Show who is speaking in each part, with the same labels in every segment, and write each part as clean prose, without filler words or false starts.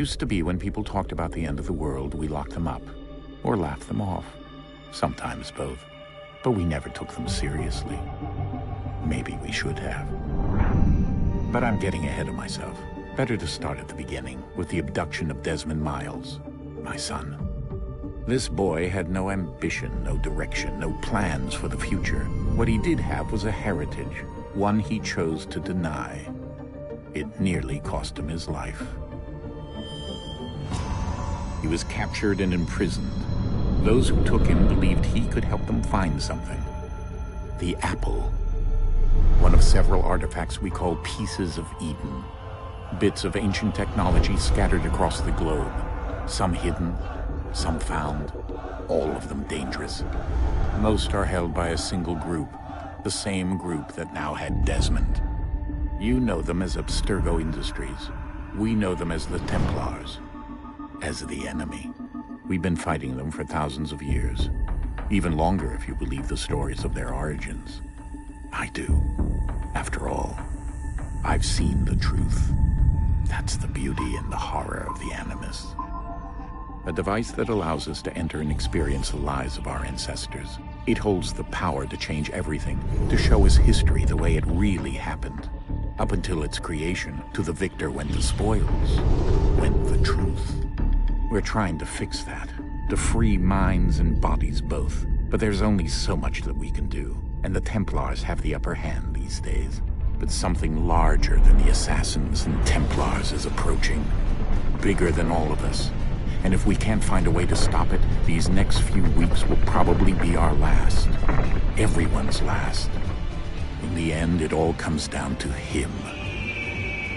Speaker 1: Used to be when people talked about the end of the world, we locked them up, or laughed them off. Sometimes both. But we never took them seriously. Maybe we should have. But I'm getting ahead of myself. Better to start at the beginning, with the abduction of Desmond Miles, my son. This boy had no ambition, no direction, no plans for the future. What he did have was a heritage, one he chose to deny. It nearly cost him his life. He was captured and imprisoned. Those who took him believed he could help them find something. The apple. One of several artifacts we call pieces of Eden. Bits of ancient technology scattered across the globe. Some hidden, some found, all of them dangerous. Most are held by a single group, the same group that now had Desmond. You know them as Abstergo Industries. We know them as the Templars, as the enemy. We've been fighting them for thousands of years, even longer if you believe the stories of their origins. I do. After all, I've seen the truth. That's the beauty and the horror of the Animus. A device that allows us to enter and experience the lives of our ancestors. It holds the power to change everything, to show us history the way it really happened. Up until its creation, to the victor went the spoils, went the truth. We're trying to fix that, to free minds and bodies both. But there's only so much that we can do, and the Templars have the upper hand these days. But something larger than the Assassins and Templars is approaching, bigger than all of us. And if we can't find a way to stop it, these next few weeks will probably be our last. Everyone's last. In the end, it all comes down to him.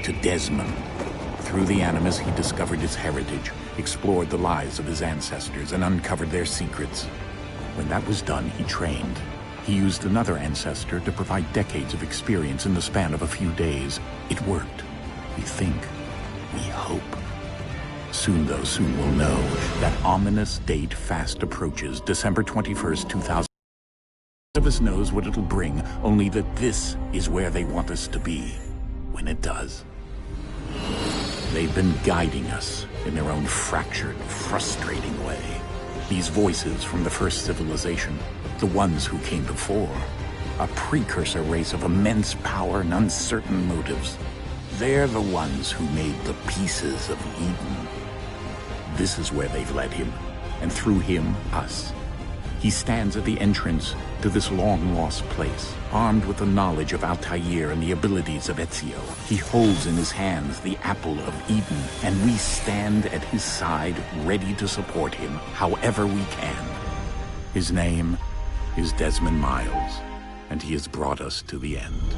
Speaker 1: To Desmond. Through the Animus, he discovered his heritage, explored the lives of his ancestors, and uncovered their secrets. When that was done, he trained. He used another ancestor to provide decades of experience in the span of a few days. It worked. We think. We hope. Soon, though, soon we'll know. That ominous date fast approaches, December 21st, 2000. None of us knows what it'll bring, only that this is where they want us to be, when it does. They've been guiding us in their own fractured, frustrating way. These voices from the first civilization, the ones who came before, a precursor race of immense power and uncertain motives. They're the ones who made the pieces of Eden. This is where they've led him, and through him, us. He stands at the entrance to this long-lost place, armed with the knowledge of Altair and the abilities of Ezio. He holds in his hands the apple of Eden, and we stand at his side, ready to support him however we can. His name is Desmond Miles, and he has brought us to the end.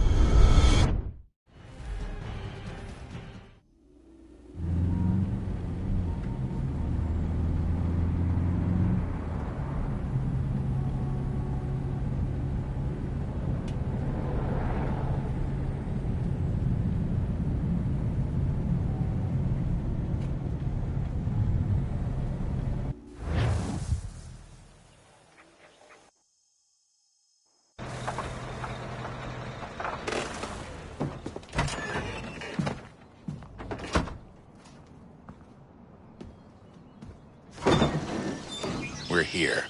Speaker 1: We're here.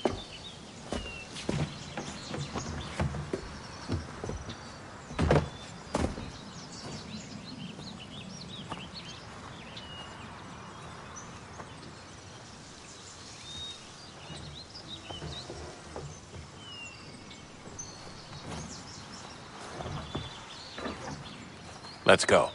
Speaker 1: Let's go.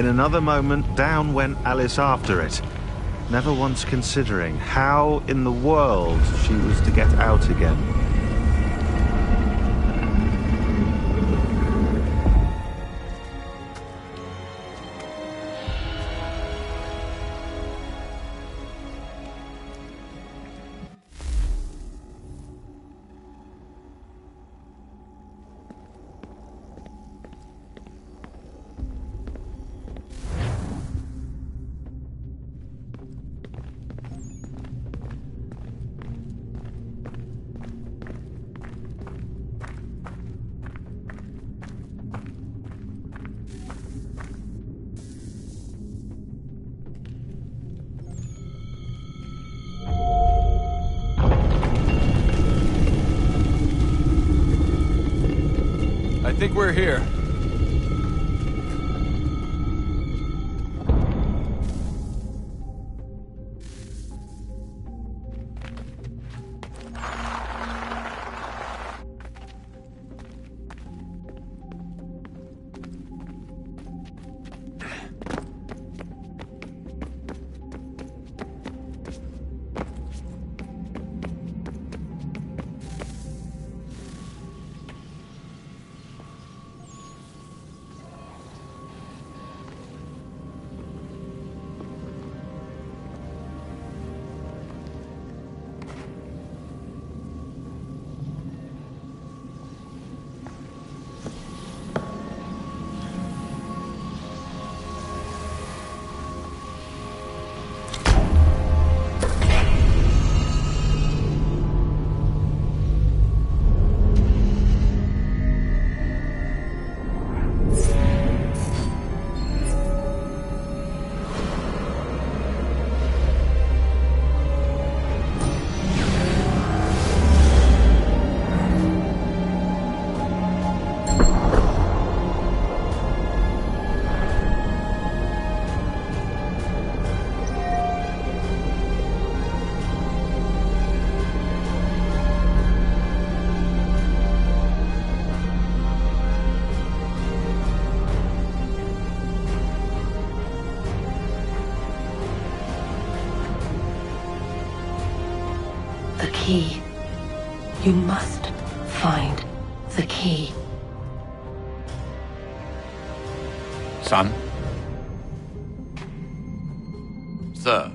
Speaker 2: In another moment, down went Alice after it, never once considering how in the world she was to get out again.
Speaker 3: I think we're here.
Speaker 4: The key. You must find the key.
Speaker 1: Son?
Speaker 3: Sir.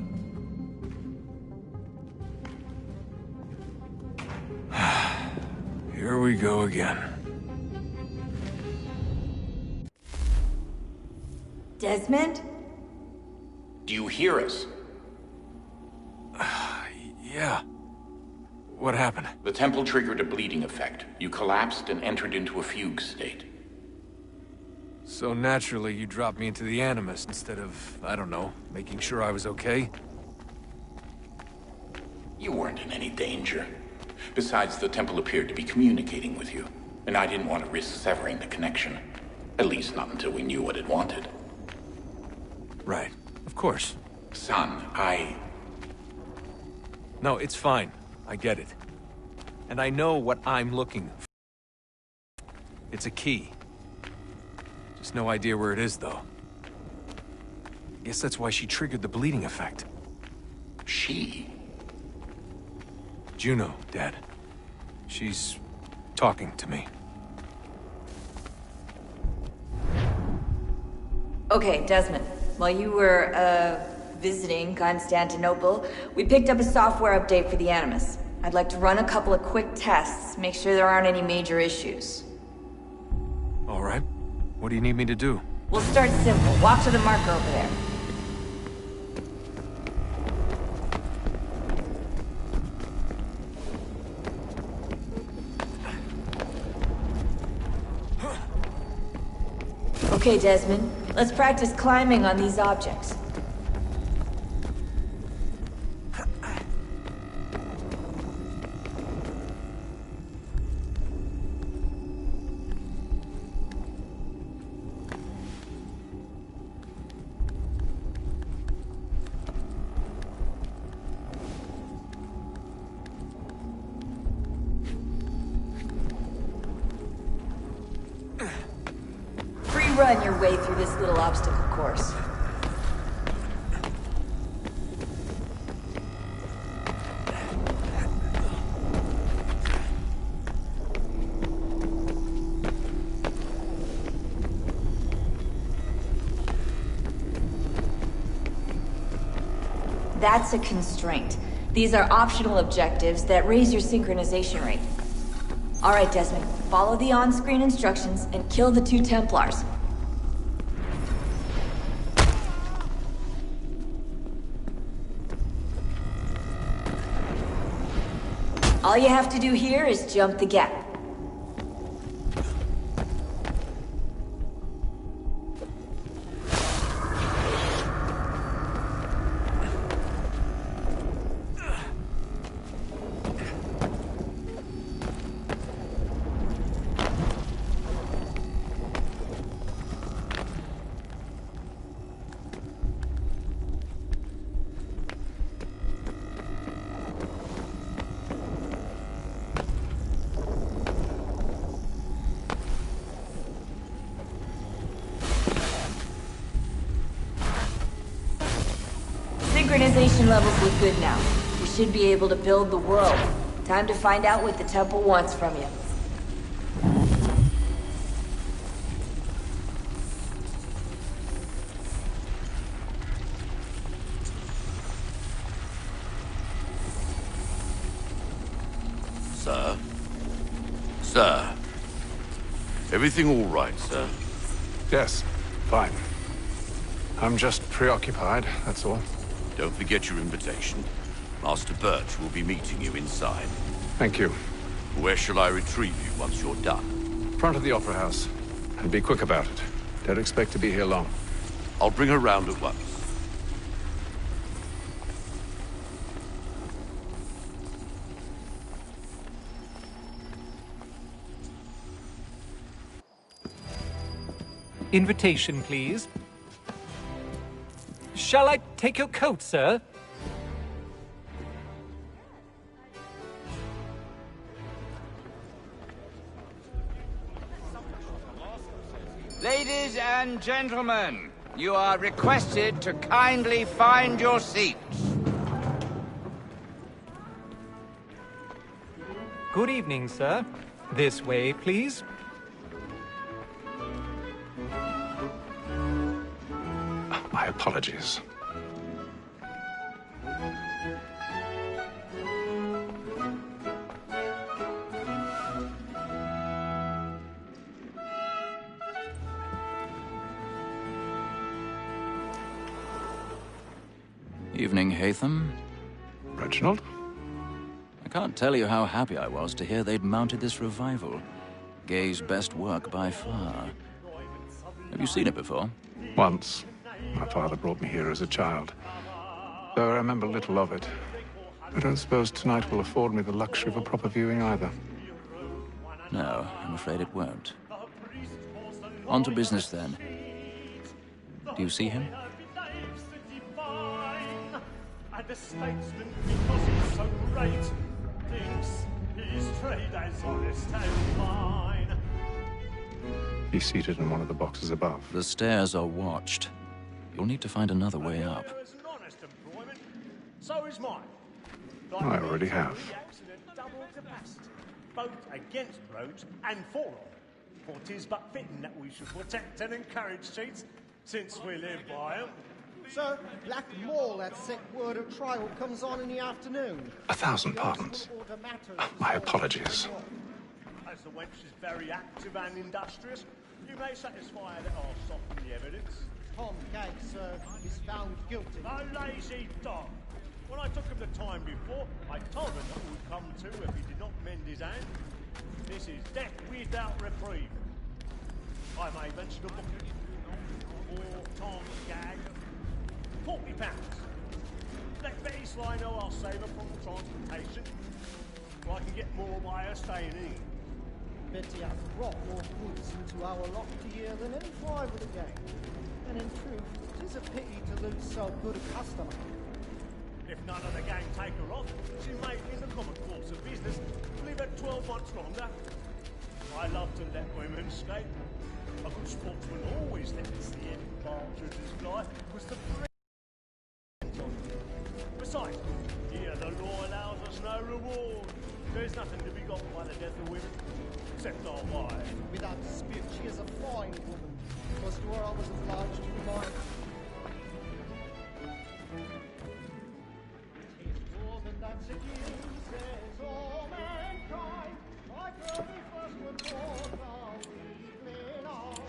Speaker 3: Here we go again.
Speaker 5: Desmond?
Speaker 1: Do you hear us?
Speaker 3: Yeah. What happened?
Speaker 1: The temple triggered a bleeding effect. You collapsed and entered into a fugue state.
Speaker 3: So naturally, you dropped me into the Animus instead of, I don't know, making sure I was okay?
Speaker 1: You weren't in any danger. Besides, the temple appeared to be communicating with you, and I didn't want to risk severing the connection. At least not until we knew what it wanted.
Speaker 3: Right. Of course.
Speaker 1: Son,
Speaker 3: No, it's fine. I get it. And I know what I'm looking for. It's a key. Just no idea where it is, though. Guess that's why she triggered the bleeding effect.
Speaker 1: She?
Speaker 3: Juno, Dad. She's talking to me.
Speaker 5: Okay, Desmond. While you were, visiting Constantinople, we picked up a software update for the Animus. I'd like to run a couple of quick tests, make sure there aren't any major issues.
Speaker 3: All right. What do you need me to do?
Speaker 5: We'll start simple. Walk to the marker over there. Okay, Desmond. Let's practice climbing on these objects. run your way through this little obstacle course. That's a constraint. These are optional objectives that raise your synchronization rate. Alright, Desmond, follow the on-screen instructions and kill the 2 Templars. All you have to do here is jump the gap. Synchronization levels look good now. We should be able to build the world. Time to find out what the temple wants from you.
Speaker 6: Sir? Sir? Everything all right, sir?
Speaker 7: Yes, fine. I'm just preoccupied, that's all.
Speaker 6: Don't forget your invitation. Master Birch will be meeting you inside.
Speaker 7: Thank you.
Speaker 6: Where shall I retrieve you once you're done?
Speaker 7: Front of the Opera House. And be quick about it. Don't expect to be here long.
Speaker 6: I'll bring her round at once.
Speaker 8: Invitation, please. Shall I take your coat, sir?
Speaker 9: Ladies and gentlemen, you are requested to kindly find your seats.
Speaker 8: Good evening, sir. This way, please.
Speaker 7: My apologies.
Speaker 10: Evening, Haytham.
Speaker 7: Reginald?
Speaker 10: I can't tell you how happy I was to hear they'd mounted this revival. Gay's best work by far. Have you seen it before?
Speaker 7: Once. My father brought me here as a child. Though I remember little of it. I don't suppose tonight will afford me the luxury of a proper viewing either.
Speaker 10: No, I'm afraid it won't. On to business then. Do you see him?
Speaker 11: The statesman, because he's so great, thinks his trade as honest and fine.
Speaker 7: He's seated in one of the boxes above.
Speaker 10: The stairs are watched. You'll need to find another way up.
Speaker 11: So is mine.
Speaker 7: I already have.
Speaker 11: Double capacity, both against roads and for them. For 'tis but fitting that we should protect and encourage cheats, since we live by them.
Speaker 12: Sir, Black Mall, that sick word of trial comes on in the afternoon.
Speaker 7: 1,000 pardons. My apologies.
Speaker 11: As the wench is very active and industrious, you may satisfy that I'll soften the evidence.
Speaker 12: Tom Gag, sir, is found guilty.
Speaker 11: A lazy dog. When I took him the time before, I told him that would come to if he did not mend his hand. This is death without reprieve. I may mention a booking for Tom Gag. £40. Let Betty Sly know I'll save her from transportation, so I can get more by her staying in.
Speaker 12: Betty has brought more goods into our lot a year than any driver of the gang. And in truth, it is a pity to lose so good a customer.
Speaker 11: If none of the gang take her off, she may, in the common course of business, live at 12 months longer. I love to let women skate. A good sportsman always thinks the end part of his life was the Besides, here the law allows us no reward. There's nothing to be got by the death of women, except our wives.
Speaker 12: Without dispute, she is a fine woman. Was to her I was obliged to remind. Tis woman that seduces all mankind, like her we first were taught our weakling arms.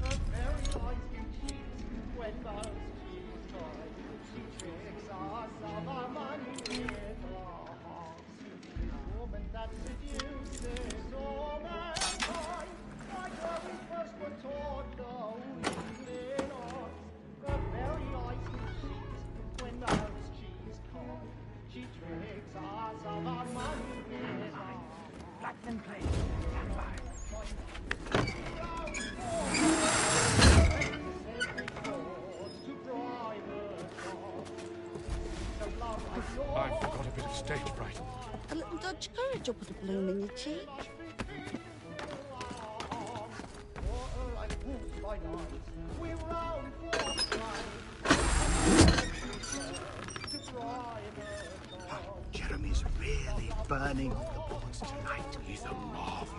Speaker 12: Her very eyes do cheat when most she's tried. She tricks us of our money with her hearts. Tis woman that seduces all mankind, like her we first were taught our weakling arms. Her very eyes do cheat when most she's caught. She tricks us of our money with her hearts.
Speaker 11: Blackman place, stand by.
Speaker 7: I forgot a bit of stage fright.
Speaker 13: A little Dutch courage will put a bloom in your cheek.
Speaker 14: Jeremy's really burning on the boards tonight. He's a marvel.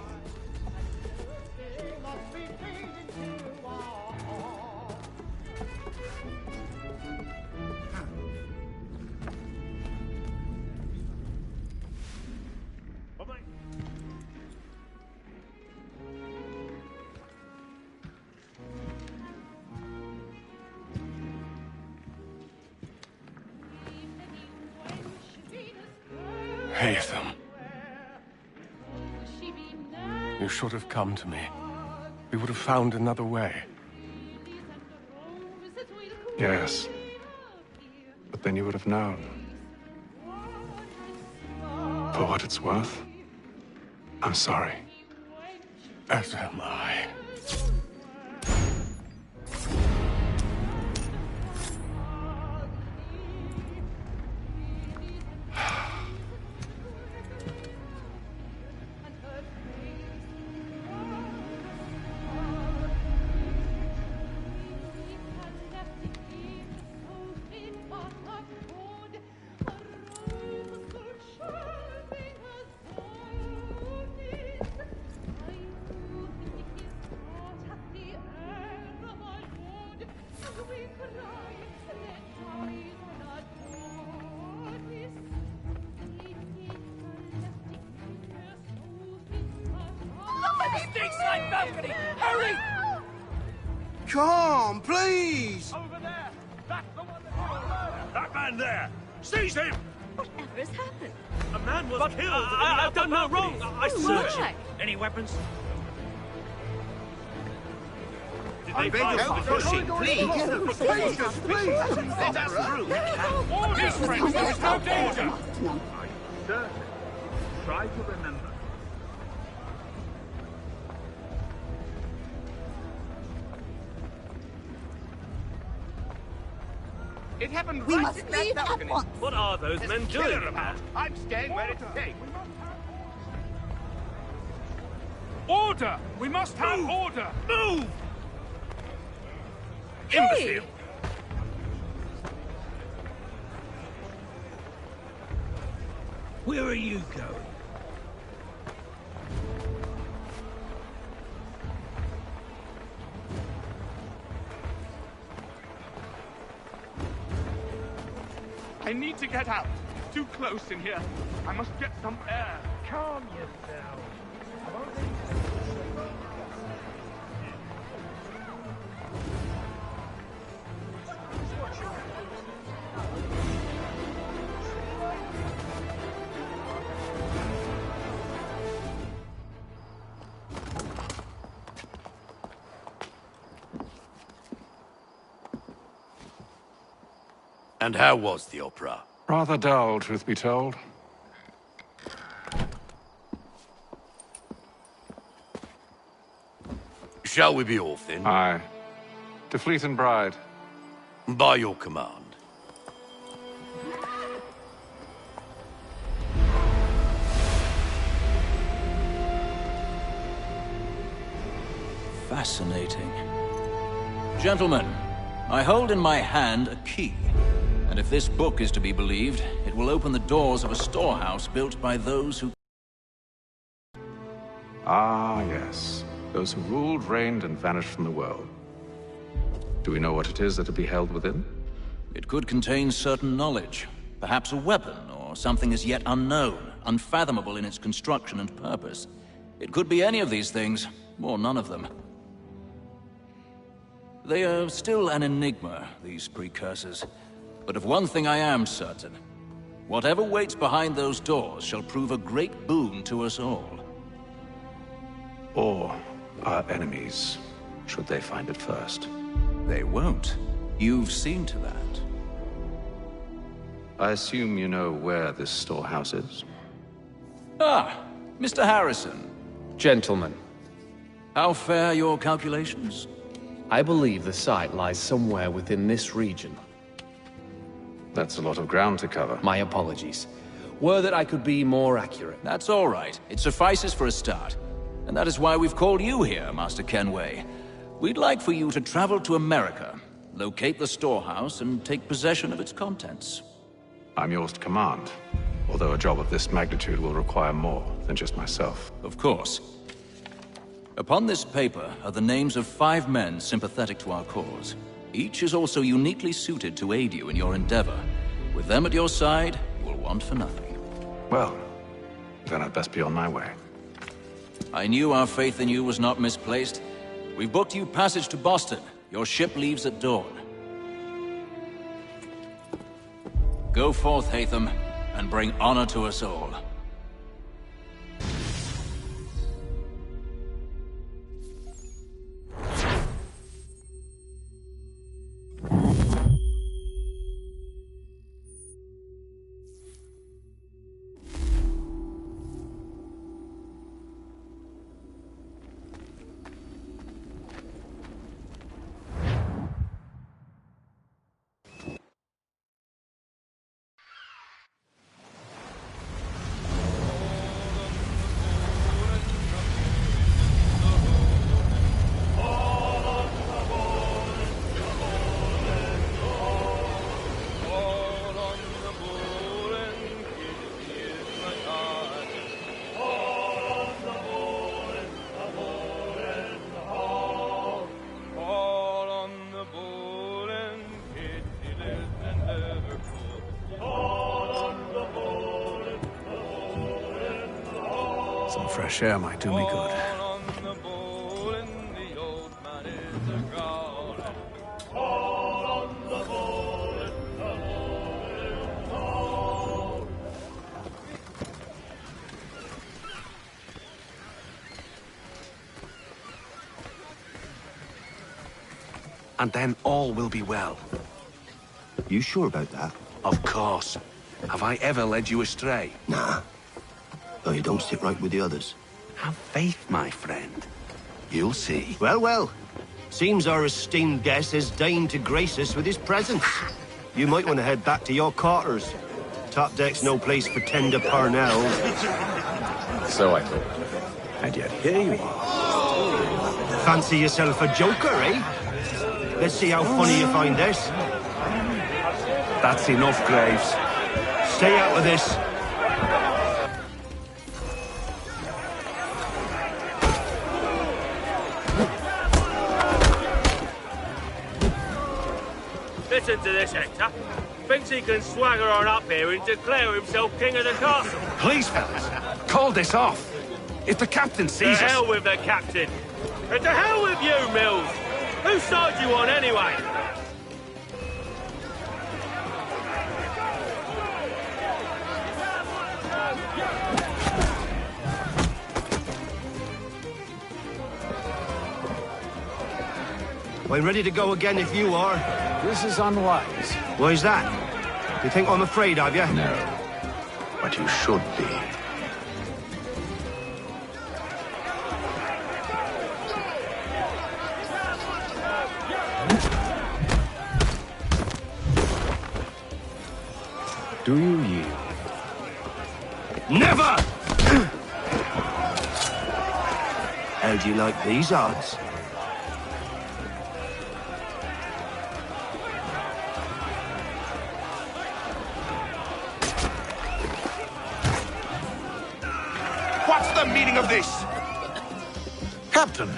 Speaker 7: Haytham. You should have come to me. We would have found another way. Yes. But then you would have known. For what it's worth, I'm sorry. As am I.
Speaker 11: Balcony! Hurry!
Speaker 14: Come, please!
Speaker 11: Over there! That's the one that man there! Seize him!
Speaker 4: Whatever has happened?
Speaker 11: A man was killed! I've done no wrong! I searched.
Speaker 4: Why?
Speaker 11: Any weapons? Did
Speaker 14: I
Speaker 11: they
Speaker 14: beg
Speaker 11: find
Speaker 14: your
Speaker 11: the
Speaker 14: pardon,
Speaker 11: pushing?
Speaker 14: please!
Speaker 11: Let us through! Yes, friends, there is no danger!
Speaker 15: Sir, try to remember.
Speaker 9: It happened
Speaker 13: We
Speaker 9: right
Speaker 13: must
Speaker 9: in that
Speaker 13: leave at
Speaker 9: balcony.
Speaker 13: once.
Speaker 11: What are those
Speaker 9: There's
Speaker 11: men
Speaker 9: a killer
Speaker 11: doing?
Speaker 9: about. I'm staying where it's safe.
Speaker 15: Order! We must have order!
Speaker 11: Move!
Speaker 4: Hey!
Speaker 11: Imbecile! Where are you going?
Speaker 15: I need to get out. Too close in here. I must get some air. Calm yourself.
Speaker 6: And how was the opera?
Speaker 7: Rather dull, truth be told.
Speaker 6: Shall we be off then?
Speaker 7: Aye. To Fleet and Bride.
Speaker 6: By your command.
Speaker 10: Fascinating. Gentlemen, I hold in my hand a key. And if this book is to be believed, it will open the doors of a storehouse built by those who...
Speaker 7: Ah, yes. Those who ruled, reigned, and vanished from the world. Do we know what it is that will be held within?
Speaker 10: It could contain certain knowledge. Perhaps a weapon, or something as yet unknown, unfathomable in its construction and purpose. It could be any of these things, or none of them. They are still an enigma, these precursors. But of one thing I am certain. Whatever waits behind those doors shall prove a great boon to us all.
Speaker 7: Or our enemies, should they find it first.
Speaker 10: They won't. You've seen to that.
Speaker 7: I assume you know where this storehouse is?
Speaker 10: Ah, Mr. Harrison.
Speaker 16: Gentlemen.
Speaker 10: How fare your calculations?
Speaker 16: I believe the site lies somewhere within this region.
Speaker 7: That's a lot of ground to cover.
Speaker 16: My apologies. Were that I could be more accurate.
Speaker 10: That's all right. It suffices for a start. And that is why we've called you here, Master Kenway. We'd like for you to travel to America, locate the storehouse, and take possession of its contents.
Speaker 7: I'm yours to command, although a job of this magnitude will require more than just myself.
Speaker 10: Of course. Upon this paper are the names of 5 men sympathetic to our cause. Each is also uniquely suited to aid you in your endeavor. With them at your side, you will want for nothing.
Speaker 7: Well, then I'd best be on my way.
Speaker 10: I knew our faith in you was not misplaced. We've booked you passage to Boston. Your ship leaves at dawn. Go forth, Hatham, and bring honor to us all.
Speaker 7: Some fresh air might do me good.
Speaker 17: And then all will be well.
Speaker 14: You sure about that?
Speaker 17: Of course. Have I ever led you astray?
Speaker 14: Nah. Though you don't sit right with the others.
Speaker 17: Have faith, my friend. You'll see.
Speaker 14: Well, well. Seems our esteemed guest has deigned to grace us with his presence. You might want to head back to your quarters. Top deck's no place for tender parnells.
Speaker 7: So I thought. And yet here you are.
Speaker 14: Fancy yourself a joker, eh? Let's see how funny you find this.
Speaker 17: That's enough, Graves.
Speaker 14: Stay out of this.
Speaker 11: Listen to this, Hector. Thinks he can swagger on up here and declare himself king of the castle.
Speaker 17: Please, fellas, call this off. If the captain sees us...
Speaker 11: To hell with the captain. And to hell with you, Mills. Whose side you on, anyway?
Speaker 14: I'm ready to go again if you are.
Speaker 7: This is unwise.
Speaker 14: Why's that? You think I'm afraid of you?
Speaker 7: No. But you should be. Do you yield?
Speaker 14: Never! How do you like these odds?
Speaker 17: What's the meaning of this?
Speaker 7: Captain!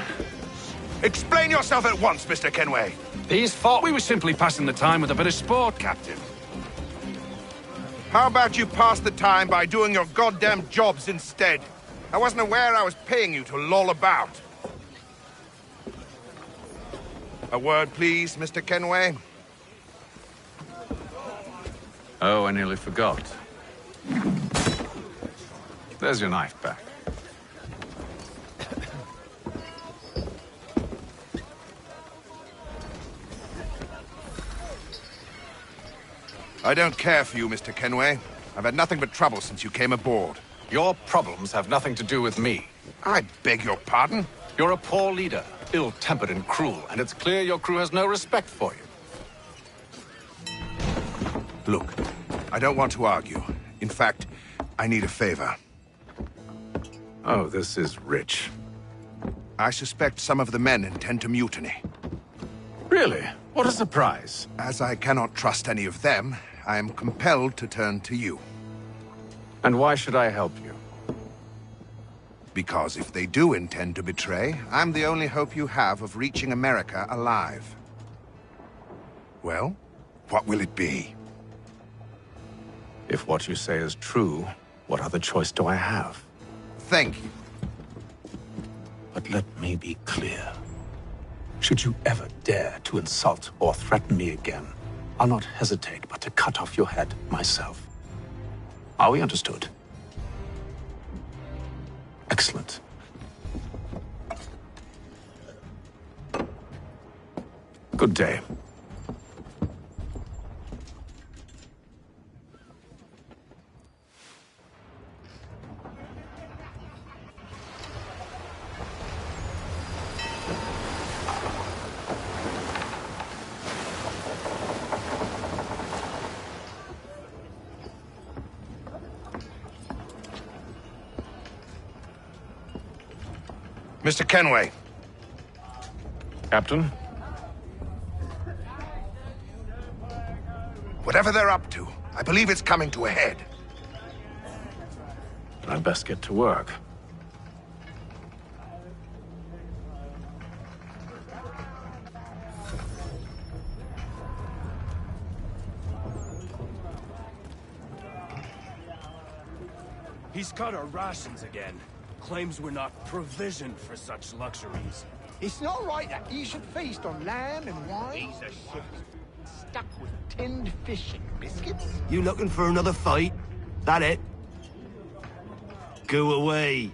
Speaker 17: Explain yourself at once, Mr. Kenway.
Speaker 7: These thought we were simply passing the time with a bit of sport, Captain.
Speaker 17: How about you pass the time by doing your goddamn jobs instead? I wasn't aware I was paying you to loll about. A word, please, Mr. Kenway.
Speaker 7: Oh, I nearly forgot. There's your knife back.
Speaker 17: I don't care for you, Mr. Kenway. I've had nothing but trouble since you came aboard.
Speaker 7: Your problems have nothing to do with me.
Speaker 17: I beg your pardon?
Speaker 7: You're a poor leader, ill-tempered and cruel, and it's clear your crew has no respect for you.
Speaker 17: Look, I don't want to argue. In fact, I need a favor.
Speaker 7: Oh, this is rich.
Speaker 17: I suspect some of the men intend to mutiny.
Speaker 7: Really? What a surprise.
Speaker 17: As I cannot trust any of them, I am compelled to turn to you.
Speaker 7: And why should I help you?
Speaker 17: Because if they do intend to betray, I'm the only hope you have of reaching America alive. Well, what will it be?
Speaker 7: If what you say is true, what other choice do I have?
Speaker 17: Thank you.
Speaker 7: But let me be clear. Should you ever dare to insult or threaten me again, I'll not hesitate but to cut off your head myself. Are we understood? Excellent. Good day.
Speaker 17: Mr. Kenway.
Speaker 7: Captain?
Speaker 17: Whatever they're up to, I believe it's coming to a head.
Speaker 7: I'd best get to work.
Speaker 18: He's cut our rations again. Claims we're not provisioned for such luxuries.
Speaker 12: It's not right that he should feast on lamb and wine. He's a ship stuck with tinned fish and biscuits.
Speaker 14: You looking for another fight? That it? Go away.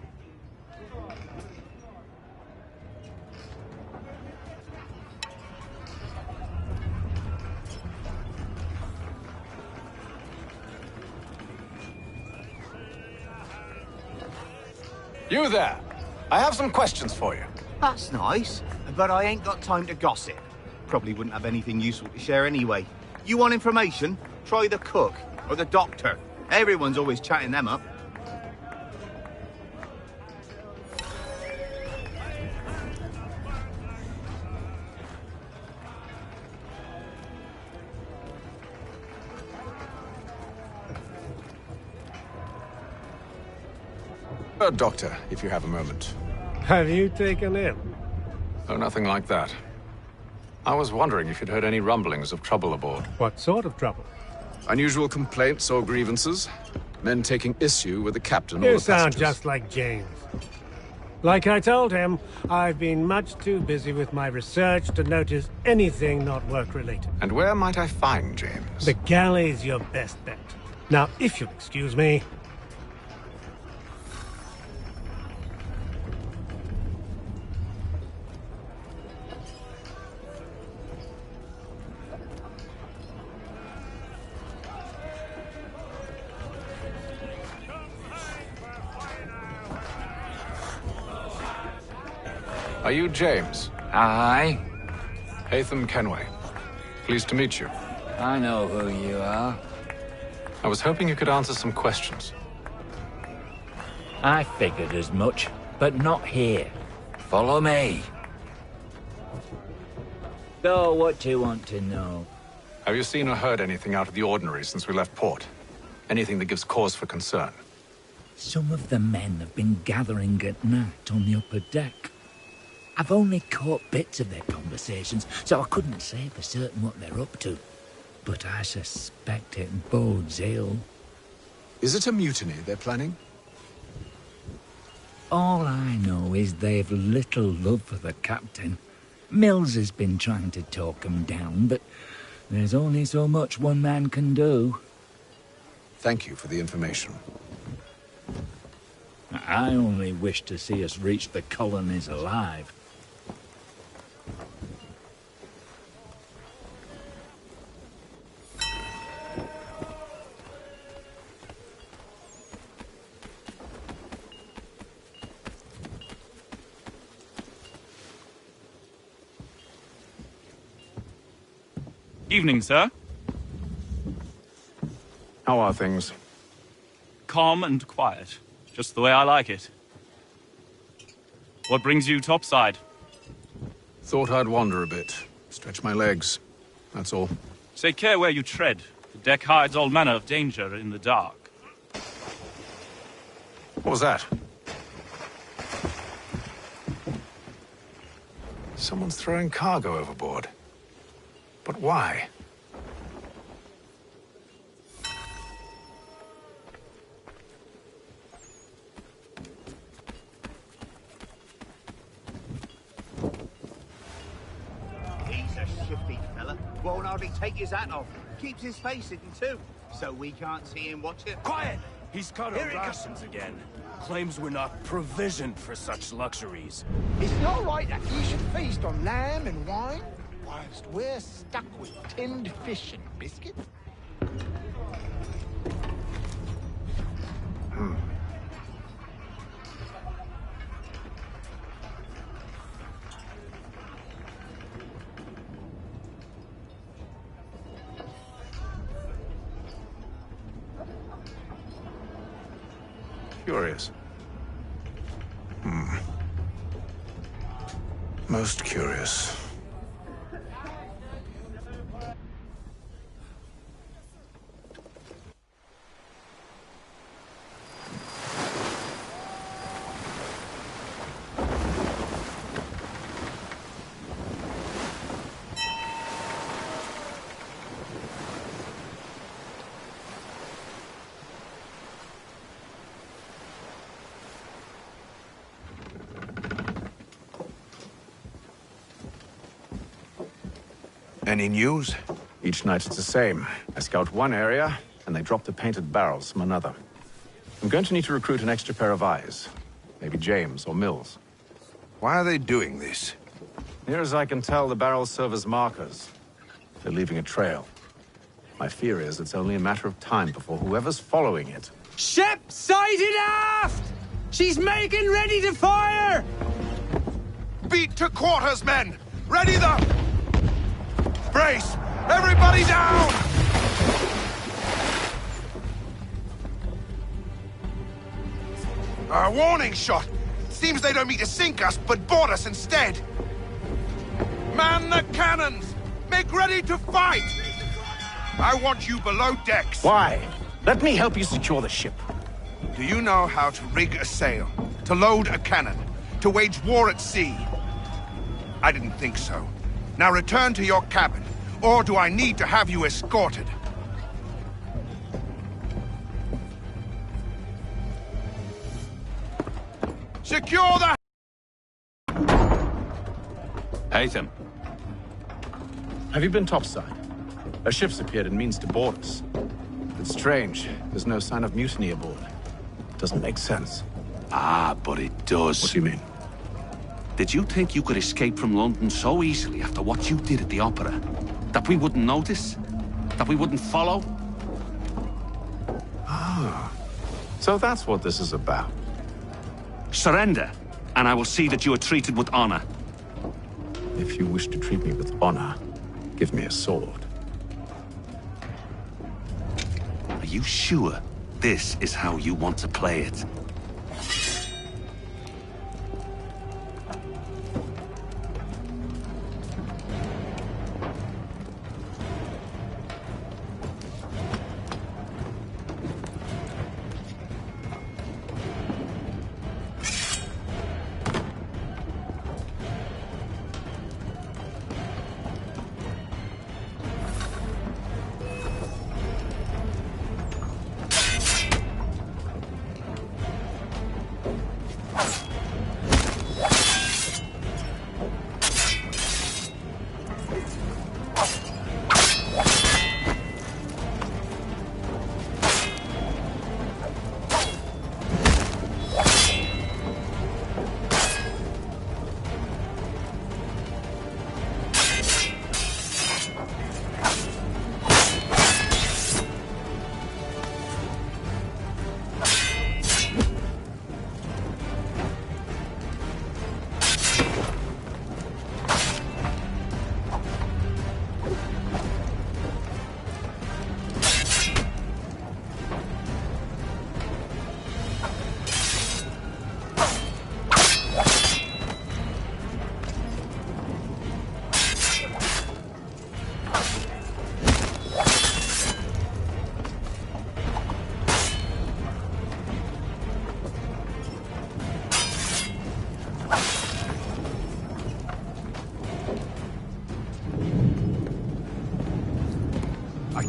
Speaker 7: You there! I have some questions for you.
Speaker 19: That's nice, but I ain't got time to gossip. Probably wouldn't have anything useful to share anyway. You want information? Try the cook or the doctor. Everyone's always chatting them up.
Speaker 7: Doctor, if you have a moment.
Speaker 20: Have you taken ill?
Speaker 7: Oh, nothing like that. I was wondering if you'd heard any rumblings of trouble aboard.
Speaker 20: What sort of trouble?
Speaker 7: Unusual complaints or grievances? Men taking issue with the captain or
Speaker 20: You
Speaker 7: the
Speaker 20: sound
Speaker 7: passengers?
Speaker 20: just like James. Like I told him, I've been much too busy with my research to notice anything not work-related.
Speaker 7: And where might I find James?
Speaker 20: The galley's your best bet. Now, if you'll excuse me...
Speaker 7: Are you James?
Speaker 21: Aye.
Speaker 7: Hatham Kenway. Pleased to meet you.
Speaker 21: I know who you are.
Speaker 7: I was hoping you could answer some questions.
Speaker 21: I figured as much, but not here. Follow me. So, what do you want to know?
Speaker 7: Have you seen or heard anything out of the ordinary since we left port? Anything that gives cause for concern?
Speaker 21: Some of the men have been gathering at night on the upper deck. I've only caught bits of their conversations, so I couldn't say for certain what they're up to. But I suspect it bodes ill.
Speaker 7: Is it a mutiny they're planning?
Speaker 21: All I know is they've little love for the captain. Mills has been trying to talk 'em down, but there's only so much one man can do.
Speaker 7: Thank you for the information.
Speaker 21: I only wish to see us reach the colonies alive.
Speaker 2: Evening, sir.
Speaker 7: How are things?
Speaker 2: Calm and quiet. Just the way I like it. What brings you topside?
Speaker 7: Thought I'd wander a bit. Stretch my legs. That's all.
Speaker 2: Take care where you tread. The deck hides all manner of danger in the dark.
Speaker 7: What was that? Someone's throwing cargo overboard. But why?
Speaker 19: He's a shifty fella. Won't hardly take his hat off. Keeps his face hidden too, so we can't see him watch it.
Speaker 18: Quiet! He's cut our rations again. Claims we're not provisioned for such luxuries.
Speaker 12: Is it all right that you should feast on lamb and wine, whilst we're stuck with tinned fish and biscuit?
Speaker 7: Curious. Most curious.
Speaker 17: Any news?
Speaker 7: Each night it's the same. I scout one area, and they drop the painted barrels from another. I'm going to need to recruit an extra pair of eyes. Maybe James or Mills.
Speaker 17: Why are they doing this?
Speaker 7: Near as I can tell, the barrels serve as markers. They're leaving a trail. My fear is it's only a matter of time before whoever's following it...
Speaker 22: Ship sighted aft! She's making ready to fire!
Speaker 17: Beat to quarters, men! Ready the... Brace! Everybody down! A warning shot! Seems they don't mean to sink us, but board us instead! Man the cannons! Make ready to fight! I want you below decks!
Speaker 7: Why? Let me help you secure the ship.
Speaker 17: Do you know how to rig a sail? To load a cannon? To wage war at sea? I didn't think so. Now return to your cabin, or do I need to have you escorted? Secure the...
Speaker 7: Haytham. Have you been topside? A ship's appeared and means to board us. It's strange. There's no sign of mutiny aboard. Doesn't make sense.
Speaker 6: Ah, but it does.
Speaker 7: What do you mean?
Speaker 6: Did you think you could escape from London so easily after what you did at the opera? That we wouldn't notice? That we wouldn't follow?
Speaker 7: Ah. So that's what this is about.
Speaker 6: Surrender, and I will see that you are treated with honor.
Speaker 7: If you wish to treat me with honor, give me a sword.
Speaker 6: Are you sure this is how you want to play it?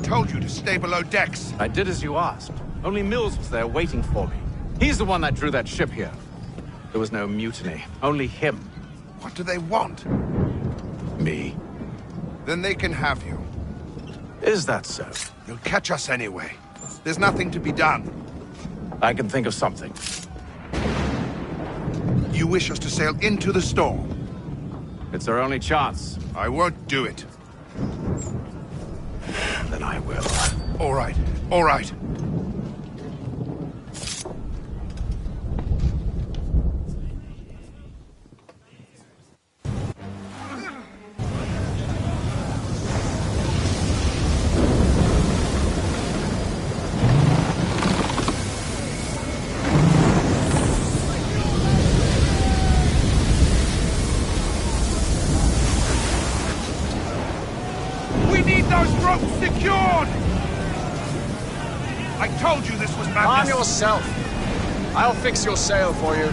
Speaker 17: told you to stay below decks.
Speaker 7: I did as you asked. Only Mills was there waiting for me. He's the one that drew that ship here. There was no mutiny, only him.
Speaker 17: What do they want?
Speaker 7: Me.
Speaker 17: Then they can have you.
Speaker 7: Is that so?
Speaker 17: You'll catch us anyway. There's nothing to be done.
Speaker 7: I can think of something.
Speaker 17: You wish us to sail into the storm?
Speaker 7: It's our only chance.
Speaker 17: I won't do it.
Speaker 7: Then I will.
Speaker 17: All right, all right.
Speaker 18: Calm yourself. I'll fix your sail for you.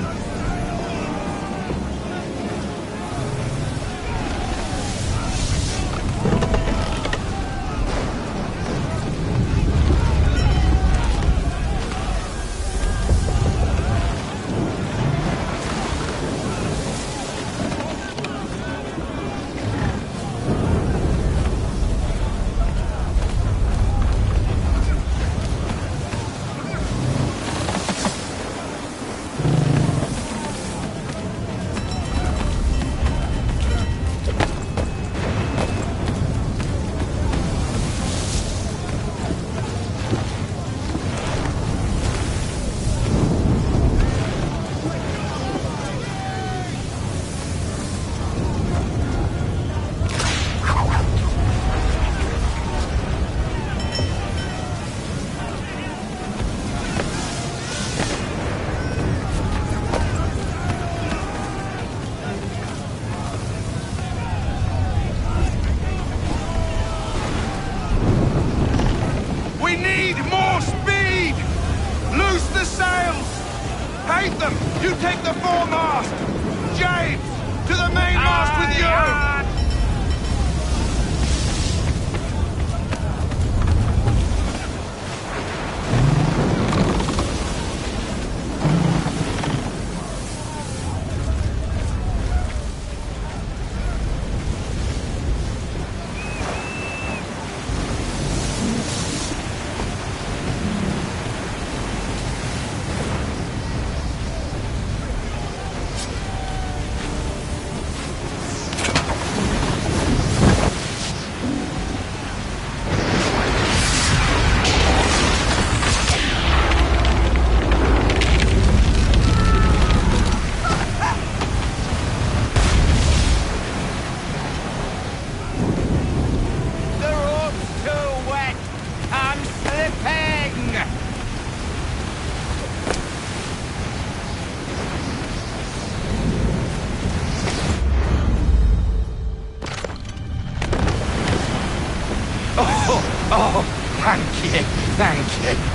Speaker 17: You take the foremast! James, to the mainmast with you! Oh, thank you, thank you.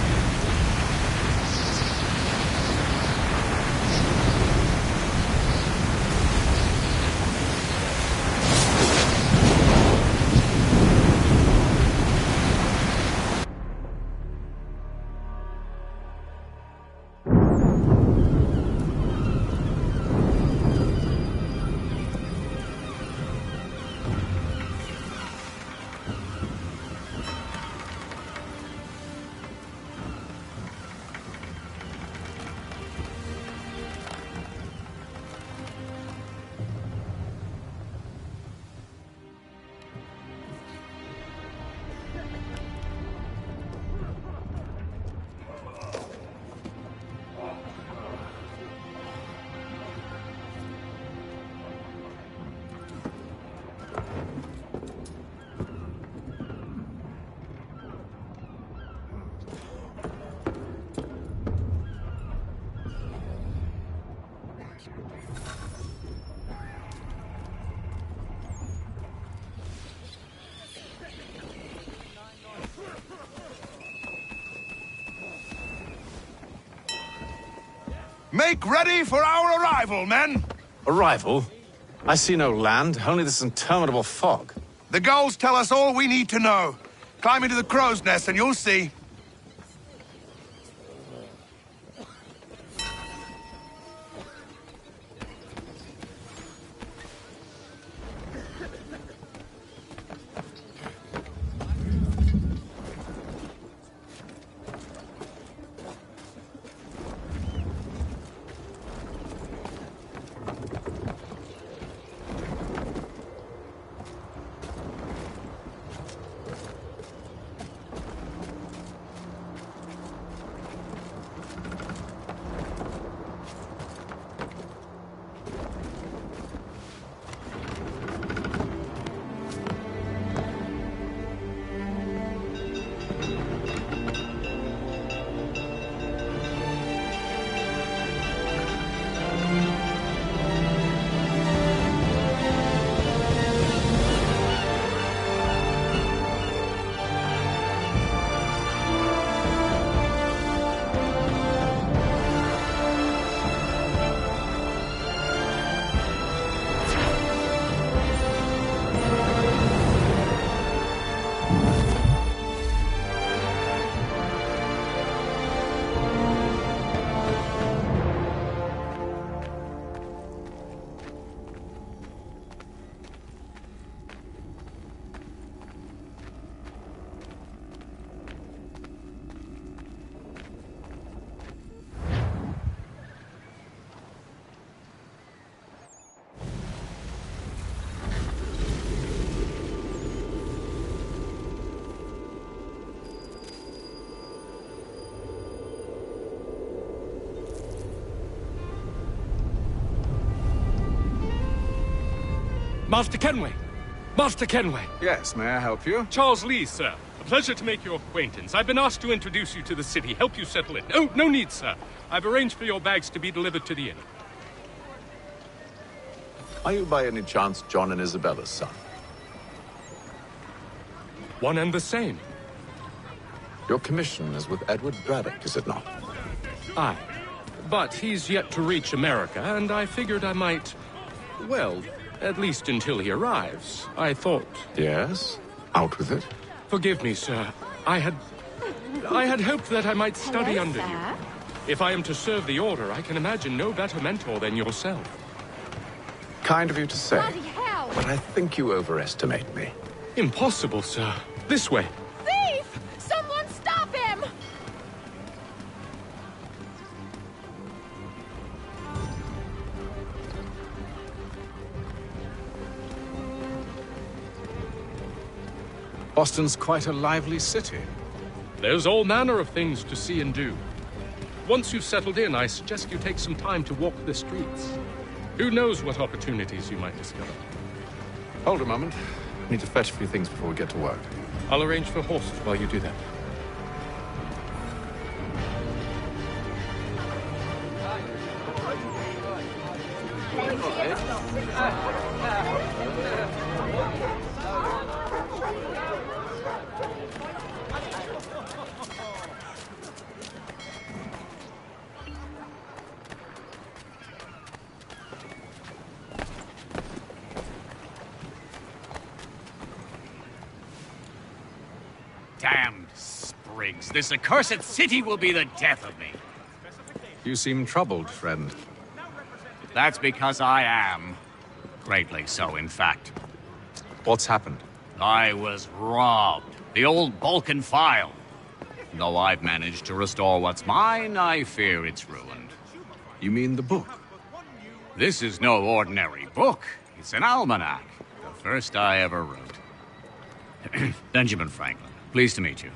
Speaker 17: Make ready for our arrival, men!
Speaker 7: Arrival? I see no land, only this interminable fog.
Speaker 17: The gulls tell us all we need to know. Climb into the crow's nest and you'll see.
Speaker 18: Master Kenway! Master Kenway!
Speaker 1: Yes, may I help you?
Speaker 18: Charles Lee, sir. A pleasure to make your acquaintance. I've been asked to introduce you to the city, help you settle in. Oh, no need, sir. I've arranged for your bags to be delivered to the inn.
Speaker 7: Are you by any chance John and Isabella's son?
Speaker 18: One and the same.
Speaker 7: Your commission is with Edward Braddock, is it not?
Speaker 18: Aye. But he's yet to reach America, and I figured I might... well, at least until he arrives. I thought...
Speaker 7: Yes? Out with it.
Speaker 18: Forgive me, sir. I had hoped that I might study under you. If I am to serve the Order, I can imagine no better mentor than yourself.
Speaker 7: Kind of you to say. But I think you overestimate me.
Speaker 18: Impossible, sir. This way.
Speaker 3: Thief! Someone stop him!
Speaker 1: Boston's quite a lively city.
Speaker 18: There's all manner of things to see and do. Once you've settled in, I suggest you take some time to walk the streets. Who knows what opportunities you might discover.
Speaker 7: Hold a moment. I need to fetch a few things before we get to work.
Speaker 18: I'll arrange for horses while you do that.
Speaker 9: Damned sprigs. This accursed city will be the death of me.
Speaker 1: You seem troubled, friend.
Speaker 9: That's because I am. Greatly so, in fact.
Speaker 1: What's happened?
Speaker 9: I was robbed. The old Balkan file. Though I've managed to restore what's mine, I fear it's ruined.
Speaker 1: You mean the book?
Speaker 9: This is no ordinary book. It's an almanac. The first I ever wrote. Benjamin Franklin. Pleased to meet you.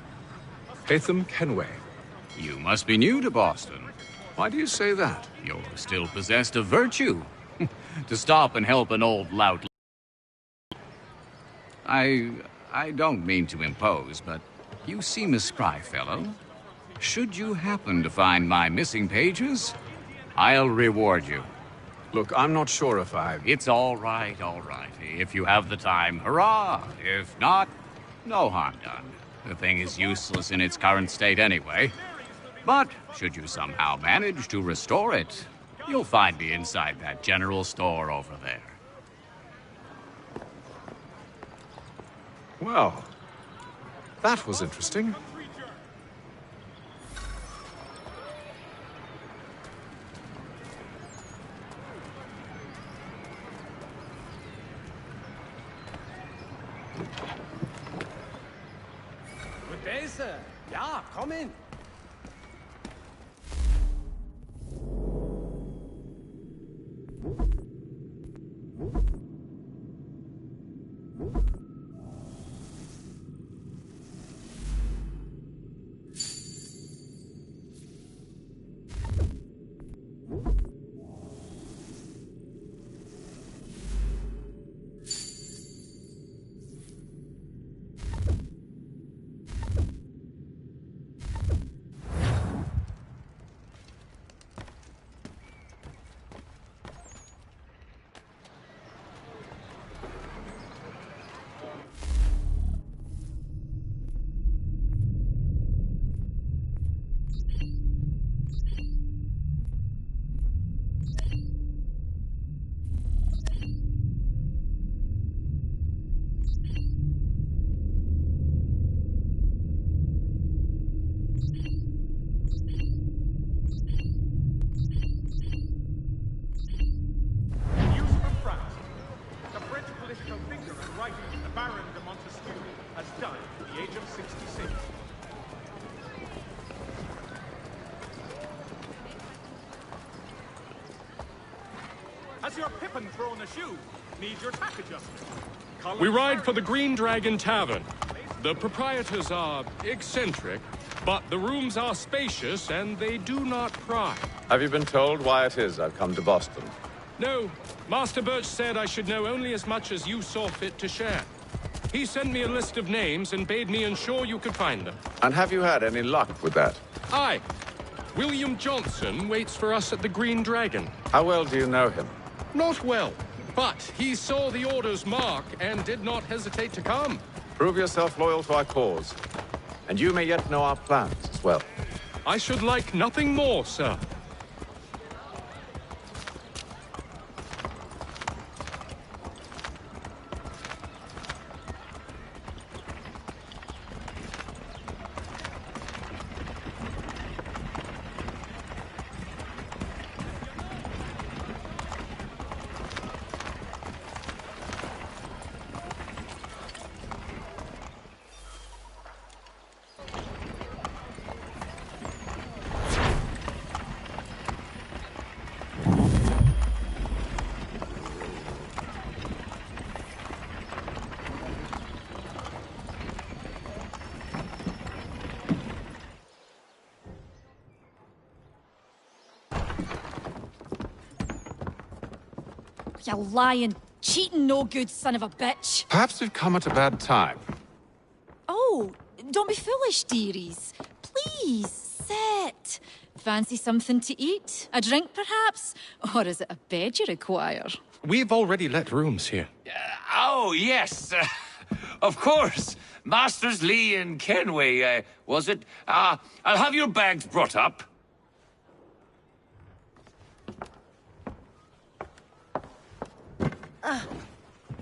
Speaker 1: Hatham Kenway.
Speaker 9: You must be new to Boston.
Speaker 1: Why do you say that?
Speaker 9: You're still possessed of virtue. To stop and help an old lout. I don't mean to impose, but you seem a spry fellow. Should you happen to find my missing pages, I'll reward you.
Speaker 1: Look, I'm not sure if I...
Speaker 9: It's all right, all right. If you have the time, hurrah! If not, no harm done. The thing is useless in its current state anyway. But should you somehow manage to restore it, you'll find me inside that general store over there.
Speaker 1: Well, That was interesting.
Speaker 22: Good day, sir. Yeah, come in.
Speaker 15: Has your pippin thrown a shoe? Needs your tack adjustment.
Speaker 18: We ride for the Green Dragon Tavern. The proprietors are eccentric, but the rooms are spacious and they do not pry.
Speaker 5: Have you been told why it is I've come to Boston?
Speaker 18: No, Master Birch said I should know only as much as you saw fit to share. He sent me a list of names and bade me ensure you could find them.
Speaker 5: And have you had any luck with that?
Speaker 18: Aye. William Johnson waits for us at the Green Dragon.
Speaker 5: How well do you know him?
Speaker 18: Not well, but he saw the order's mark and did not hesitate to come.
Speaker 5: Prove yourself loyal to our cause, and you may yet know our plans as well.
Speaker 18: I should like nothing more, sir.
Speaker 3: You lying, cheating, no good son of a bitch.
Speaker 1: Perhaps we've come at a bad time.
Speaker 3: Oh, don't be foolish, dearies. Please, sit. Fancy something to eat? A drink, perhaps? Or is it a bed you require?
Speaker 18: We've already let rooms here.
Speaker 8: Oh, yes. Of course. Masters Lee and Kenway, was it? I'll have your bags brought up.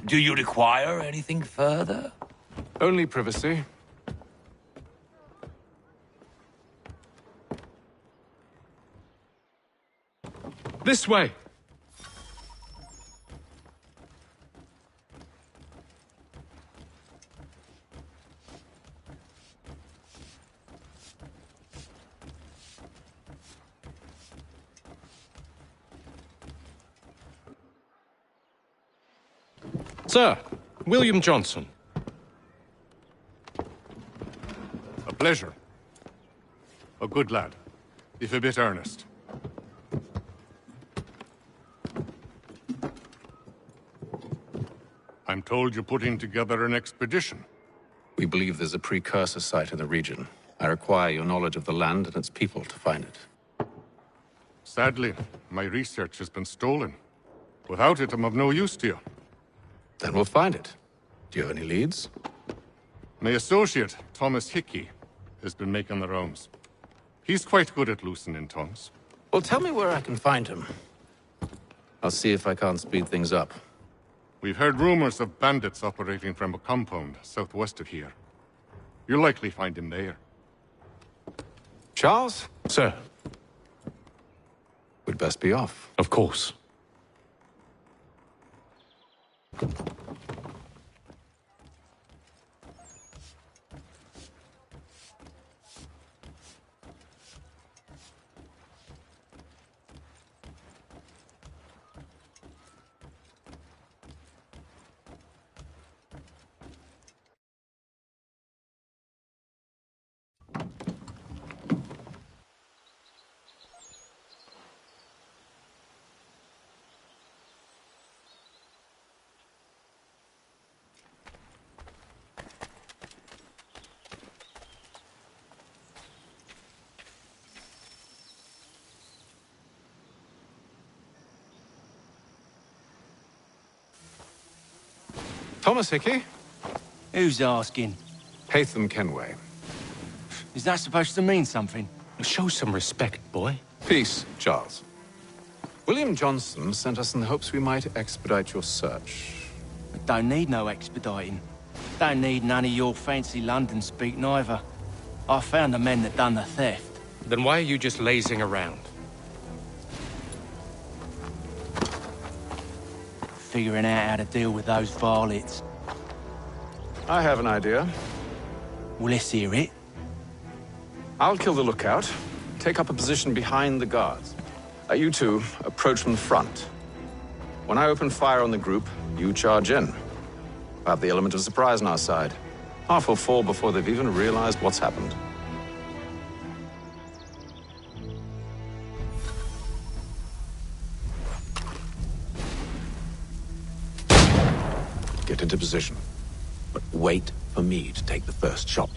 Speaker 8: Do you require anything further?
Speaker 1: Only privacy.
Speaker 18: This way. Sir, William Johnson.
Speaker 23: A pleasure. A good lad, if a bit earnest. I'm told you're putting together an expedition.
Speaker 1: We believe there's a precursor site in the region. I require your knowledge of the land and its people to find it.
Speaker 23: Sadly, my research has been stolen. Without it, I'm of no use to you.
Speaker 1: Then we'll find it. Do you have any leads?
Speaker 23: My associate, Thomas Hickey, has been making the rounds. He's quite good at loosening tongues.
Speaker 1: Well, tell me where I can find him. I'll see if I can't speed things up.
Speaker 23: We've heard rumors of bandits operating from a compound southwest of here. You'll likely find him there.
Speaker 1: Charles?
Speaker 18: Sir.
Speaker 1: We'd best be off.
Speaker 18: Of course.
Speaker 1: Thomas Hickey?
Speaker 4: Who's asking?
Speaker 1: Haytham Kenway.
Speaker 4: Is that supposed to mean something?
Speaker 18: Show some respect, boy.
Speaker 1: Peace, Charles. William Johnson sent us in the hopes we might expedite your search.
Speaker 4: I don't need no expediting. Don't need none of your fancy London speak neither. I found the men that done the theft.
Speaker 18: Then why are you just lazing around?
Speaker 4: Figuring out how to deal with those varlets.
Speaker 1: I have an idea.
Speaker 4: Well, let's hear it.
Speaker 1: I'll kill the lookout, take up a position behind the guards. You two approach from the front. When I open fire on the group, you charge in. We'll have the element of surprise on our side. Half will fall before they've even realized what's happened. Get into position, but wait for me to take the first shot.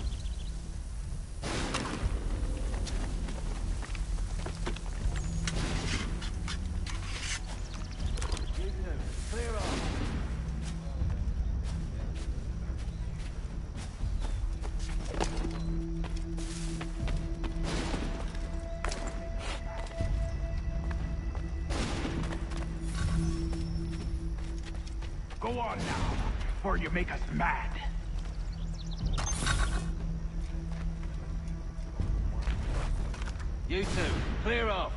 Speaker 15: Go on now, before you make us mad.
Speaker 4: You two, clear off.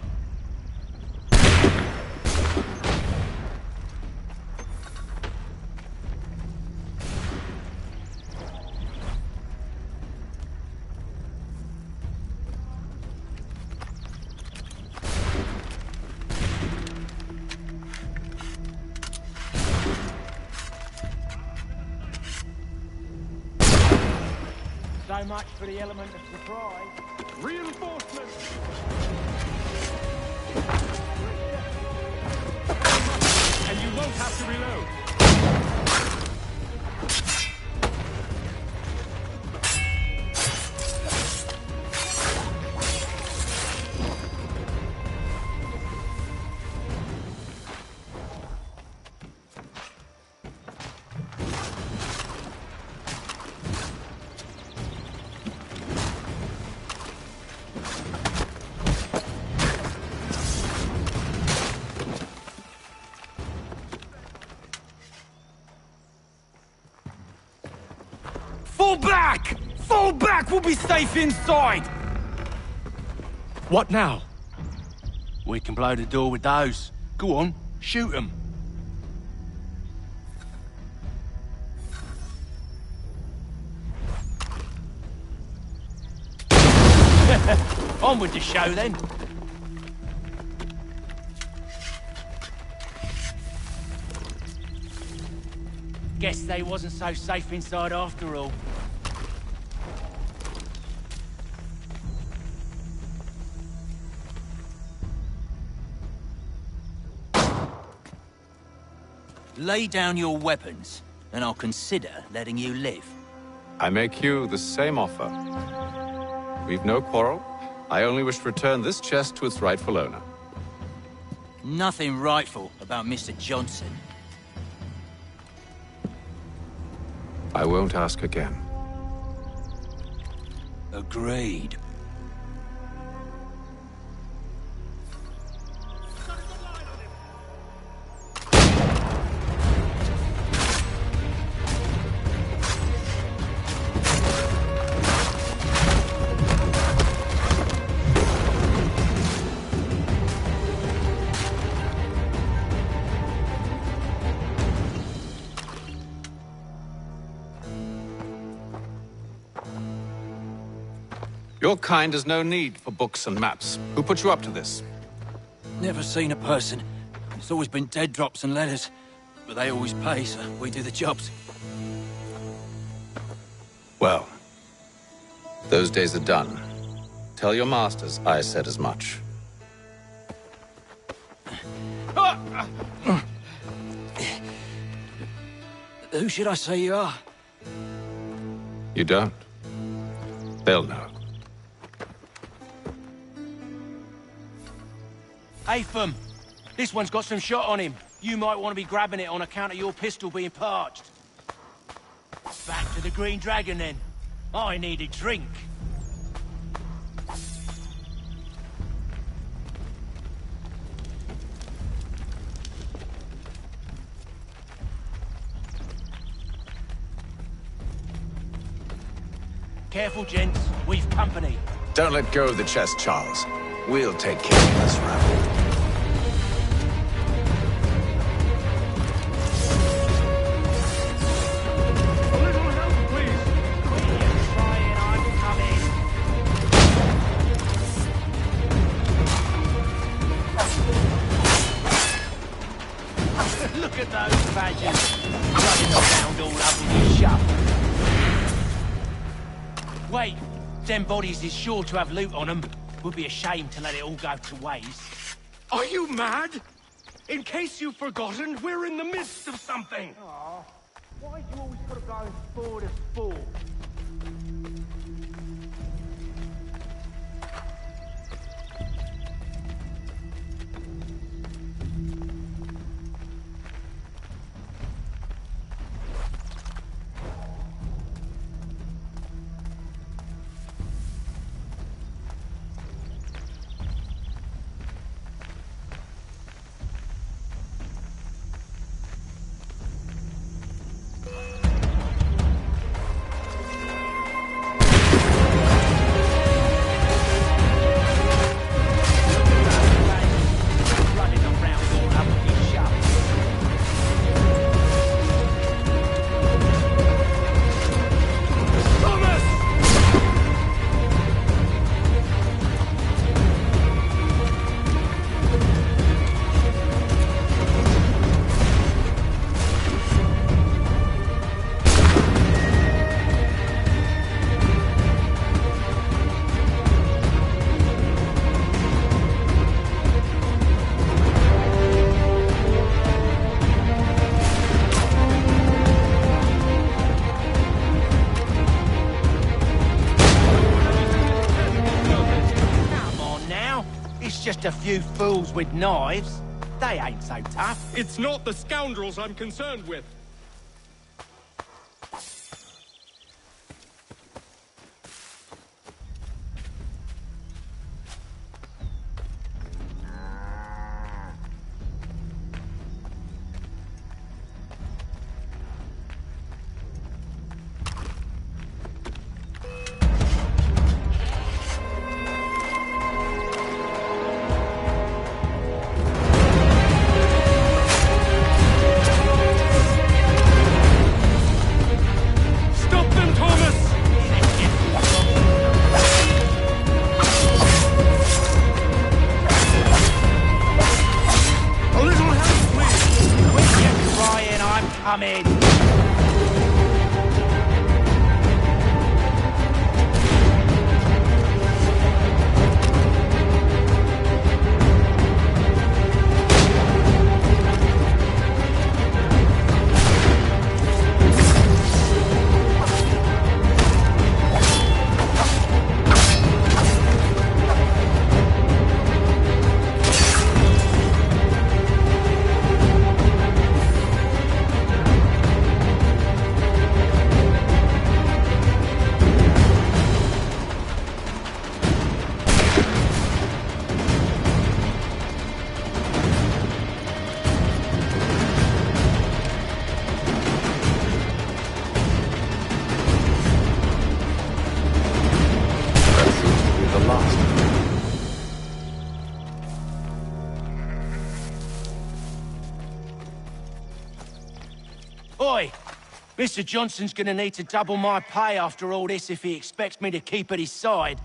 Speaker 4: So much for the element of surprise.
Speaker 15: Reinforcements!
Speaker 18: And you won't have to reload.
Speaker 4: Fall back! Fall back! We'll be safe inside!
Speaker 18: What now?
Speaker 4: We can blow the door with those. Go on, shoot them. On with the show then. Guess they wasn't so safe inside after all. Lay down your weapons, and I'll consider letting you live.
Speaker 1: I make you the same offer. We've no quarrel. I only wish to return this chest to its rightful owner.
Speaker 4: Nothing rightful about Mr. Johnson.
Speaker 1: I won't ask again.
Speaker 4: Agreed.
Speaker 1: Your kind has no need for books and maps. Who put you up to this?
Speaker 4: Never seen a person. It's always been dead drops and letters. But they always pay, so we do the jobs.
Speaker 1: Well, those days are done. Tell your masters I said as much.
Speaker 4: Who should I say you are?
Speaker 1: You don't? They'll know.
Speaker 4: Atham, this one's got some shot on him. You might want to be grabbing it on account of your pistol being parched. Back to the Green Dragon, then. I need a drink. Careful, gents. We've company.
Speaker 1: Don't let go of the chest, Charles. We'll take care of this rabble.
Speaker 4: Look at those badgers running around all up in your shop. Wait, them bodies is sure to have loot on them. Would be a shame to let it all go to waste.
Speaker 22: Are you mad? In case you've forgotten, we're in the midst of something.
Speaker 12: Aw, why do you always gotta go forward as full?
Speaker 4: Just a few fools with knives. They ain't so tough.
Speaker 18: It's not the scoundrels I'm concerned with.
Speaker 4: Oi! Mr. Johnson's gonna need to double my pay after all this if he expects me to keep at his side.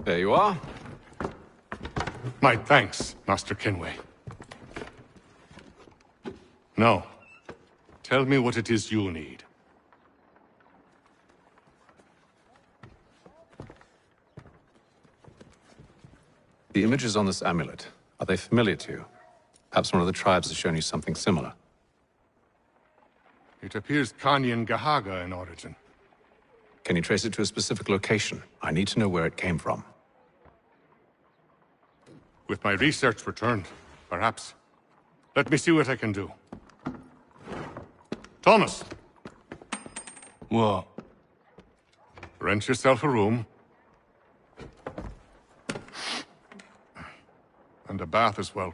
Speaker 1: There you are.
Speaker 23: My thanks, Master Kenway. Now, tell me what it is you need.
Speaker 1: The images on this amulet, are they familiar to you? Perhaps one of the tribes has shown you something similar.
Speaker 23: It appears Kanyan Gahaga in origin.
Speaker 1: Can you trace it to a specific location? I need to know where it came from.
Speaker 23: With my research returned, perhaps. Let me see what I can do. Thomas!
Speaker 10: What?
Speaker 23: Rent yourself a room. And a bath as well.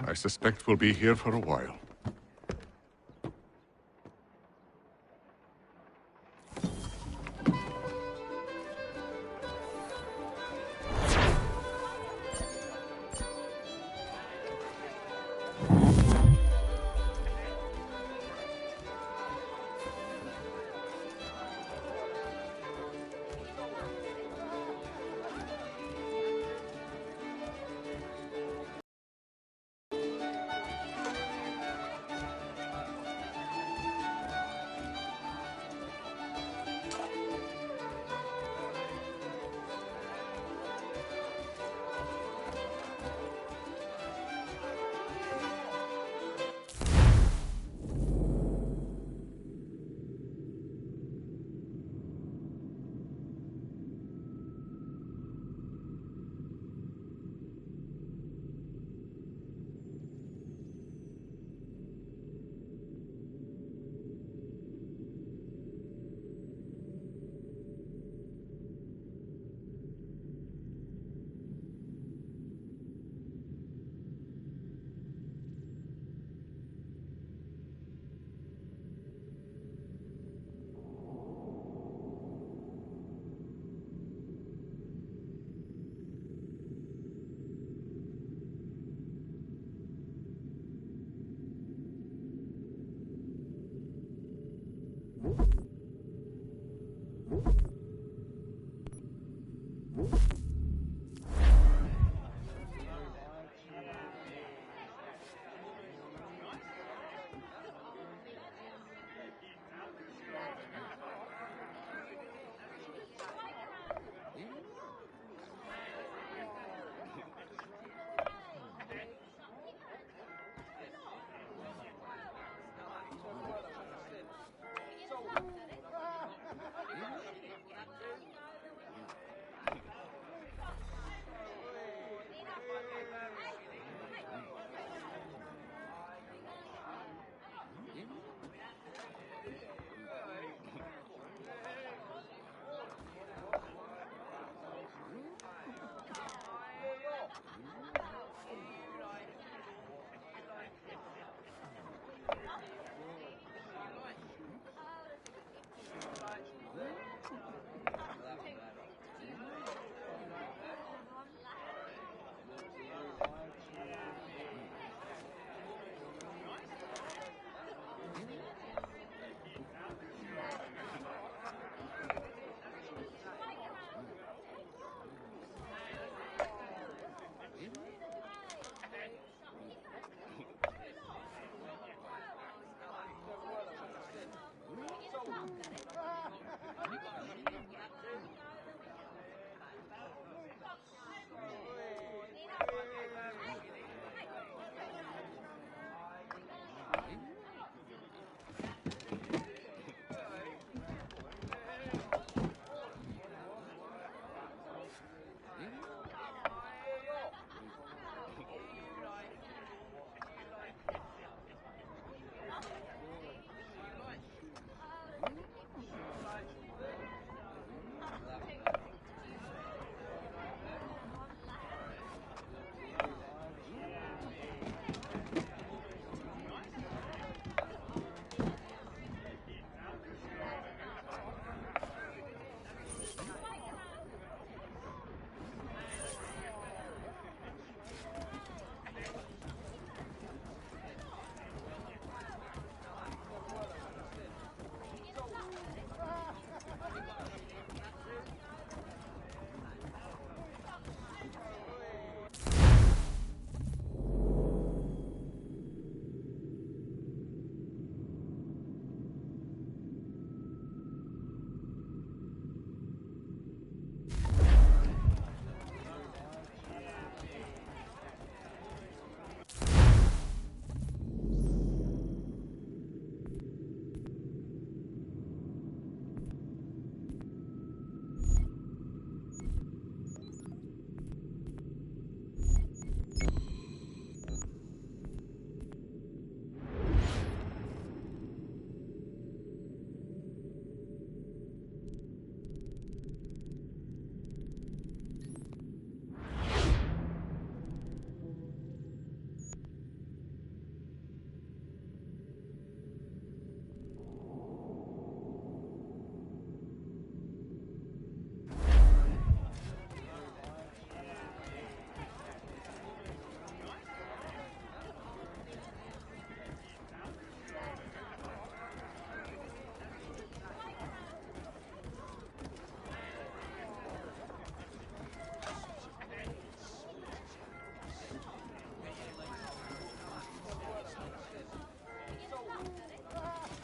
Speaker 23: I suspect we'll be here for a while.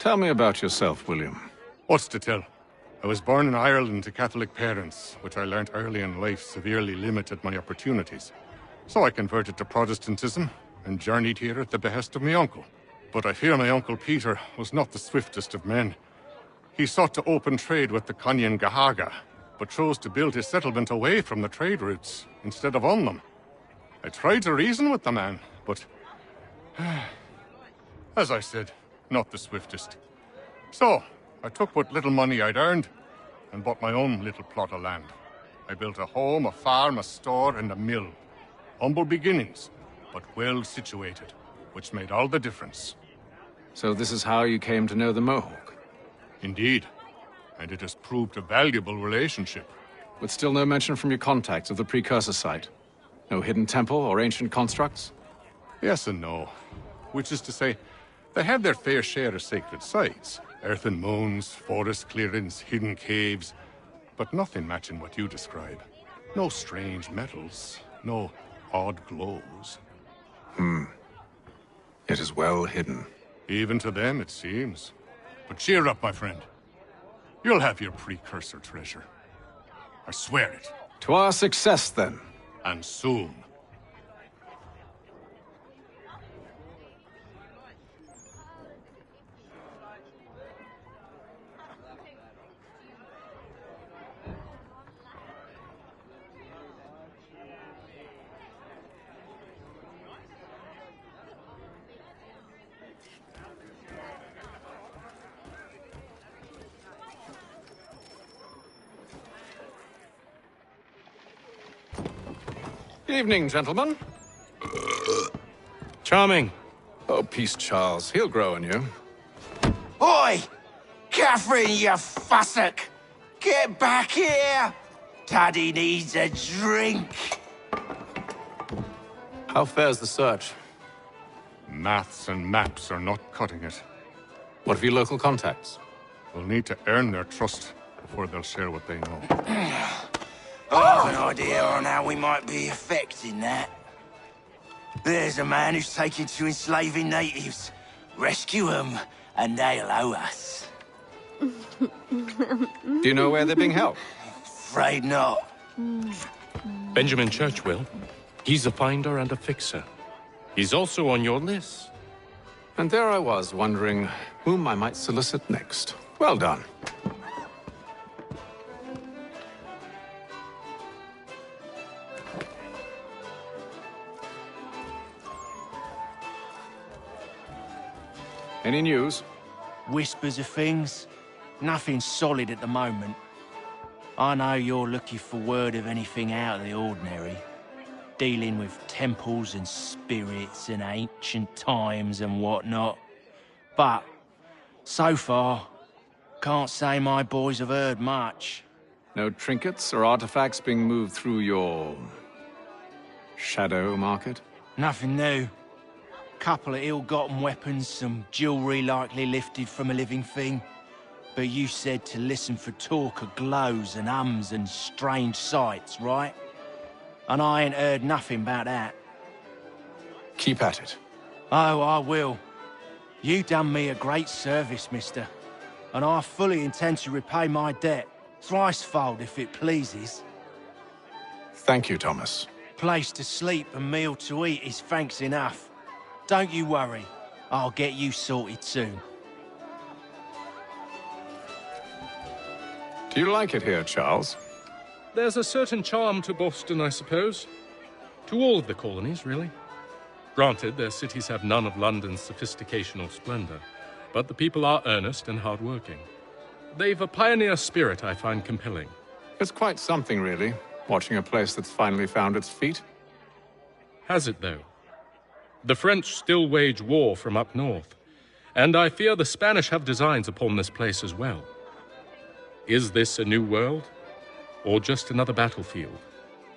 Speaker 1: Tell me about yourself, William.
Speaker 23: What's to tell? I was born in Ireland to Catholic parents, which I learnt early in life severely limited my opportunities. So I converted to Protestantism and journeyed here at the behest of my uncle. But I fear my uncle Peter was not the swiftest of men. He sought to open trade with the Conyan Gahaga, but chose to build his settlement away from the trade routes instead of on them. I tried to reason with the man, but as I said, not the swiftest. So, I took what little money I'd earned and bought my own little plot of land. I built a home, a farm, a store, and a mill. Humble beginnings, but well situated, which made all the difference.
Speaker 1: So this is how you came to know the Mohawk?
Speaker 23: Indeed, and it has proved a valuable relationship.
Speaker 1: With still no mention from your contacts of the precursor site? No hidden temple or ancient constructs?
Speaker 23: Yes and no. Which is to say, they have their fair share of sacred sites. Earthen mounds, forest clearings, hidden caves. But nothing matching what you describe. No strange metals, no odd glows.
Speaker 1: It is well hidden.
Speaker 23: Even to them, it seems. But cheer up, my friend. You'll have your precursor treasure. I swear it.
Speaker 1: To our success, then.
Speaker 23: And soon.
Speaker 1: Evening, gentlemen.
Speaker 18: Charming.
Speaker 1: Oh, peace, Charles. He'll grow on you.
Speaker 4: Oi! Catherine, you fussock! Get back here! Daddy needs a drink.
Speaker 1: How fares the search?
Speaker 23: Maths and maps are not cutting it.
Speaker 1: What of your local contacts?
Speaker 23: We'll need to earn their trust before they'll share what they know.
Speaker 4: I have an idea on how we might be affecting that. There's a man who's taken to enslaving natives. Rescue them, and they'll owe us.
Speaker 1: Do you know where they're being held?
Speaker 4: Afraid not.
Speaker 18: Benjamin Churchwill. He's a finder and a fixer. He's also on your list.
Speaker 1: And there I was, wondering whom I might solicit next. Well done. Any news?
Speaker 4: Whispers of things. Nothing solid at the moment. I know you're looking for word of anything out of the ordinary. Dealing with temples and spirits and ancient times and whatnot. But, so far, can't say my boys have heard much.
Speaker 1: No trinkets or artifacts being moved through your... shadow market?
Speaker 4: Nothing new. Couple of ill-gotten weapons, some jewelry likely lifted from a living thing. But you said to listen for talk of glows and hums and strange sights, right? And I ain't heard nothing about that.
Speaker 1: Keep at it.
Speaker 4: Oh, I will. You done me a great service, mister. And I fully intend to repay my debt. Thricefold, if it pleases.
Speaker 1: Thank you, Thomas.
Speaker 4: Place to sleep and meal to eat is thanks enough. Don't you worry. I'll get you sorted soon.
Speaker 1: Do you like it here, Charles?
Speaker 18: There's a certain charm to Boston, I suppose. To all of the colonies, really. Granted, their cities have none of London's sophistication or splendor, but the people are earnest and hardworking. They've a pioneer spirit I find compelling.
Speaker 1: It's quite something, really, watching a place that's finally found its feet.
Speaker 18: Has it, though? The French still wage war from up north, and I fear the Spanish have designs upon this place as well. Is this a new world, or just another battlefield?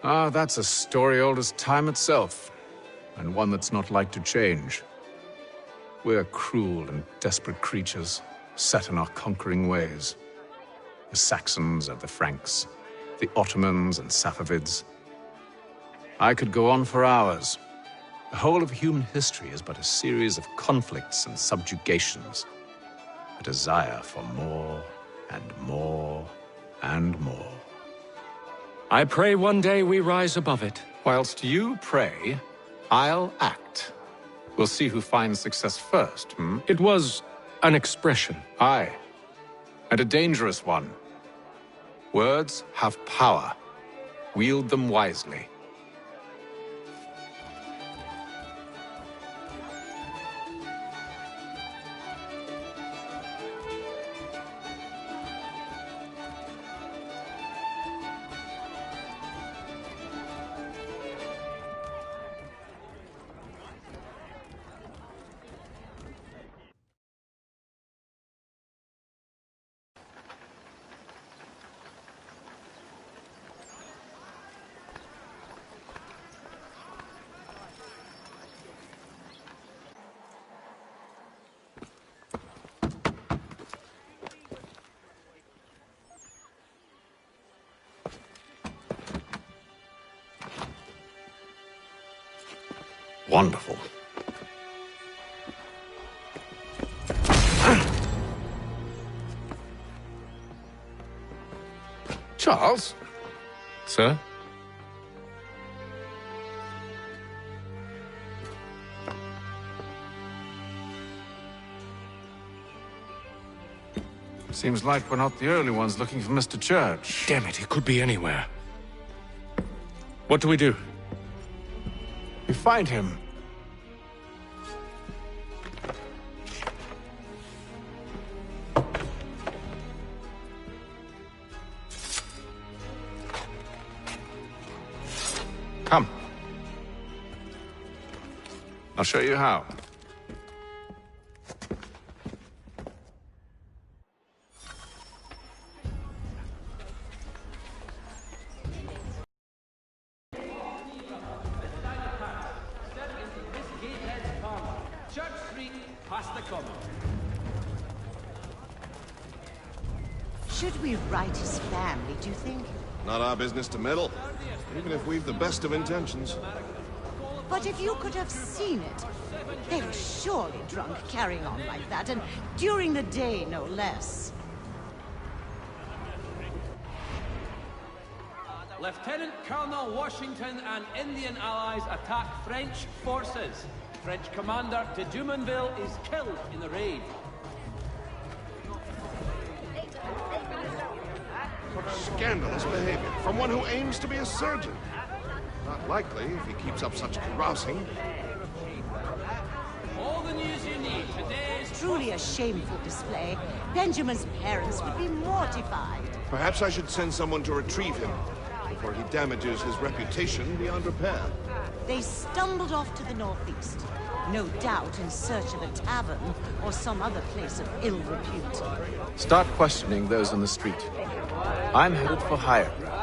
Speaker 1: Ah, that's a story old as time itself, and one that's not like to change. We're cruel and desperate creatures, set in our conquering ways. The Saxons and the Franks, the Ottomans and Safavids. I could go on for hours. The whole of human history is but a series of conflicts and subjugations. a desire for more and more and more.
Speaker 18: I pray one day we rise above it.
Speaker 1: Whilst you pray, I'll act. We'll see who finds success first, hmm?
Speaker 18: It was an expression.
Speaker 1: Aye, and a dangerous one. Words have power. Wield them wisely. Wonderful. Charles?
Speaker 18: Sir?
Speaker 1: Seems like we're not the only ones looking for Mr. Church.
Speaker 18: Damn it, he could be anywhere. What do we do?
Speaker 1: We find him. Come. I'll show you how.
Speaker 11: Should we write his family, do you think?
Speaker 13: Not our business to meddle, even if we've the best of intentions.
Speaker 11: But if you could have seen it, they were surely drunk carrying on like that, and during the day, no less.
Speaker 16: Lieutenant Colonel Washington and Indian allies attack French forces. French commander de Jumonville is killed in the raid.
Speaker 13: Scandalous behavior from one who aims to be a surgeon. Not likely if he keeps up such carousing.
Speaker 16: All the news you need today is
Speaker 11: Truly a shameful display. Benjamin's parents would be mortified.
Speaker 13: Perhaps I should send someone to retrieve him before he damages his reputation beyond repair.
Speaker 11: They stumbled off to the northeast, no doubt in search of a tavern or some other place of ill repute.
Speaker 1: Start questioning those on the street. I'm headed for higher ground.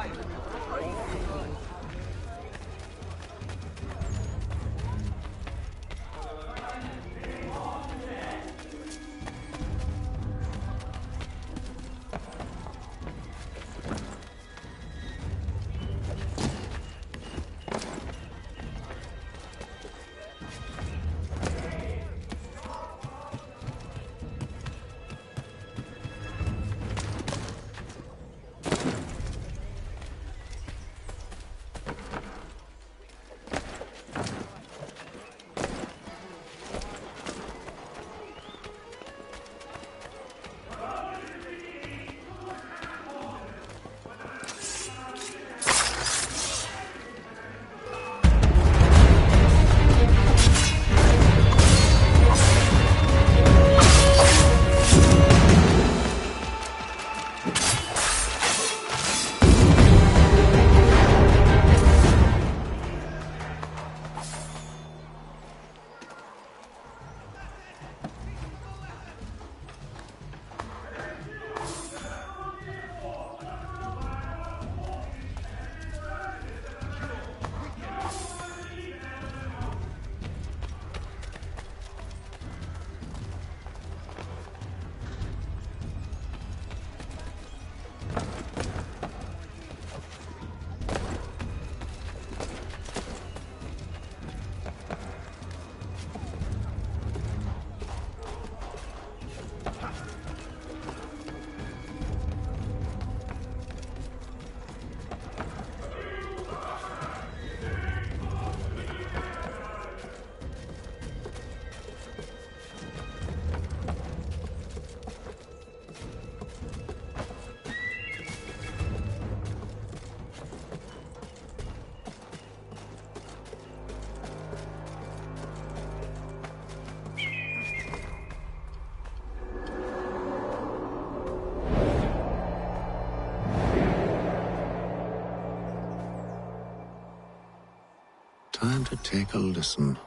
Speaker 7: to take a listen.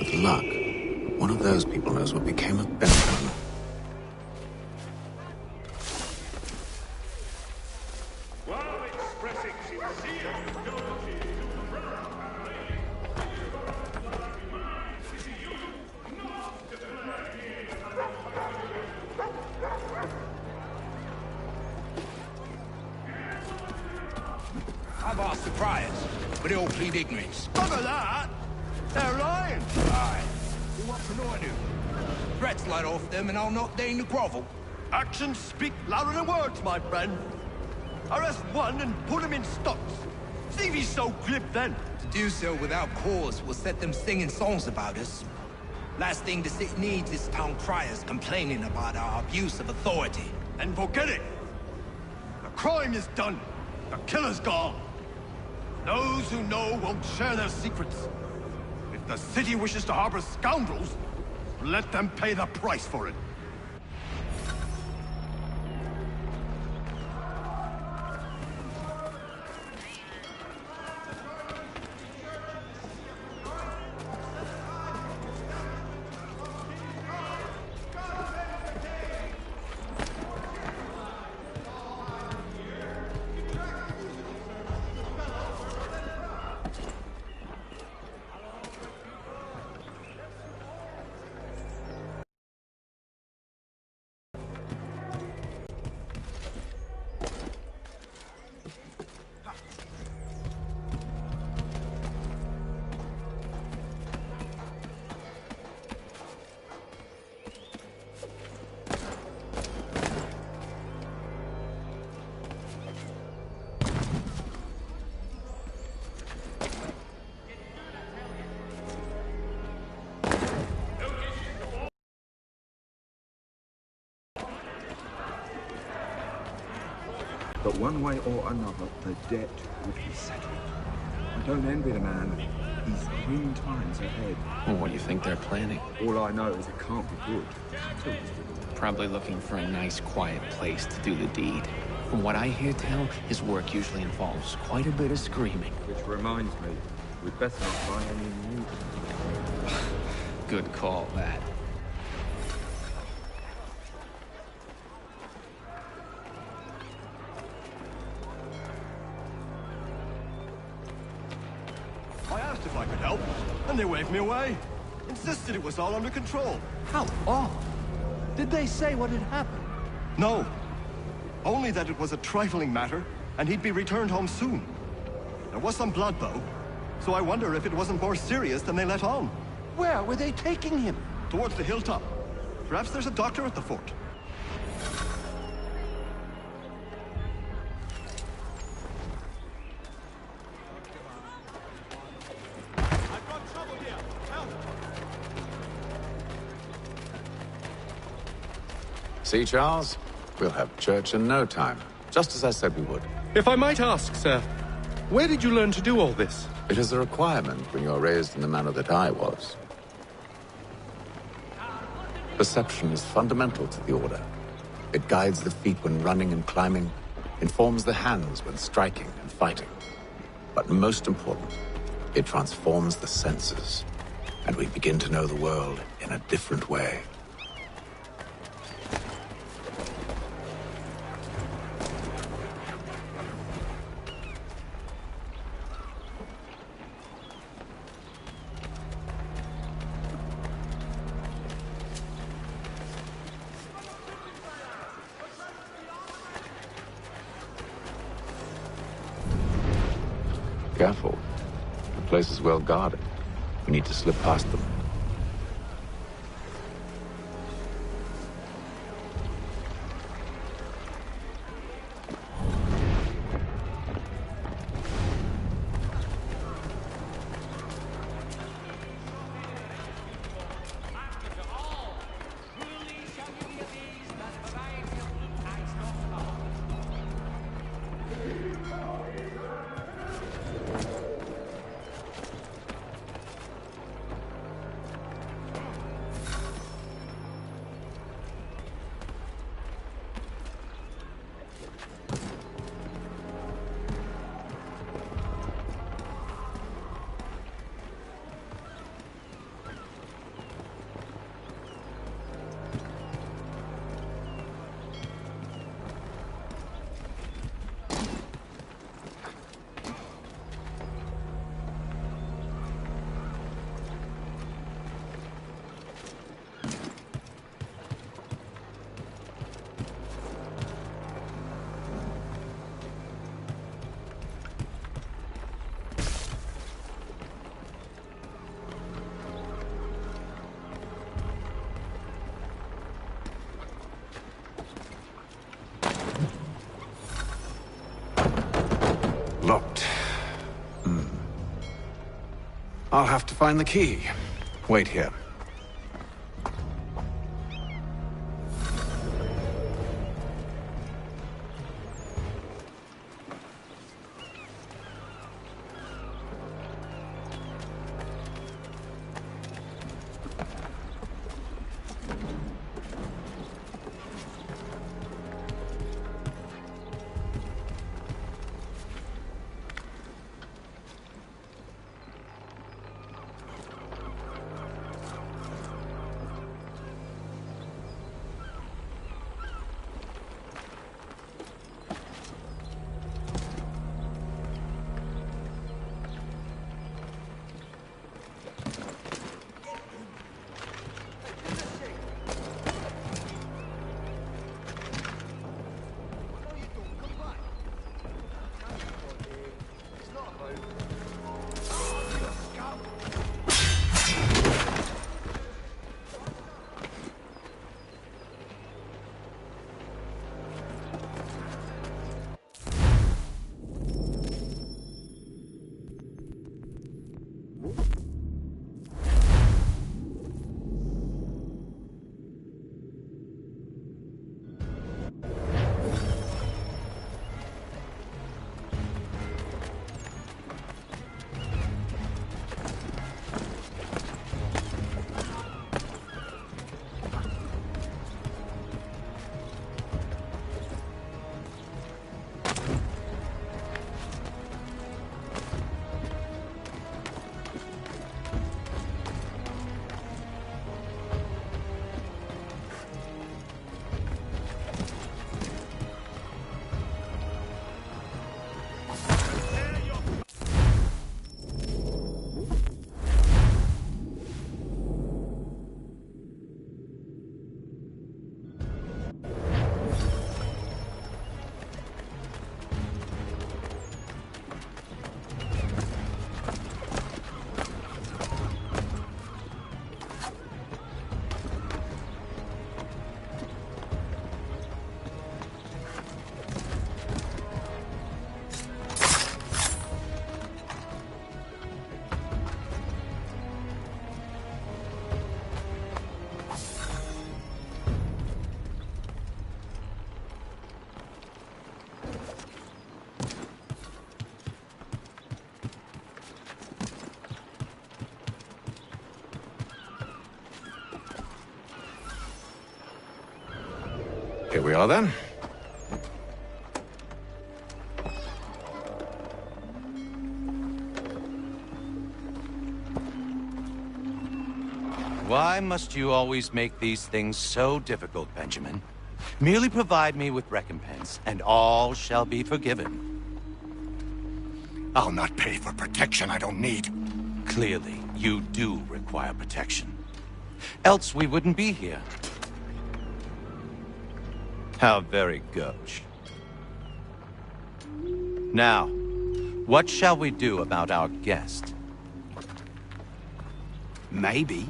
Speaker 7: With luck, one of those people knows what became of Benjamin.
Speaker 14: I've asked the priors, but they all plead ignorance.
Speaker 17: Bugger that! They're lying!
Speaker 14: Aye. Who wants to know I do? Threats light off them and I'll not deign to grovel.
Speaker 20: Actions speak louder than words, my friend. Arrest one and put him in stocks. See if he's so glib then.
Speaker 14: To do so without cause will set them singing songs about us. Last thing the city needs is town criers complaining about our abuse of authority.
Speaker 20: And forget it! The crime is done. The killer's gone. Those who know won't share their secrets. If the city wishes to harbor scoundrels, let them pay the price for it.
Speaker 21: But one way or another, the debt would be settled. I don't envy the man. He's grim times ahead.
Speaker 24: Well, what do you think they're planning?
Speaker 21: All I know is it can't be good.
Speaker 24: Probably looking for a nice, quiet place to do the deed. From what I hear tell, his work usually involves quite a bit of screaming.
Speaker 21: Which reminds me, we'd better not buy any new.
Speaker 24: Good call, that.
Speaker 20: I asked if I could help, and they waved me away. Insisted it was all under control.
Speaker 22: How odd. Did they say what had happened?
Speaker 20: No. Only that it was a trifling matter, and he'd be returned home soon. There was some blood, though, so I wonder if it wasn't more serious than they let on.
Speaker 22: Where were they taking him?
Speaker 20: Towards the hilltop. Perhaps there's a doctor at the fort.
Speaker 1: See, Charles? We'll have church in no time, just as I said we would.
Speaker 18: If I might ask, sir, where did you learn to do all this?
Speaker 1: It is a requirement when you're raised in the manner that I was. Perception is fundamental to the Order. It guides the feet when running and climbing, informs the hands when striking and fighting. But most important, it transforms the senses, and we begin to know the world in a different way. Careful. The place is well guarded. We need to slip past them. I'll have to find the key. Wait here. Here we are, then.
Speaker 4: Why must you always make these things so difficult, Benjamin? Merely provide me with recompense, and all shall be forgiven.
Speaker 17: I'll not pay for protection I don't need.
Speaker 4: Clearly, you do require protection. Else we wouldn't be here. How very gauche. Now, what shall we do about our guest?
Speaker 2: Maybe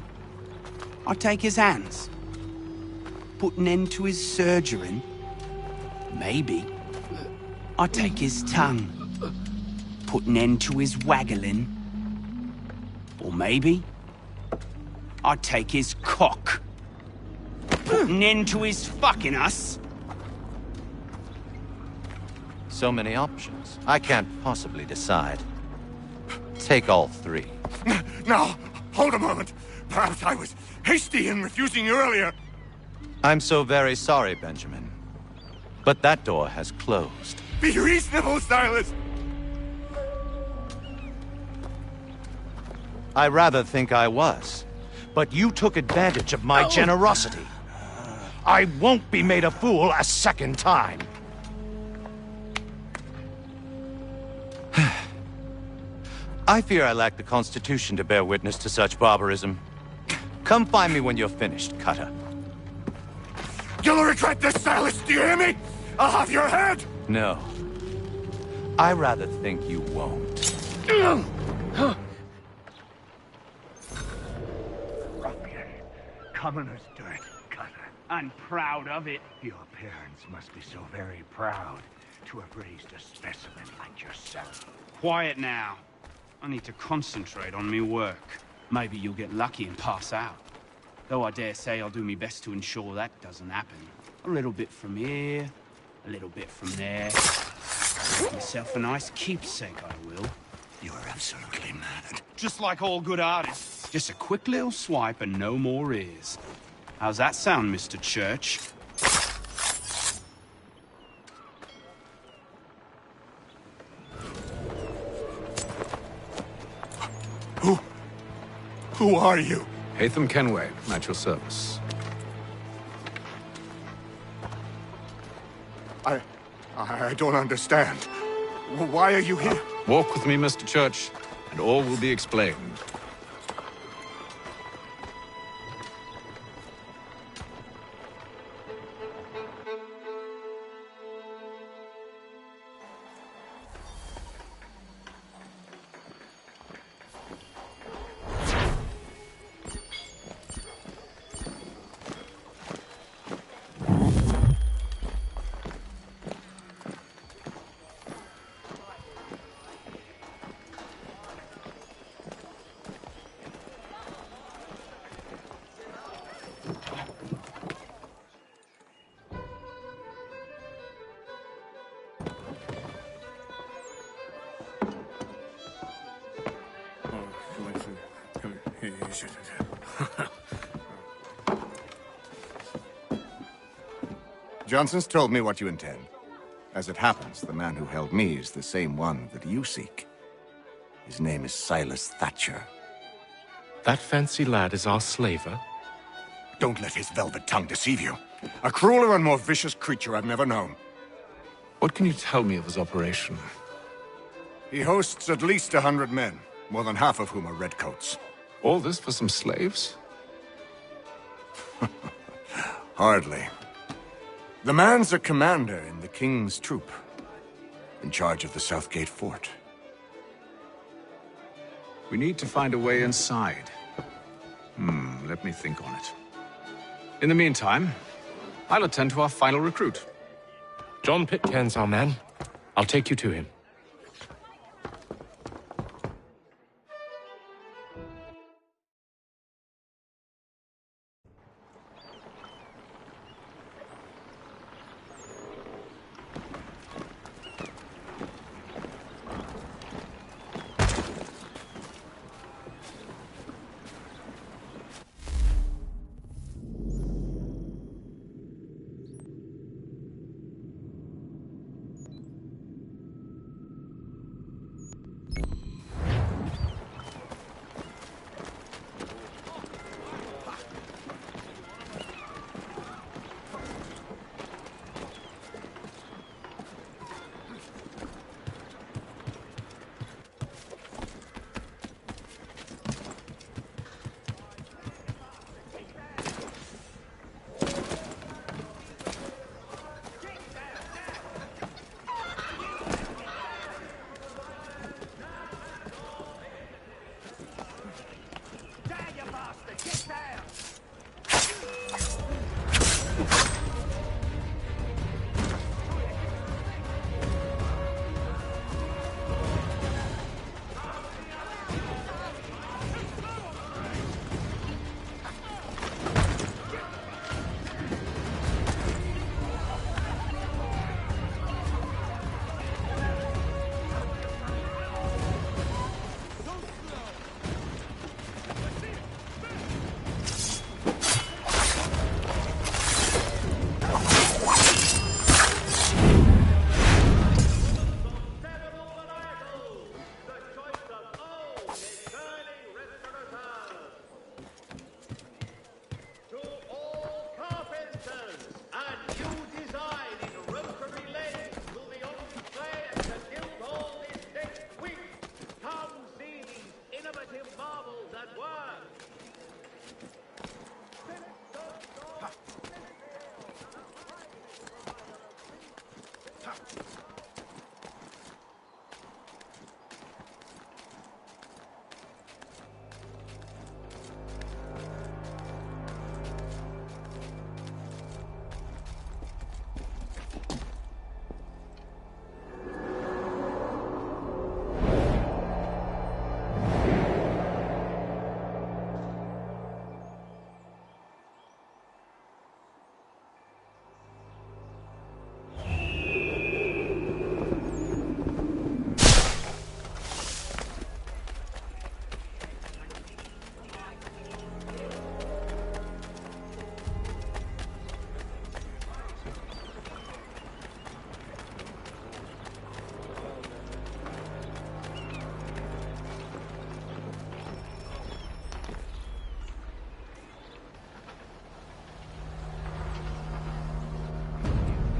Speaker 2: I'll take his hands. Put an end to his surgering. Maybe I'll take his tongue. Put an end to his waggling. Or maybe I'll take his cock. Put an end to his fucking us.
Speaker 4: So many options. I can't possibly decide. Take all three.
Speaker 17: No, hold a moment. Perhaps I was hasty in refusing you earlier.
Speaker 4: I'm so very sorry, Benjamin. But that door has closed.
Speaker 17: Be reasonable, Silas!
Speaker 4: I rather think I was. But you took advantage of my generosity. I won't be made a fool a second time. I fear I lack the constitution to bear witness to such barbarism. Come find me when you're finished, Cutter.
Speaker 17: You'll regret this, Silas, do you hear me? I'll have your head!
Speaker 4: No. I rather think you won't.
Speaker 2: Ruffian. Commoner's dirt, Cutter. I'm proud of it. Your parents must be so very proud to have raised a specimen like yourself. Quiet now. I need to concentrate on me work. Maybe you'll get lucky and pass out. Though I dare say I'll do my best to ensure that doesn't happen. A little bit from here, a little bit from there. Make myself a nice keepsake, I will.
Speaker 21: You are absolutely mad.
Speaker 2: Just like all good artists. Just a quick little swipe and no more is. How's that sound, Mr. Church?
Speaker 17: Who are you?
Speaker 1: Hatham Kenway, at your service.
Speaker 17: I don't understand. Why are you here?
Speaker 1: Walk with me, Mr. Church, and all will be explained.
Speaker 17: Johnson's told me what you intend. As it happens, the man who held me is the same one that you seek. His name is Silas Thatcher.
Speaker 18: That fancy lad is our slaver?
Speaker 17: Don't let his velvet tongue deceive you. A crueler and more vicious creature I've never known.
Speaker 1: What can you tell me of his operation?
Speaker 17: He hosts at least 100 men, more than half of whom are redcoats.
Speaker 1: All this for some slaves?
Speaker 17: Hardly. The man's a commander in the King's troop, in charge of the Southgate Fort.
Speaker 1: We need to find a way inside. Let me think on it. In the meantime, I'll attend to our final recruit.
Speaker 18: John Pitcairn's our man. I'll take you to him.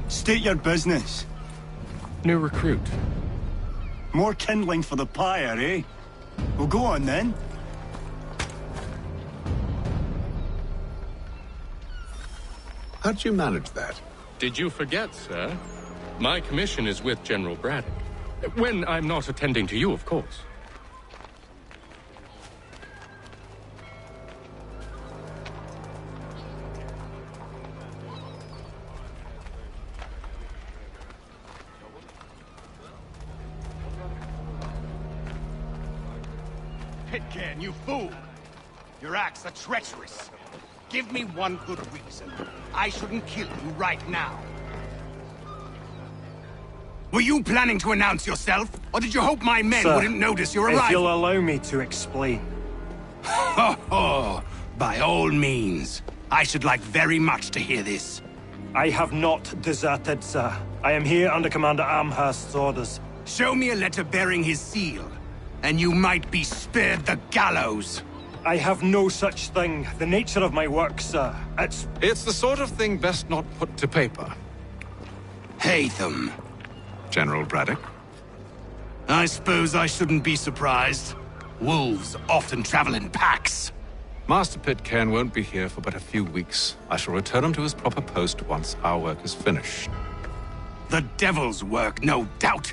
Speaker 20: State your business.
Speaker 18: New recruit.
Speaker 20: More kindling for the pyre, eh? Well, go on then.
Speaker 7: How'd you manage that?
Speaker 18: Did you forget, sir? My commission is with General Braddock. When I'm not attending to you, of course.
Speaker 5: Pitcairn, you fool! Your acts are treacherous. Give me one good reason. I shouldn't kill you right now. Were you planning to announce yourself? Or did you hope my men
Speaker 6: Sir,
Speaker 5: wouldn't notice your arrival?
Speaker 6: if you'll allow me to explain.
Speaker 5: Ho ho! By all means. I should like very much to hear this.
Speaker 6: I have not deserted, sir. I am here under Commander Amherst's orders.
Speaker 5: Show me a letter bearing his seal, and you might be spared the gallows.
Speaker 6: I have no such thing. The nature of my work, sir.
Speaker 1: It's the sort of thing best not put to paper.
Speaker 5: Hatham.
Speaker 1: General Braddock?
Speaker 5: I suppose I shouldn't be surprised. Wolves often travel in packs.
Speaker 1: Master Pitcairn won't be here for but a few weeks. I shall return him to his proper post once our work is finished.
Speaker 5: The devil's work, no doubt.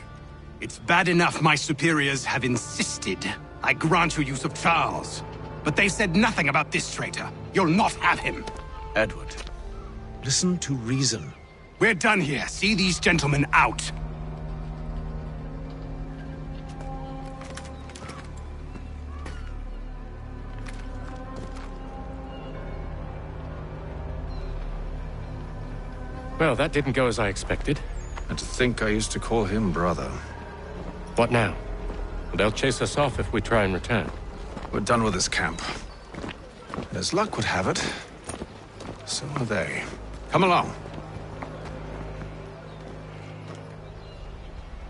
Speaker 5: It's bad enough my superiors have insisted I grant you use of Charles. But they said nothing about this traitor. You'll not have him.
Speaker 7: Edward, listen to reason.
Speaker 5: We're done here. See these gentlemen out.
Speaker 18: Well, that didn't go as I expected.
Speaker 1: And to think I used to call him brother.
Speaker 18: What now? They'll chase us off if we try and return.
Speaker 1: We're done with this camp. And as luck would have it, so are they. Come along.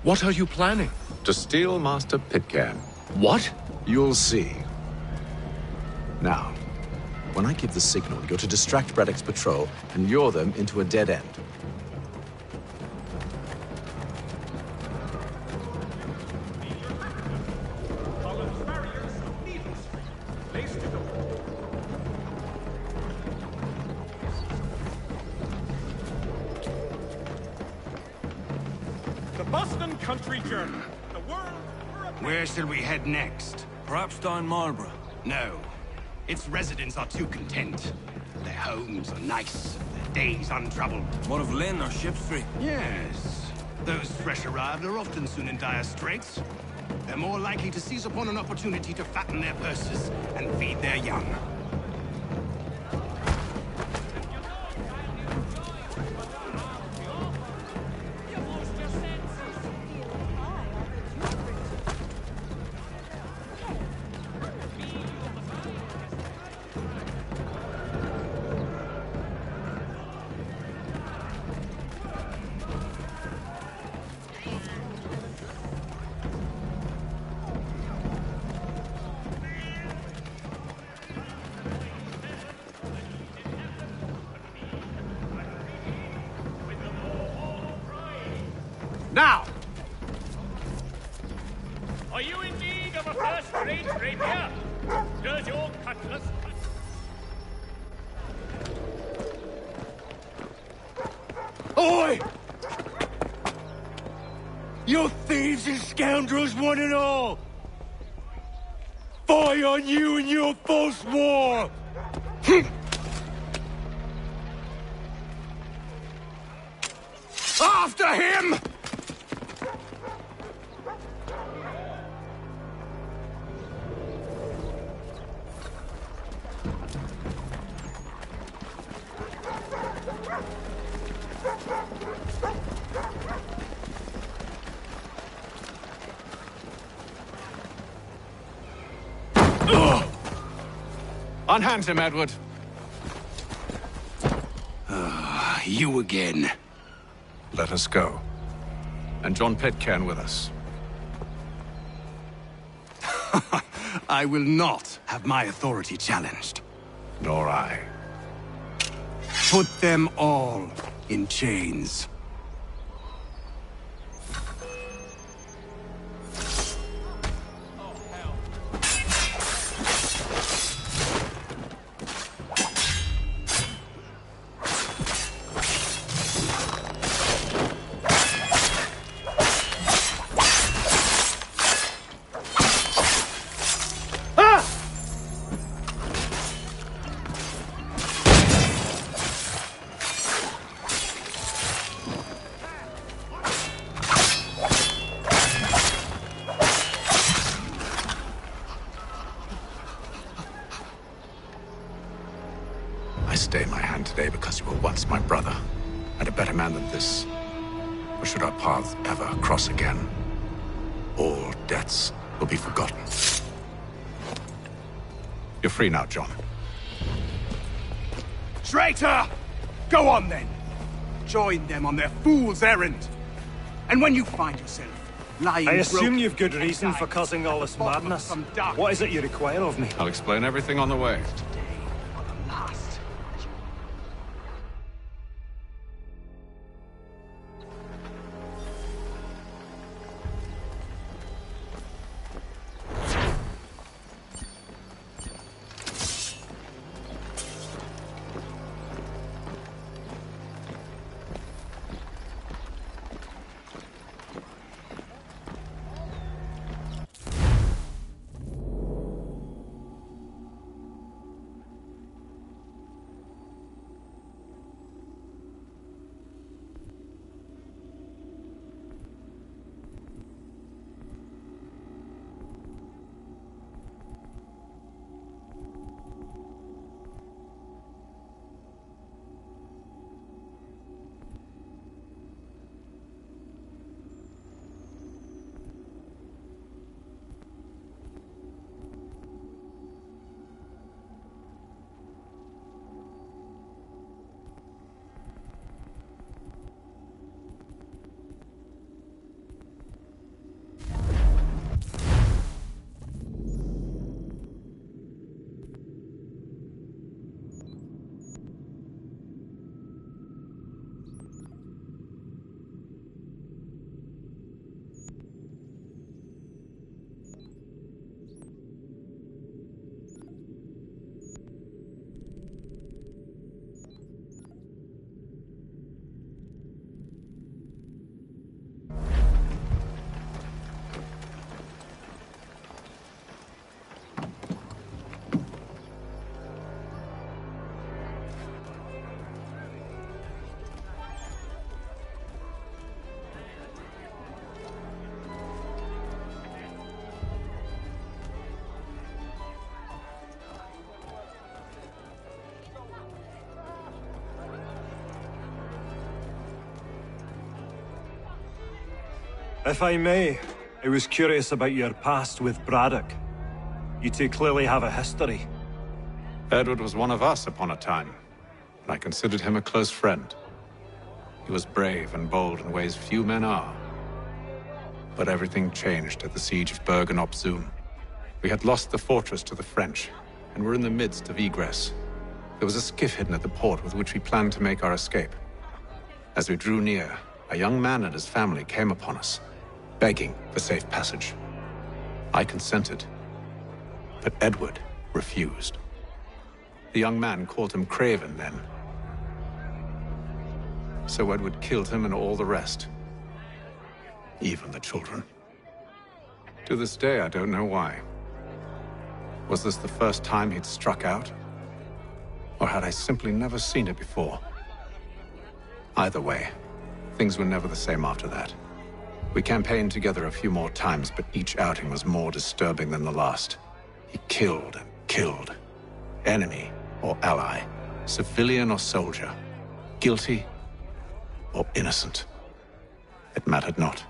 Speaker 18: What are you planning?
Speaker 1: To steal Master Pitcairn.
Speaker 18: What?
Speaker 1: You'll see. Now, when I give the signal, you're to distract Braddock's patrol and lure them into a dead end.
Speaker 5: Where shall we head next?
Speaker 20: Perhaps down Marlborough.
Speaker 5: No. Its residents are too content. Their homes are nice, their days untroubled.
Speaker 20: What of Lynn or Ship Street?
Speaker 5: Yes. Those fresh arrived are often soon in dire straits. They're more likely to seize upon an opportunity to fatten their purses and feed their young.
Speaker 15: Now! Are you in need of a first-rate rapier? Does your cutlass...
Speaker 6: Oi! You thieves and scoundrels, one and all! Fire on you and your false war!
Speaker 5: After him!
Speaker 1: Unhand him, Edward.
Speaker 5: You again.
Speaker 1: Let us go. And John Pitcairn with us.
Speaker 5: I will not have my authority challenged.
Speaker 1: Nor I.
Speaker 5: Put them all in chains.
Speaker 1: because you were once my brother, and a better man than this. Or should our paths ever cross again, all debts will be forgotten. You're free now, John.
Speaker 17: Traitor! Go on then! Join them on their fool's errand! And when you find yourself lying
Speaker 6: I assume
Speaker 17: broken
Speaker 6: you've good reason for causing all this madness. What is it you require of me?
Speaker 1: I'll explain everything on the way.
Speaker 6: If I may, I was curious about your past with Braddock. You two clearly have a history.
Speaker 1: Edward was one of us upon a time, and I considered him a close friend. He was brave and bold in ways few men are. But everything changed at the siege of Bergen op Zoom. We had lost the fortress to the French, and were in the midst of egress. There was a skiff hidden at the port with which we planned to make our escape. As we drew near, a young man and his family came upon us, begging for safe passage. I consented, but Edward refused. The young man called him Craven then. So Edward killed him and all the rest. Even the children. To this day, I don't know why. Was this the first time he'd struck out? Or had I simply never seen it before? Either way, things were never the same after that. We campaigned together a few more times, but each outing was more disturbing than the last. He killed and killed. Enemy or ally, civilian or soldier, guilty or innocent. It mattered not.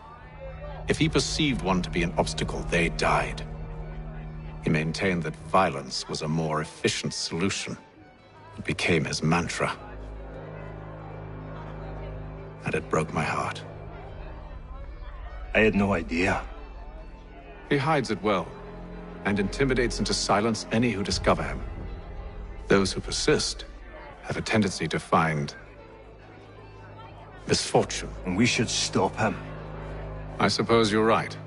Speaker 1: If he perceived one to be an obstacle, they died. He maintained that violence was a more efficient solution. It became his mantra. And it broke my heart.
Speaker 6: I had no idea.
Speaker 1: He hides it well, and intimidates into silence any who discover him. Those who persist have a tendency to find misfortune.
Speaker 6: And we should stop him.
Speaker 1: I suppose you're right.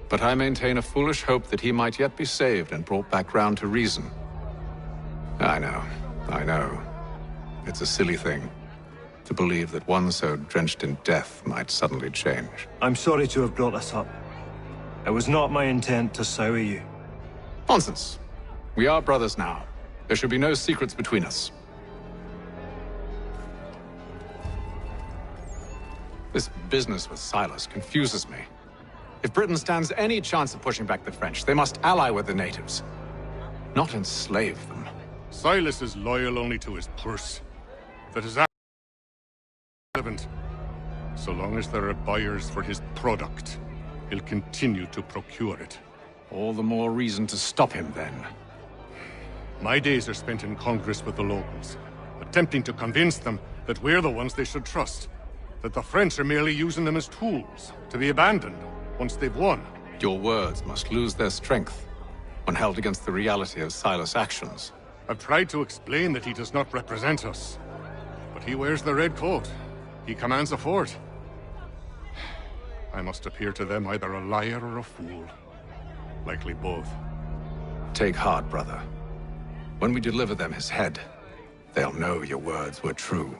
Speaker 1: But I maintain a foolish hope that he might yet be saved and brought back round to reason. I know. It's a silly thing to believe that one so drenched in death might suddenly change.
Speaker 6: I'm sorry to have brought this up. It was not my intent to sour you.
Speaker 1: Nonsense. We are brothers now. There should be no secrets between us. This business with Silas confuses me. If Britain stands any chance of pushing back the French, they must ally with the natives, not enslave them.
Speaker 23: Silas is loyal only to his purse. that is relevant. So long as there are buyers for his product, he'll continue to procure it.
Speaker 1: All the more reason to stop him, then.
Speaker 23: My days are spent in Congress with the locals, attempting to convince them that we're the ones they should trust, that the French are merely using them as tools, to be abandoned once they've won.
Speaker 1: Your words must lose their strength when held against the reality of Silas' actions.
Speaker 23: I've tried to explain that he does not represent us, but he wears the red coat. He commands a fort. I must appear to them either a liar or a fool. Likely both.
Speaker 1: Take heart, brother. When we deliver them his head, they'll know your words were true.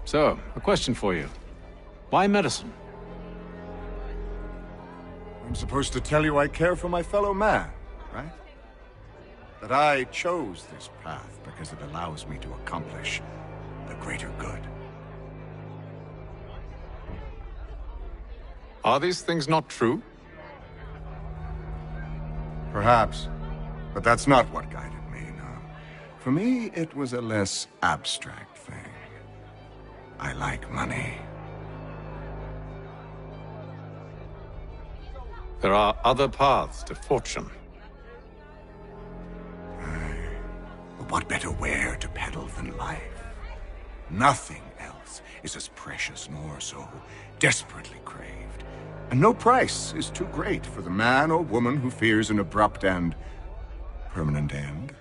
Speaker 1: So, a question for you. Why medicine?
Speaker 3: I'm supposed to tell you I care for my fellow man, right? That I chose this path because it allows me to accomplish the greater good.
Speaker 1: Are these things not true?
Speaker 3: Perhaps. But that's not what guided me, no. For me, it was a less abstract thing. I like money.
Speaker 1: There are other paths to fortune.
Speaker 3: But what better ware to peddle than life? Nothing else is as precious nor so desperately craved. And no price is too great for the man or woman who fears an abrupt and permanent end.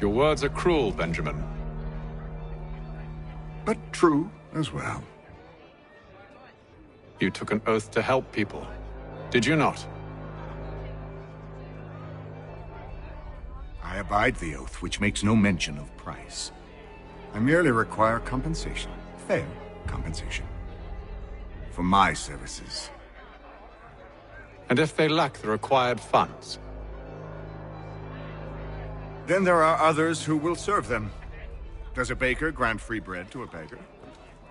Speaker 1: Your words are cruel, Benjamin.
Speaker 3: But true as well.
Speaker 1: You took an oath to help people, did you not?
Speaker 3: I abide the oath, which makes no mention of price. I merely require compensation, fair compensation, for my services.
Speaker 1: And if they lack the required funds?
Speaker 3: Then there are others who will serve them. Does a baker grant free bread to a beggar?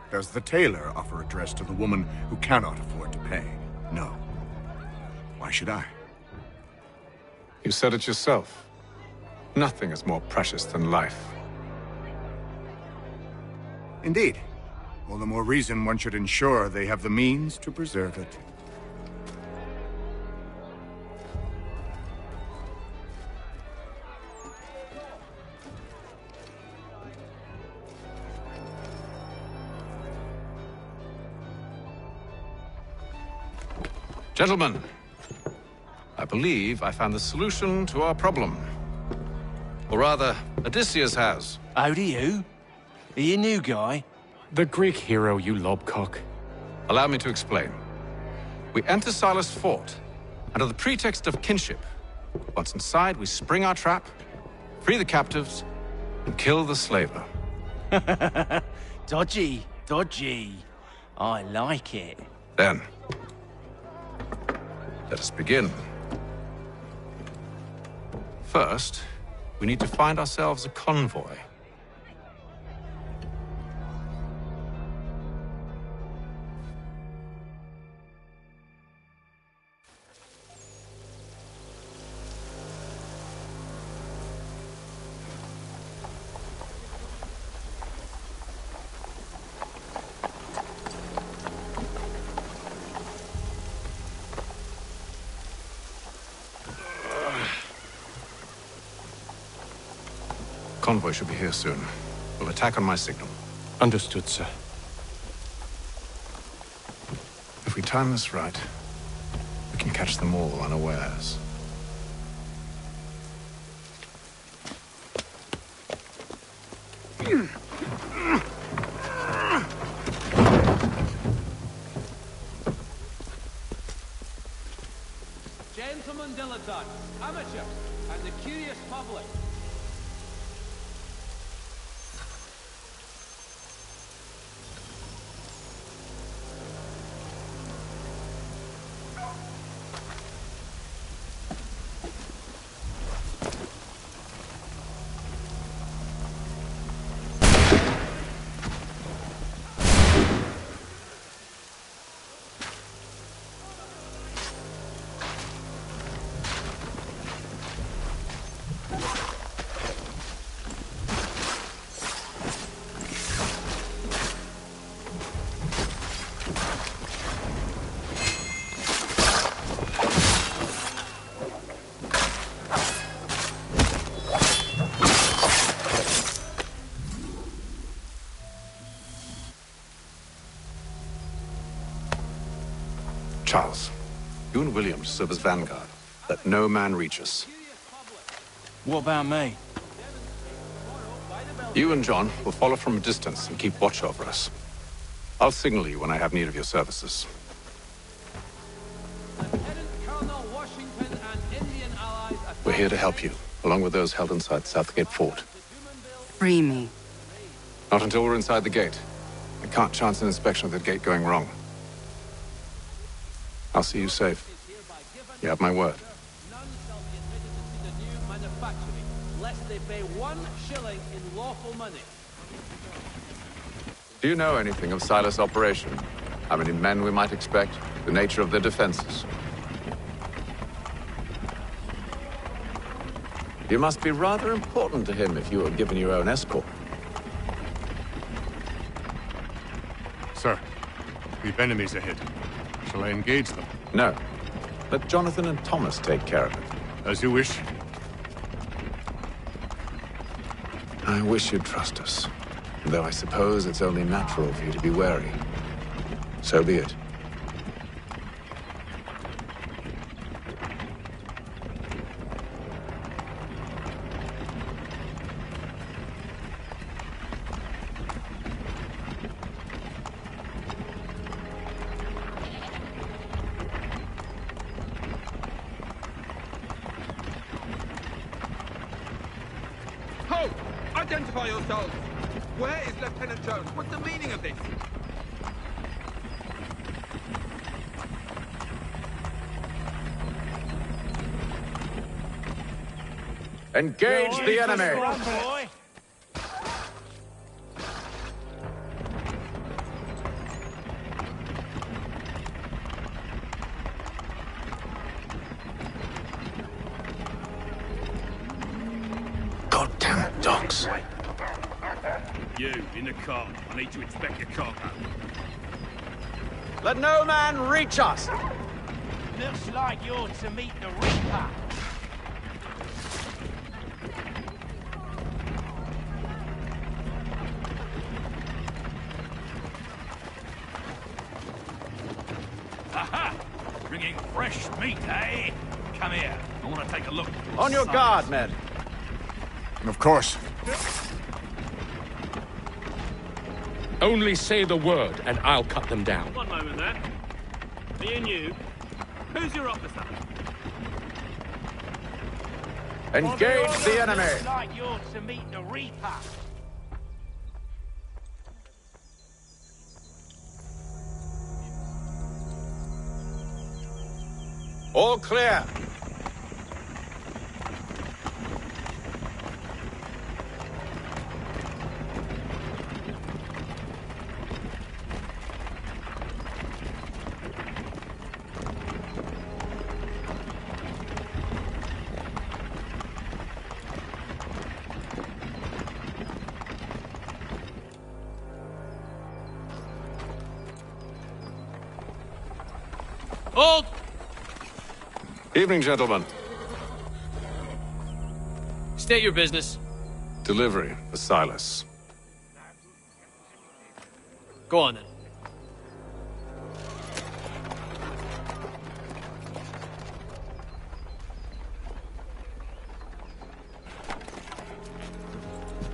Speaker 3: Does the tailor offer a dress to the woman who cannot afford to pay? No. Why should I?
Speaker 1: You said it yourself. Nothing is more precious than life.
Speaker 3: Indeed. All the more reason one should ensure they have the means to preserve it.
Speaker 1: Gentlemen, I believe I found the solution to our problem. Or rather, Odysseus has.
Speaker 4: How do you? Are you a new guy?
Speaker 10: The Greek hero, you lobcock.
Speaker 1: Allow me to explain. We enter Silas' fort, under the pretext of kinship. Once inside, we spring our trap, free the captives, and kill the slaver.
Speaker 4: Dodgy, dodgy. I like it.
Speaker 1: Then, let us begin. First, we need to find ourselves a convoy. Convoy should be here soon. We'll attack on my signal.
Speaker 10: Understood, sir.
Speaker 1: If we time this right, we can catch them all unawares.
Speaker 16: Gentlemen dilettantes, amateurs, and the curious public.
Speaker 1: William to serve as vanguard. Let no man reach us.
Speaker 4: What about me?
Speaker 1: You and John will follow from a distance and keep watch over us. I'll signal you when I have need of your services. We're here to help you, along with those held inside Southgate Fort.
Speaker 8: Free me.
Speaker 1: Not until we're inside the gate. I can't chance an inspection of the gate going wrong. I'll see you safe. You have my word.
Speaker 16: Lest they pay 1 shilling in lawful money.
Speaker 1: Do you know anything of Silas' operation? How many men we might expect? The nature of their defenses? You must be rather important to him if you are given your own escort.
Speaker 23: Sir, we've enemies ahead. Shall I engage them?
Speaker 1: No. Let Jonathan and Thomas take care of it.
Speaker 23: As you wish.
Speaker 1: I wish you'd trust us. Though I suppose it's only natural for you to be wary. So be it.
Speaker 15: Ho! Identify yourselves! Where is Lieutenant Jones? What's the meaning of this?
Speaker 1: Engage the enemy!
Speaker 7: Goddamn dogs.
Speaker 9: You, in the car. I need to inspect your cargo.
Speaker 1: Let no man reach us!
Speaker 4: Looks like you're to meet the Reaper.
Speaker 9: Aha! Bringing fresh meat, eh? Come here. I want to take a look.
Speaker 1: On your guard, men.
Speaker 23: Of course.
Speaker 18: Only say the word, and I'll cut them down.
Speaker 15: One moment there. Me and you. Who's your officer?
Speaker 1: Engage the enemy!
Speaker 4: Looks like you're to meet the Reaper.
Speaker 1: All clear.
Speaker 16: Hold!
Speaker 1: Evening, gentlemen.
Speaker 16: State your business.
Speaker 1: Delivery for Silas.
Speaker 16: Go on then.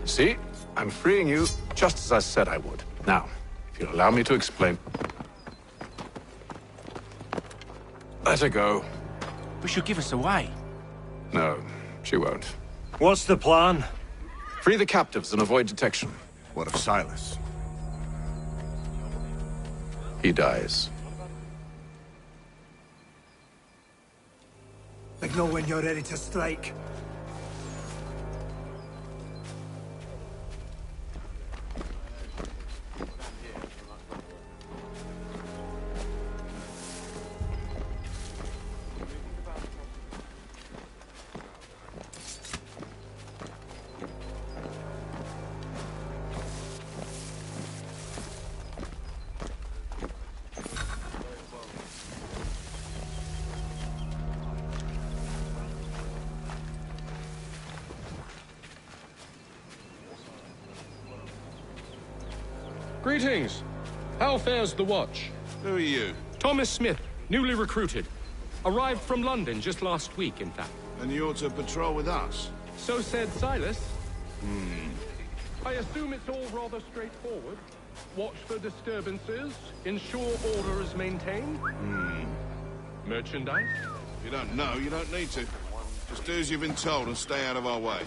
Speaker 1: See? I'm freeing you just as I said I would. Now, if you'll allow me to explain. Let her go.
Speaker 4: But she'll give us away.
Speaker 1: No, she won't.
Speaker 6: What's the plan?
Speaker 1: Free the captives and avoid detection.
Speaker 3: What of Silas?
Speaker 1: He dies.
Speaker 12: Signal when you're ready to strike.
Speaker 18: Greetings. How fares the watch?
Speaker 13: Who are you?
Speaker 18: Thomas Smith, newly recruited. Arrived from London just last week, in fact.
Speaker 13: And you're to patrol with us?
Speaker 18: So said Silas. I assume it's all rather straightforward. Watch for disturbances, ensure order is maintained. Merchandise?
Speaker 13: You don't know, you don't need to. Just do as you've been told and stay out of our way.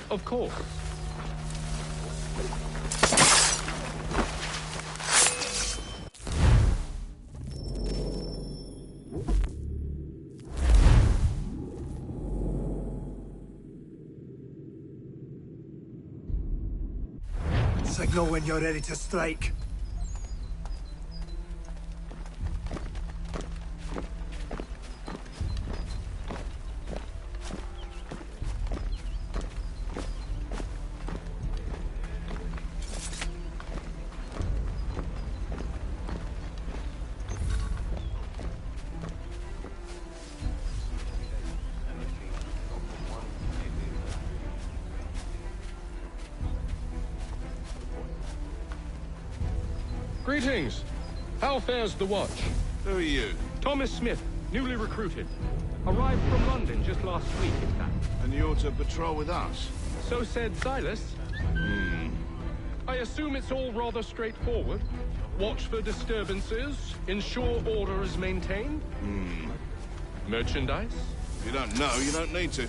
Speaker 18: Of course.
Speaker 12: Signal when you're ready to strike.
Speaker 18: Greetings. How fares the watch?
Speaker 13: Who are you?
Speaker 18: Thomas Smith, newly recruited. Arrived from London just last week, in fact.
Speaker 13: And you're to patrol with us?
Speaker 18: So said Silas. I assume it's all rather straightforward. Watch for disturbances, ensure order is maintained. Merchandise?
Speaker 13: You don't know, you don't need to.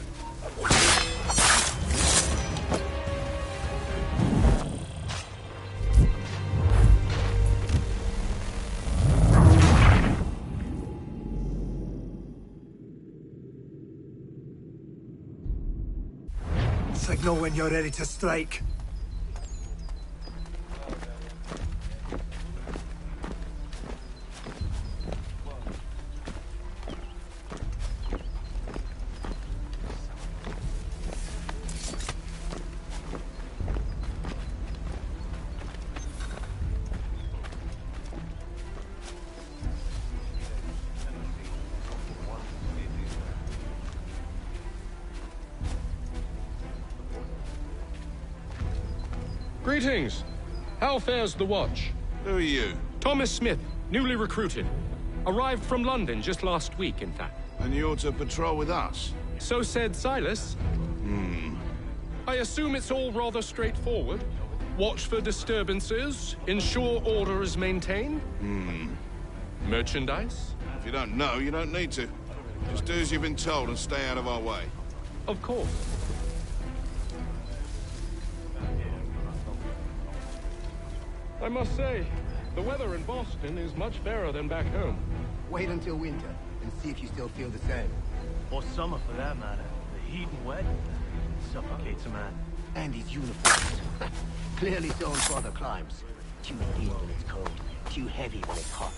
Speaker 12: Signal when you're ready to strike.
Speaker 18: Greetings. How fares the watch?
Speaker 13: Who are you?
Speaker 18: Thomas Smith, newly recruited. Arrived from London just last week, in fact.
Speaker 13: And you're to patrol with us?
Speaker 18: So said Silas. I assume it's all rather straightforward. Watch for disturbances, ensure order is maintained. Merchandise?
Speaker 13: If you don't know, you don't need to. Just do as you've been told and stay out of our way.
Speaker 18: Of course. I must say, the weather in Boston is much fairer than back home.
Speaker 11: Wait until winter and see if you still feel the same.
Speaker 4: Or summer, for that matter. The heat and wet suffocates a man.
Speaker 11: And his uniforms. Clearly sewn for other climes. Too thin when it's cold, too heavy when it's hot.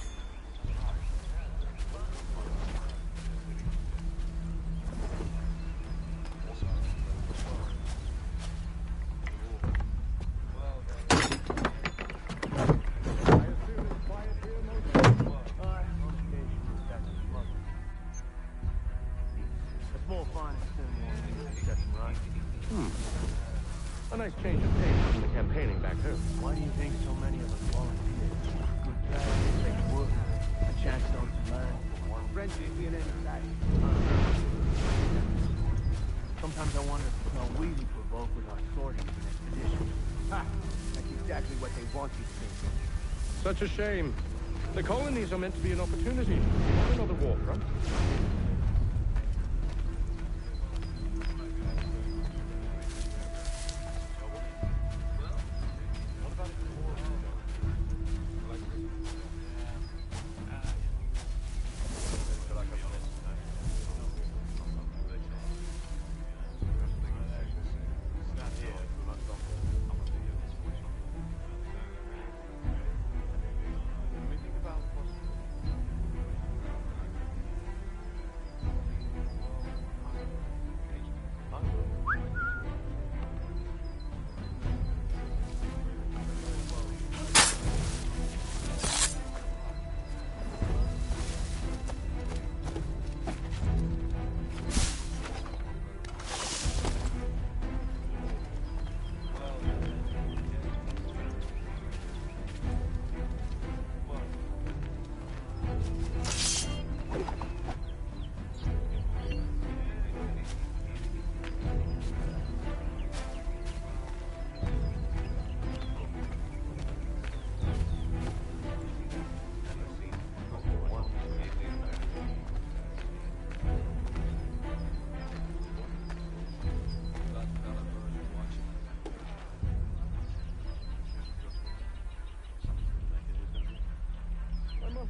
Speaker 18: A nice change of pace from the campaigning back home.
Speaker 4: Why do you think so many of us volunteer? Good practice, safe work, a chance to learn. Friendship being any size. Sometimes I wonder how we would provoke with our sorting for an expedition.
Speaker 11: Ha! That's exactly what they want you to think.
Speaker 18: Such a shame. The colonies are meant to be an opportunity, not another war front.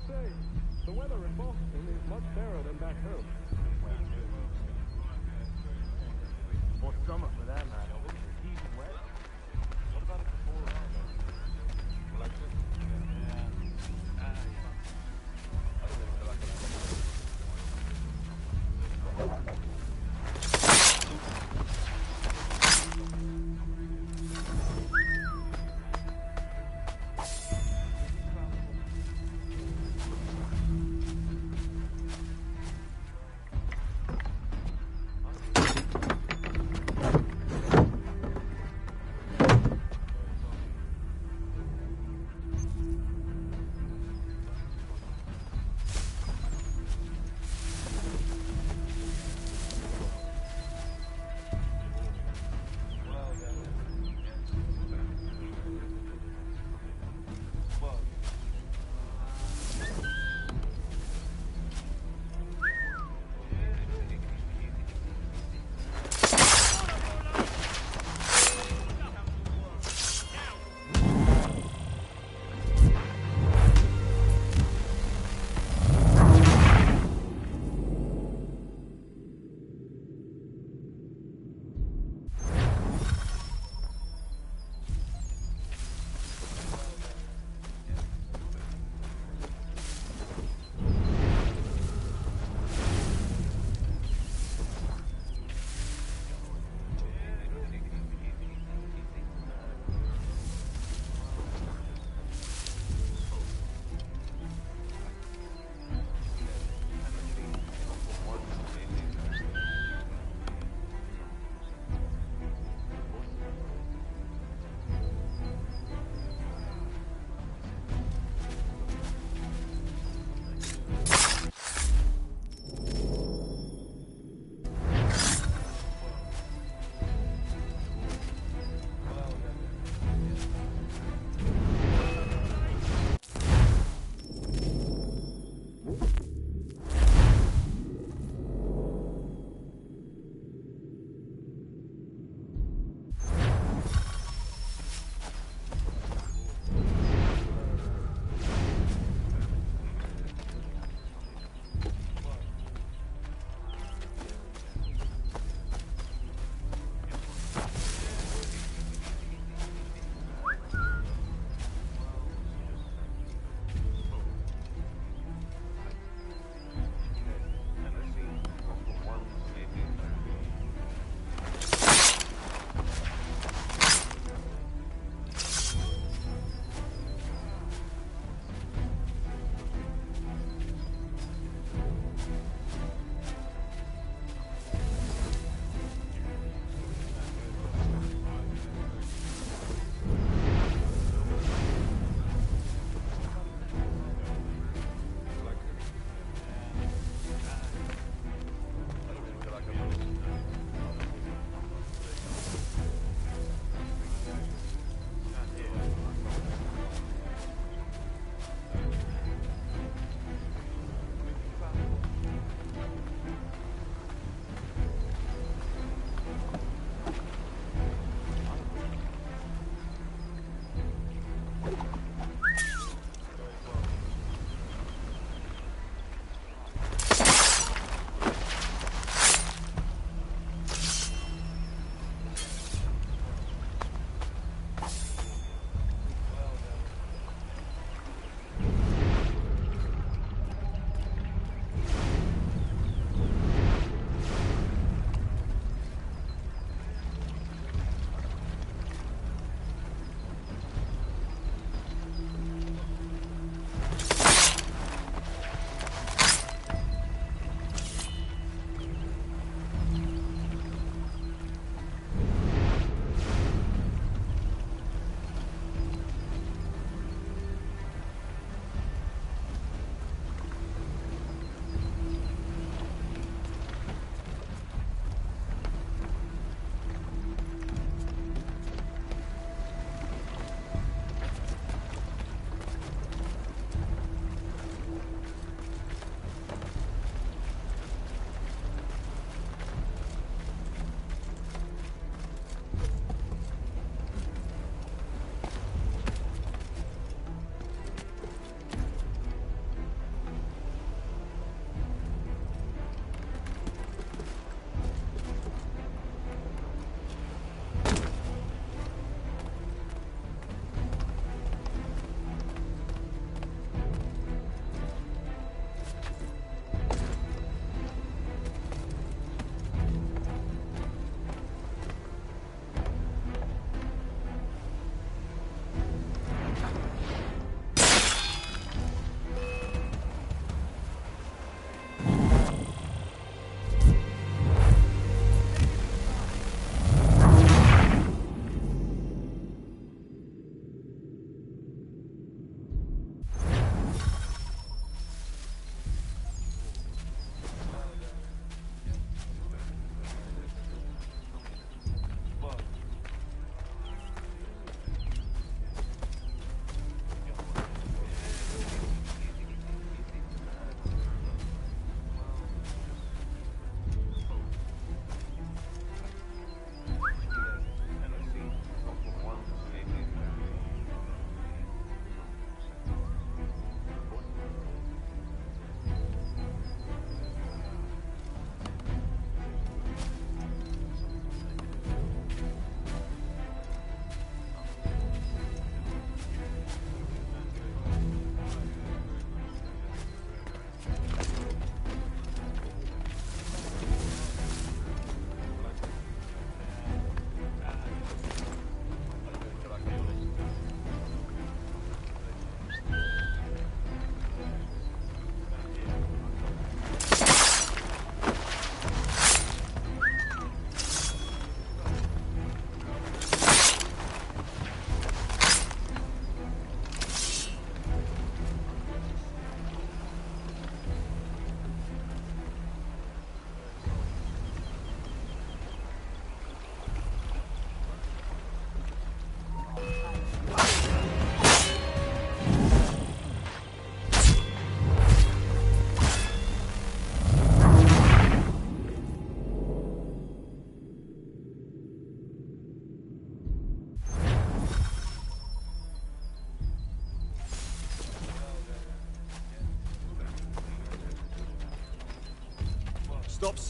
Speaker 14: say, the weather in Boston is much fairer than back home.
Speaker 19: Or summer for that matter. Heat and wet. What about it before? Like this?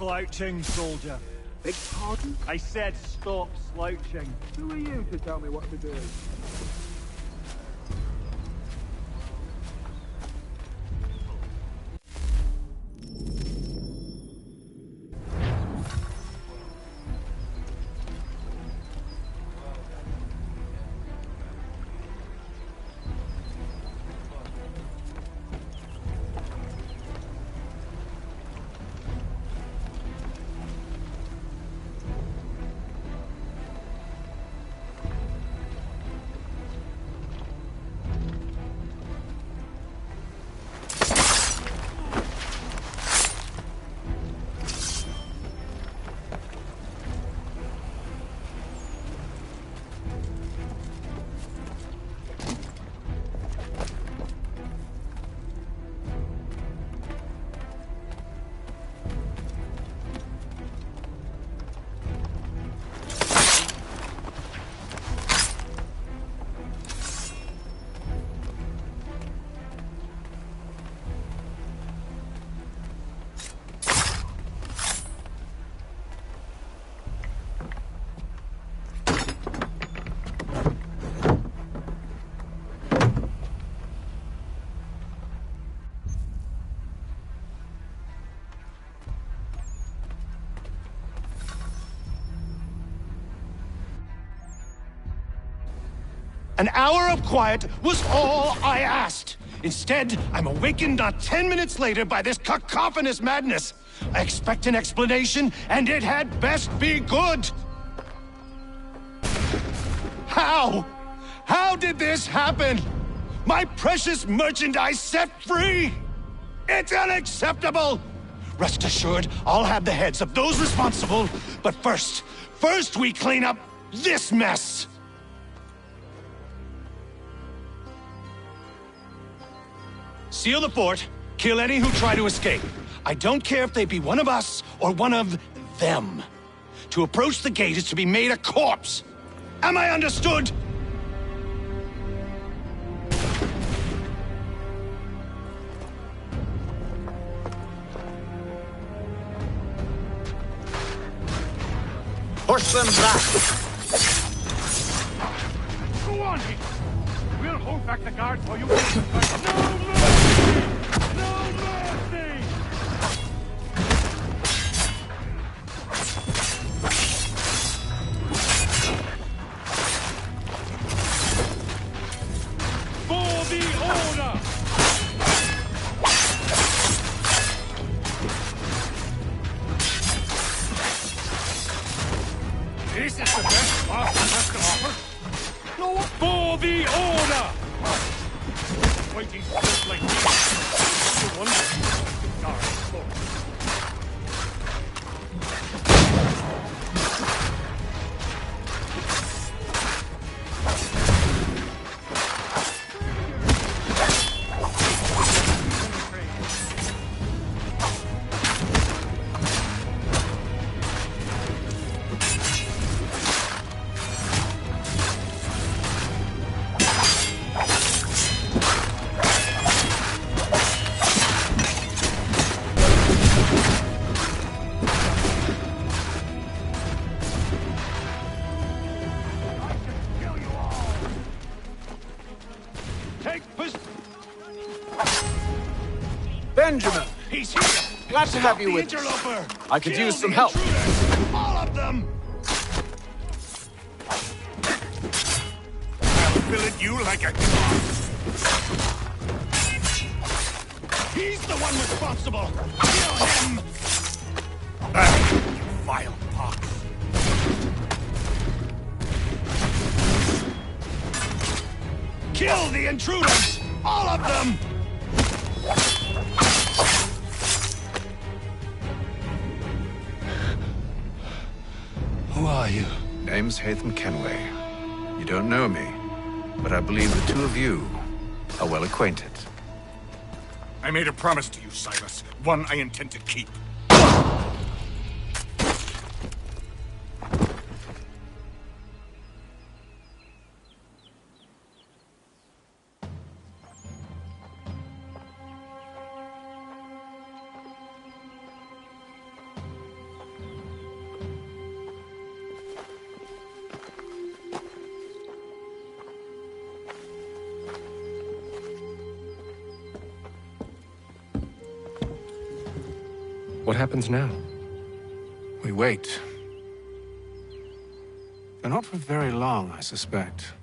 Speaker 6: slouching, soldier.
Speaker 12: Beg pardon?
Speaker 6: I said stop slouching.
Speaker 12: Who are you to tell me what to do?
Speaker 20: An hour of quiet was all I asked. Instead, I'm awakened not 10 minutes later by this cacophonous madness. I expect an explanation, and it had best be good. How? How did this happen? My precious merchandise set free? It's unacceptable! Rest assured, I'll have the heads of those responsible, but first we clean up this mess! Seal the fort, kill any who try to escape. I don't care if they be one of us or one of them. To approach the gate is to be made a corpse. Am I understood?
Speaker 1: Push them back!
Speaker 9: Go on, Hicks! We'll hold back the guards while you... No mercy! For the order! This is the best path we have to offer. No, for the order! Waiting for this like this. No wonder the guards slow.
Speaker 1: Benjamin!
Speaker 20: He's here!
Speaker 1: Glad to have you with us. I could use some help.
Speaker 20: All of them! I'll billet you like a dog. He's the one responsible! Kill him! Back, you vile pox! Kill the intruders! All of them! Who are you?
Speaker 1: Name's Hatham Kenway. You don't know me, but I believe the two of you are well acquainted.
Speaker 3: I made a promise to you, Cyrus. One I intend to keep.
Speaker 10: What happens now?
Speaker 7: We wait. But not for very long, I suspect.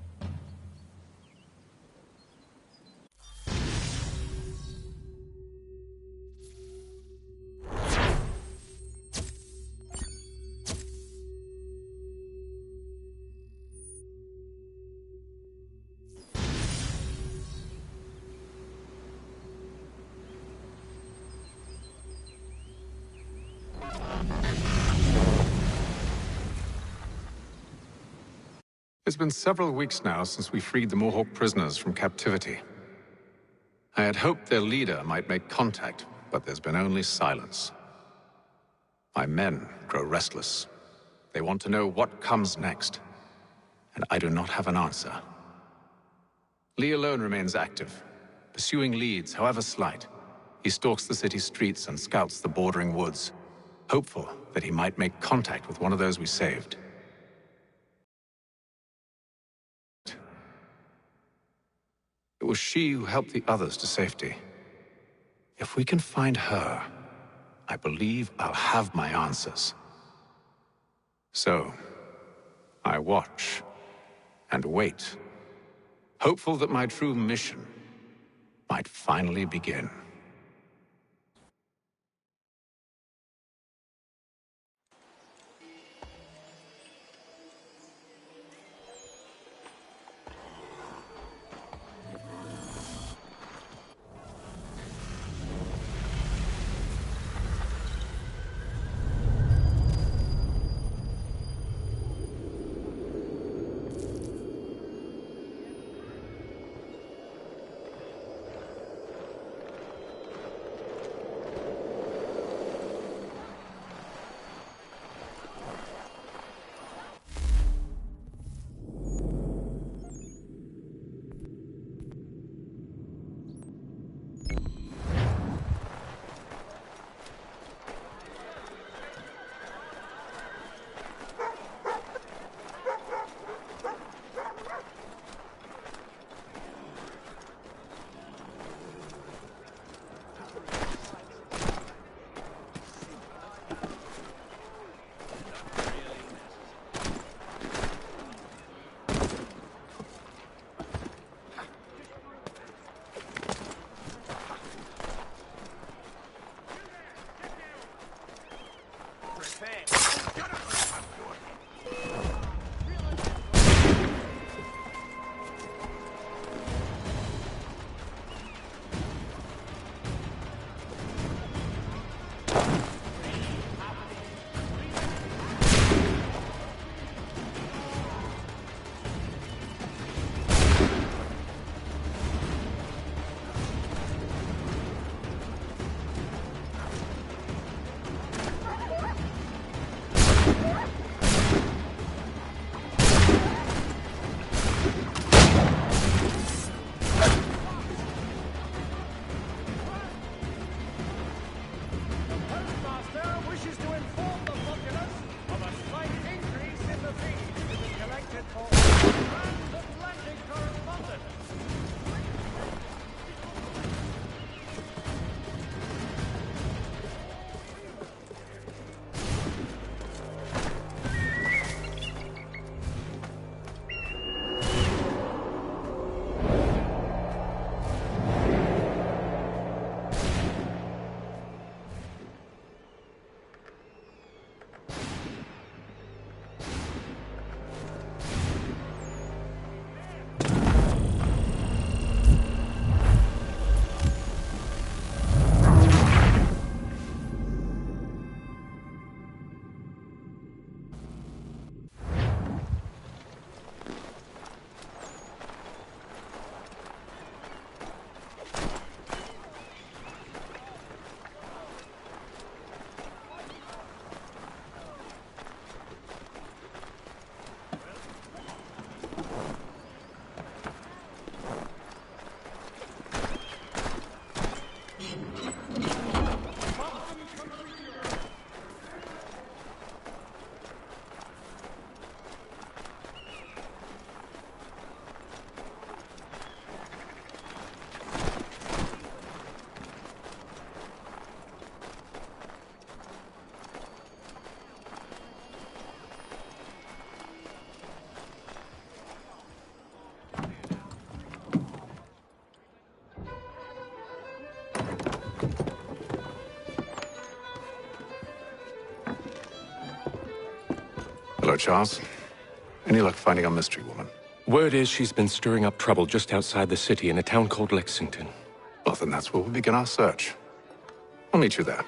Speaker 7: It's been several weeks now since we freed the Mohawk prisoners from captivity. I had hoped their leader might make contact, but there's been only silence. My men grow restless. They want to know what comes next, and I do not have an answer. Lee alone remains active, pursuing leads, however slight. He stalks the city streets and scouts the bordering woods, hopeful that he might make contact with one of those we saved. It was she who helped the others to safety. If we can find her, I believe I'll have my answers. So, I watch and wait, hopeful that my true mission might finally begin.
Speaker 1: Hello, Charles. Any luck finding our mystery woman?
Speaker 10: Word is she's been stirring up trouble just outside the city in a town called Lexington.
Speaker 1: Well, then that's where we'll begin our search. I'll meet you there.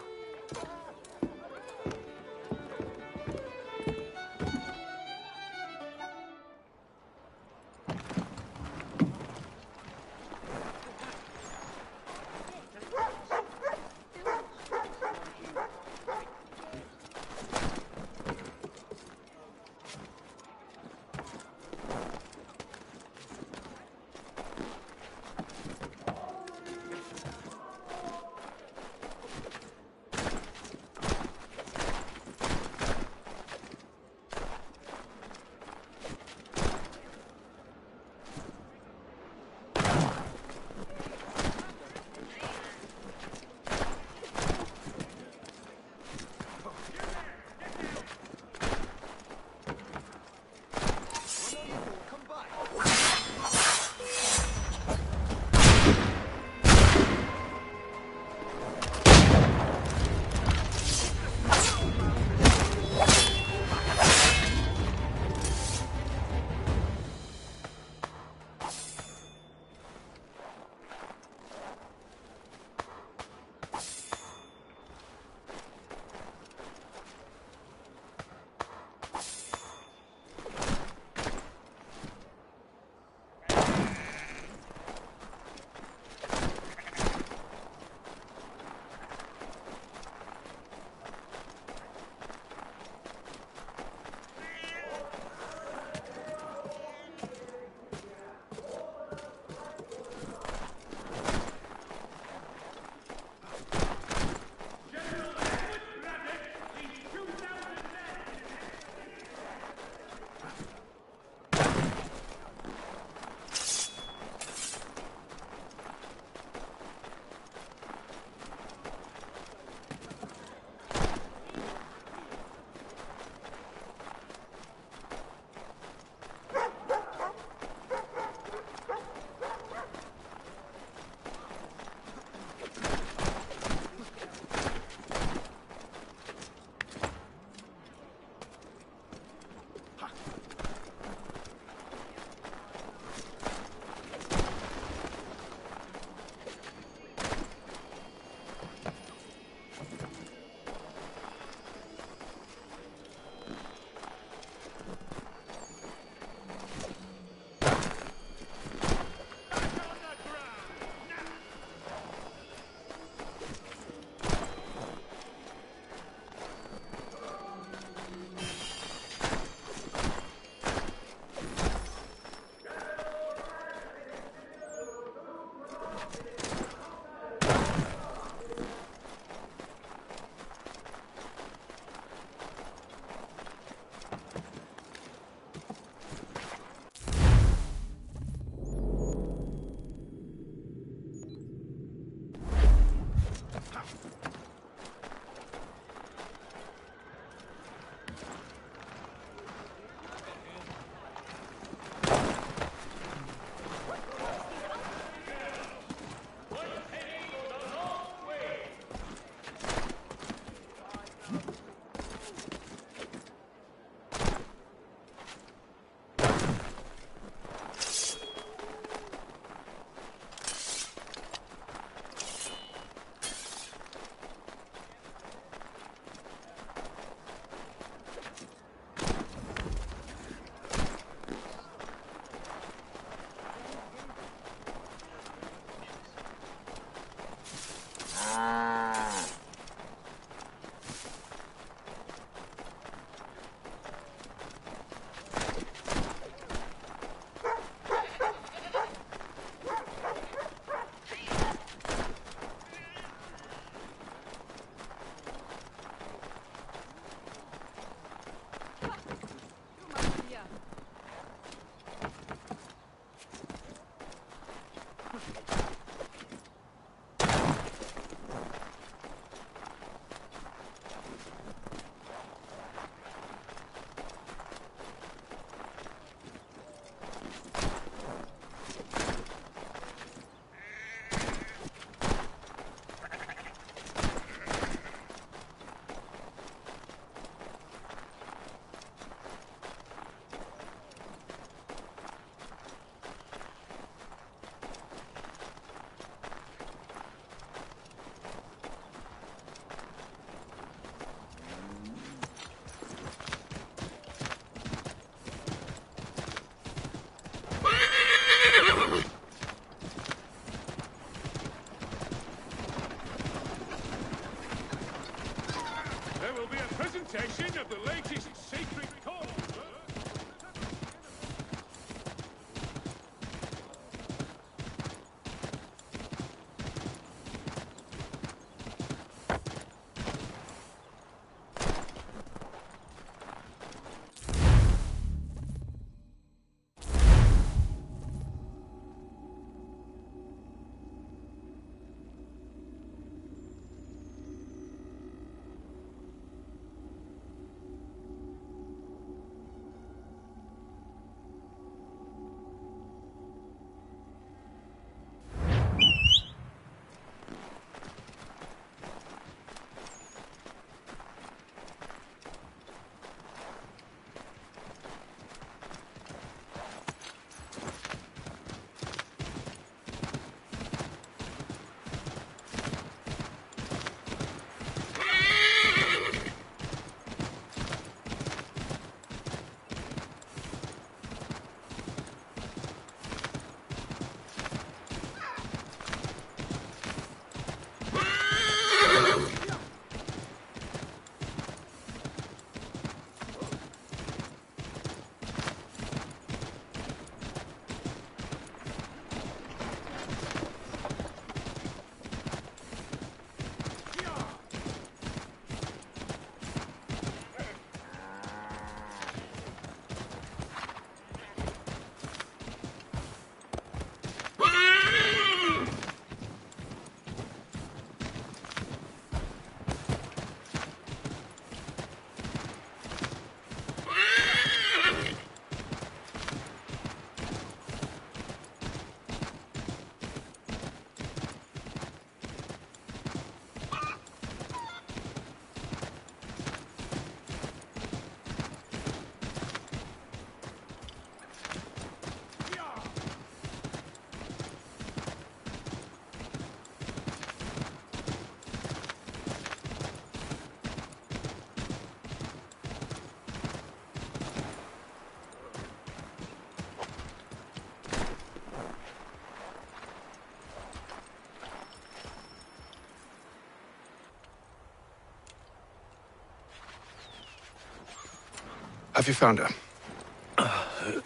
Speaker 1: Have you found her?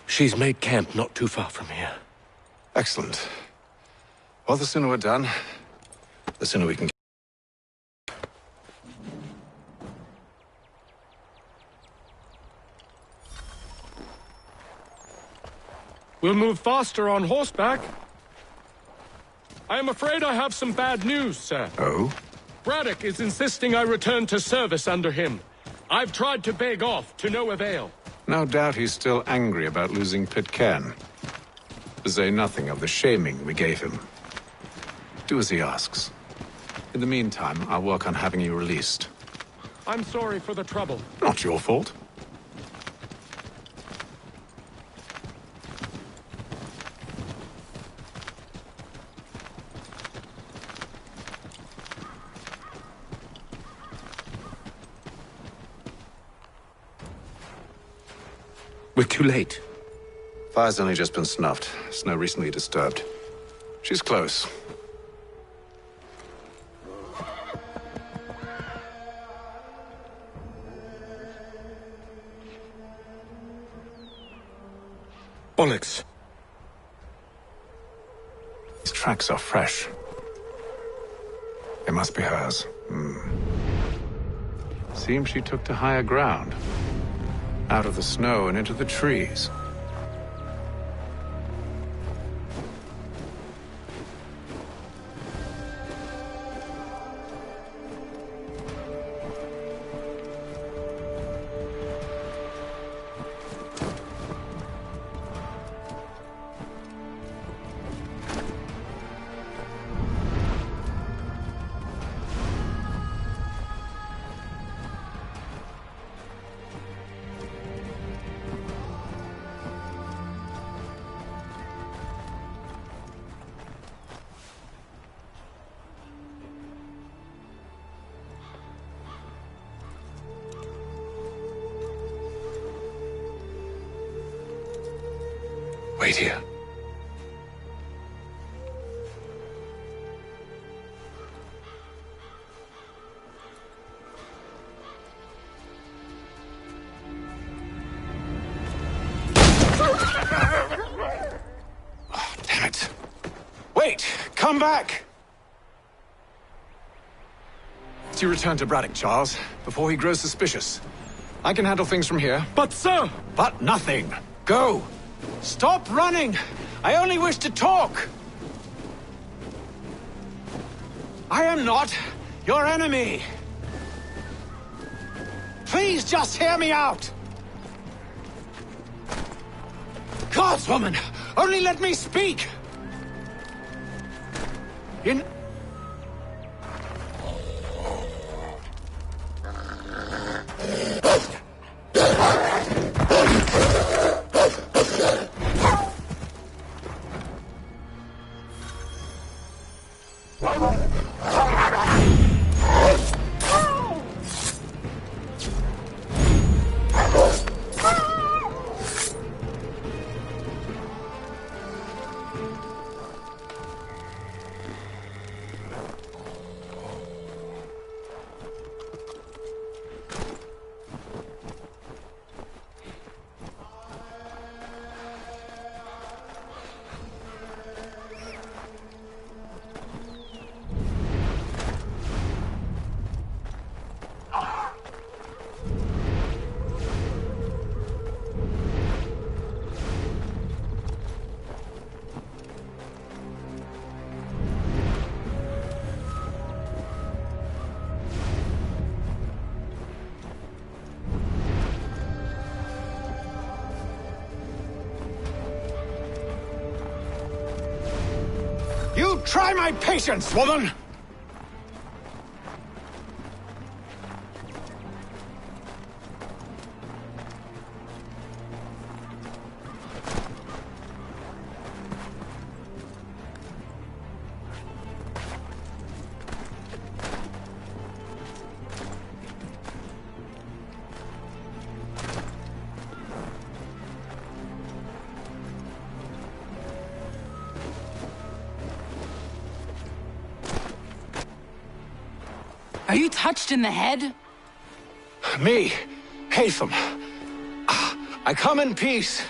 Speaker 10: She's made camp not too far from here.
Speaker 1: Excellent. Well, the sooner we're done, the sooner we can...
Speaker 18: We'll move faster on horseback. I am afraid I have some bad news, sir.
Speaker 1: Oh?
Speaker 18: Braddock is insisting I return to service under him. I've tried to beg off, to no avail.
Speaker 1: No doubt he's still angry about losing Pitcairn. To say nothing of the shaming we gave him. Do as he asks. In the meantime, I'll work on having you released.
Speaker 18: I'm sorry for the trouble.
Speaker 1: Not your fault.
Speaker 10: We're too late.
Speaker 1: Fire's only just been snuffed. Snow recently disturbed. She's close.
Speaker 10: Bollocks.
Speaker 1: These tracks are fresh. They must be hers. Seems she took to higher ground. Out of the snow and into the trees. Wait here. Oh, damn it. Wait! Come back! You return to Braddock, Charles, before he grows suspicious. I can handle things from here.
Speaker 18: But, sir!
Speaker 1: But nothing. Go! Stop running! I only wish to talk! I am not your enemy! Please just hear me out! Gods, woman! Only let me speak! In... You try my patience, woman!
Speaker 8: Are you touched in the head?
Speaker 1: Me? Haytham. I come in peace.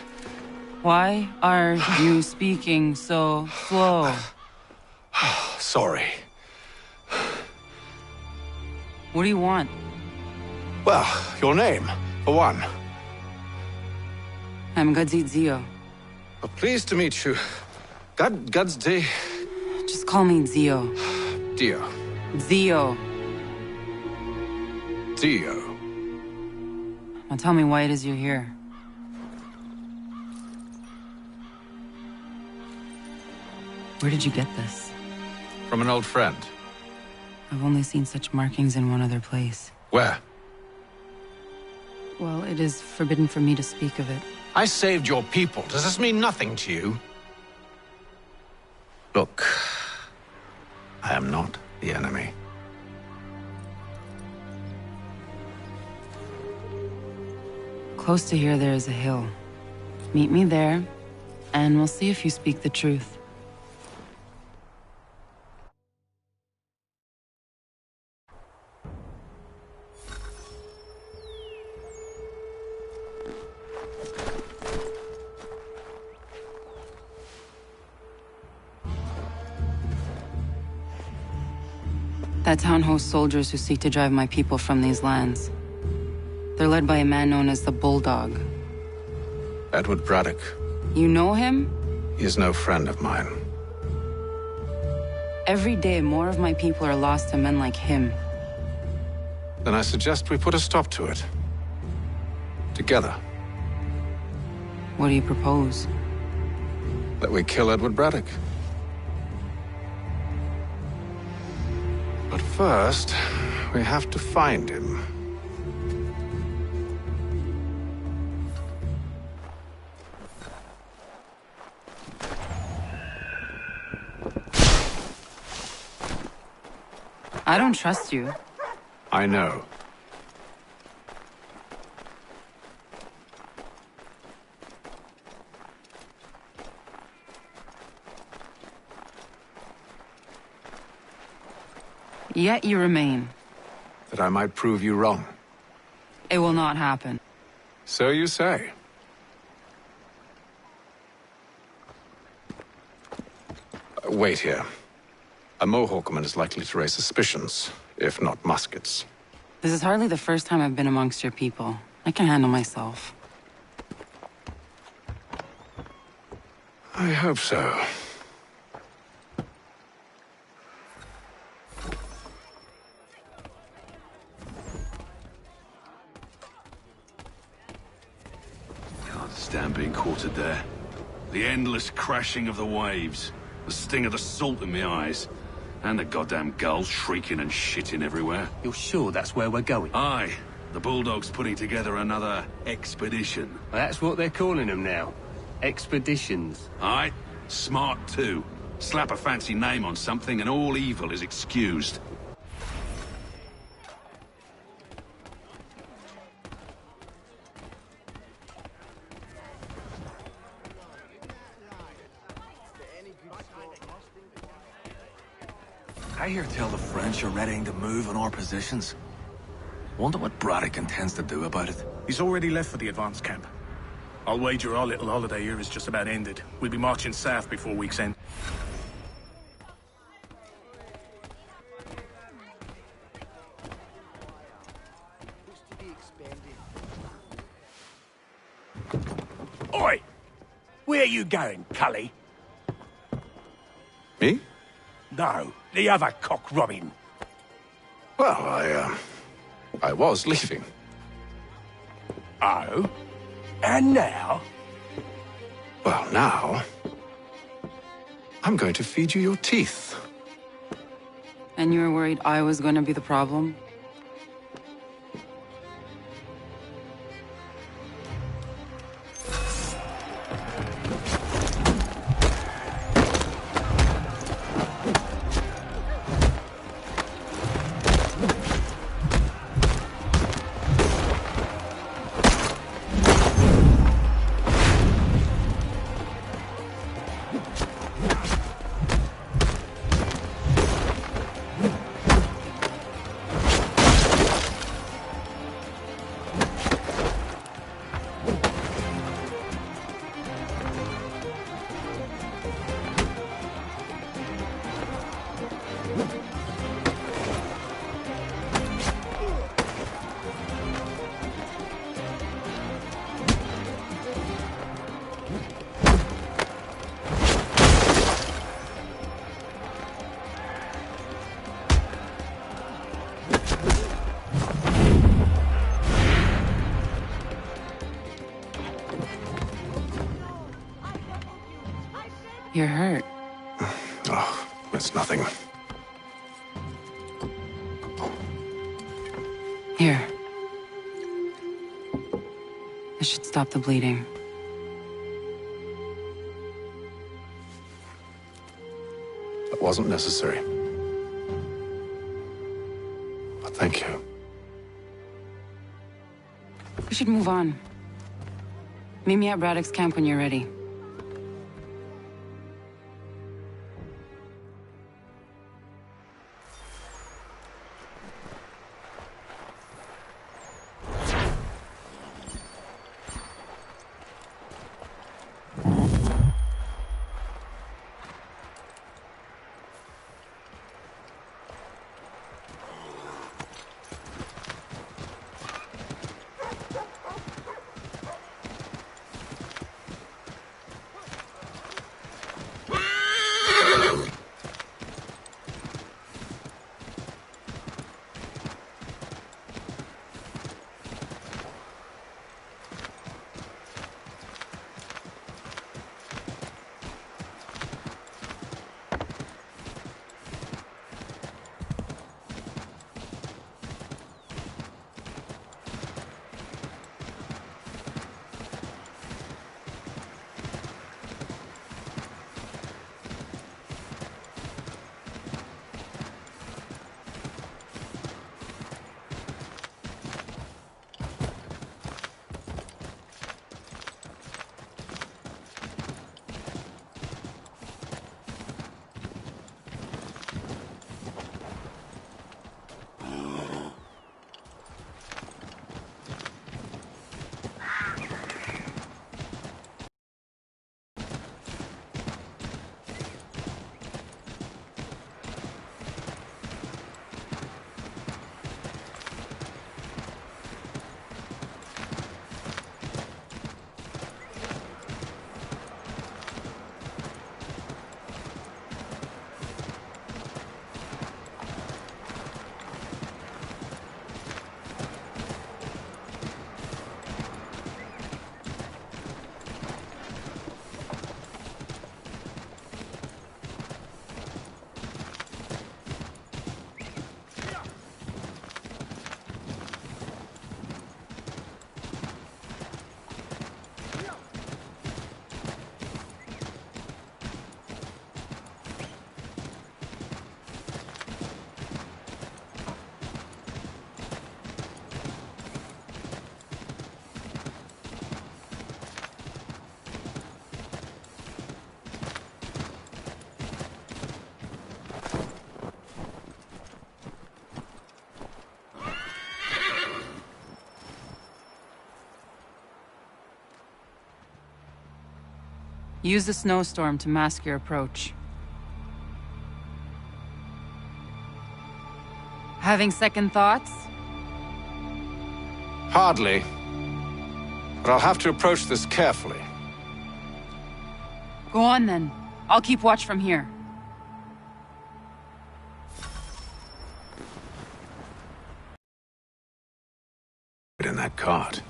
Speaker 8: Why are you speaking so slow?
Speaker 1: Sorry.
Speaker 8: What do you want?
Speaker 1: Well, your name, for one.
Speaker 8: I'm Gadzit Zio.
Speaker 1: Well, pleased to meet you. Gadsday.
Speaker 8: Just call me Zio.
Speaker 1: Dio.
Speaker 8: Zio.
Speaker 1: Dio.
Speaker 8: Now tell me why it is you're here. Where did you get this?
Speaker 1: From an old friend.
Speaker 8: I've only seen such markings in one other place.
Speaker 1: Where?
Speaker 8: Well, it is forbidden for me to speak of it.
Speaker 1: I saved your people. Does this mean nothing to you? Look, I am not the enemy.
Speaker 8: Close to here, there is a hill. Meet me there, and we'll see if you speak the truth. That town hosts soldiers who seek to drive my people from these lands. They're led by a man known as the Bulldog.
Speaker 1: Edward Braddock.
Speaker 8: You know him?
Speaker 1: He is no friend of mine.
Speaker 8: Every day, more of my people are lost to men like him.
Speaker 1: Then I suggest we put a stop to it. Together.
Speaker 8: What do you propose?
Speaker 1: That we kill Edward Braddock. But first, we have to find him.
Speaker 8: I don't trust you.
Speaker 1: I know.
Speaker 8: Yet you remain.
Speaker 1: That I might prove you wrong.
Speaker 8: It will not happen.
Speaker 1: So you say. Wait here. A Mohawkman is likely to raise suspicions, if not muskets.
Speaker 8: This is hardly the first time I've been amongst your people. I can handle myself.
Speaker 1: I hope so.
Speaker 2: Can't stand being quartered there. The endless crashing of the waves. The sting of the salt in my eyes. And the goddamn gulls shrieking and shitting everywhere.
Speaker 11: You're sure that's where we're going?
Speaker 2: Aye. The Bulldog's putting together another expedition.
Speaker 11: Well, that's what they're calling them now. Expeditions.
Speaker 2: Aye. Smart too. Slap a fancy name on something and all evil is excused.
Speaker 21: I hear tell the French are readying to move on our positions. Wonder what Braddock intends to do about it.
Speaker 22: He's already left for the advance camp. I'll wager our little holiday here is just about ended. We'll be marching south before week's end.
Speaker 20: Oi! Where are you going, Cully?
Speaker 1: Me?
Speaker 20: No, the other cock Robin.
Speaker 1: Well, I was leaving.
Speaker 20: Oh? And now?
Speaker 1: Well, now... I'm going to feed you your teeth.
Speaker 8: And you were worried I was going to be the problem? You're hurt.
Speaker 7: Oh, it's nothing.
Speaker 8: Here. This should stop the bleeding.
Speaker 7: That wasn't necessary. But thank you.
Speaker 8: We should move on. Meet me at Braddock's camp when you're ready. Use the snowstorm to mask your approach. Having second thoughts?
Speaker 1: Hardly. But I'll have to approach this carefully.
Speaker 8: Go on then. I'll keep watch from here.
Speaker 7: In that cart.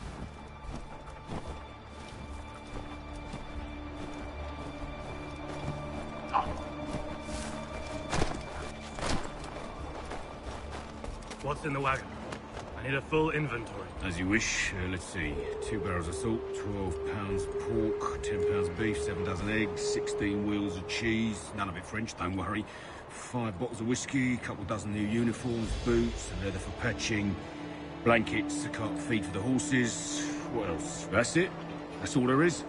Speaker 6: What's in the wagon? I need a full inventory.
Speaker 2: As you wish. Let's see. 2 barrels of salt, 12 pounds pork, 10 pounds beef, 7 dozen eggs, 16 wheels of cheese. None of it French, don't worry. 5 bottles of whiskey, couple dozen new uniforms, boots, and leather for patching, blankets, a cart feed for the horses. What else? That's it. That's all there is.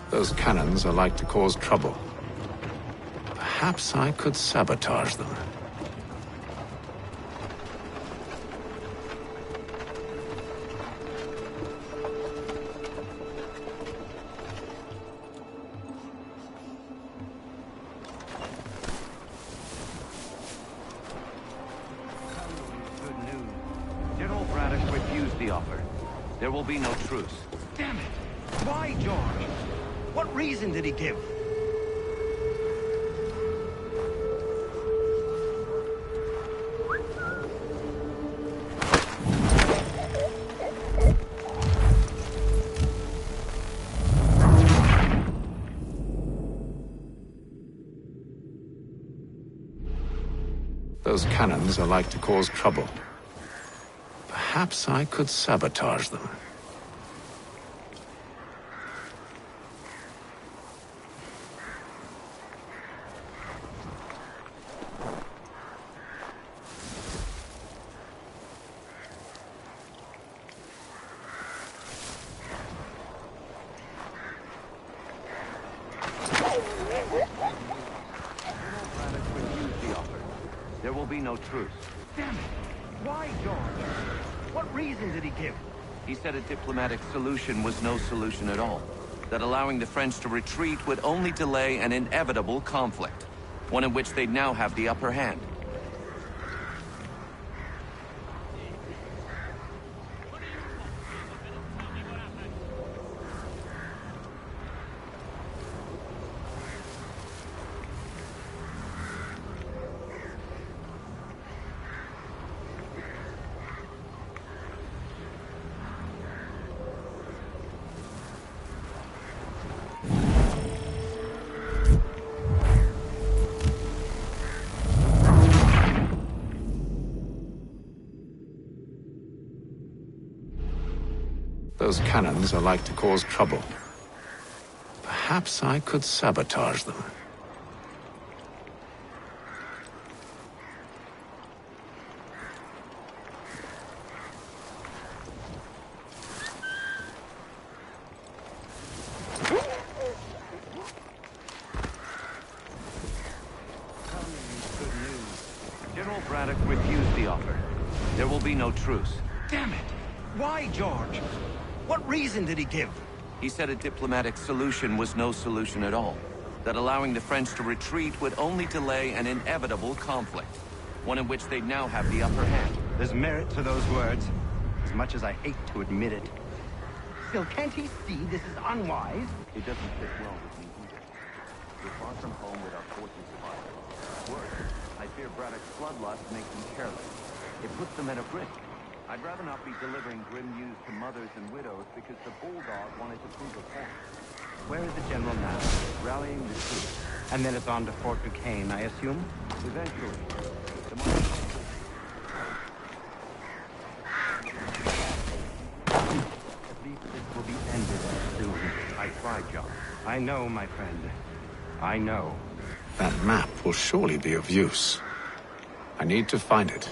Speaker 7: Those cannons are like to cause trouble. Perhaps I could sabotage them.
Speaker 5: Good news. General Braddock refused the offer. There will be no truce.
Speaker 11: Damn it! Why, George? What reason did he give?
Speaker 7: Those cannons are like to cause trouble. Perhaps I could sabotage them.
Speaker 5: There will be no truce.
Speaker 11: Damn it! Why, George? What reason did he give?
Speaker 5: He said a diplomatic solution was no solution at all. That allowing the French to retreat would only delay an inevitable conflict. One in which they'd now have the upper hand.
Speaker 7: Those cannons are like to cause trouble. Perhaps I could sabotage them.
Speaker 5: General Braddock refused the offer. There will be no truce.
Speaker 11: Damn it! Why, George? What reason did he give?
Speaker 5: He said a diplomatic solution was no solution at all. That allowing the French to retreat would only delay an inevitable conflict. One in which they'd now have the upper hand.
Speaker 11: There's merit to those words, as much as I hate to admit it. Still, can't he see this is unwise?
Speaker 5: It doesn't fit well with me either. We're far from home with our forces surviving. Worse, I fear Braddock's bloodlust makes them careless. It puts them at a risk. I'd rather not be delivering grim news to mothers and widows because the bulldog wanted to prove a point.
Speaker 11: Where is the general now?
Speaker 5: Rallying the troops.
Speaker 11: And then it's on to Fort Duquesne, I assume?
Speaker 5: Eventually.
Speaker 11: At least this will be ended soon. I tried, John. I know, my friend. I know.
Speaker 7: That map will surely be of use. I need to find it.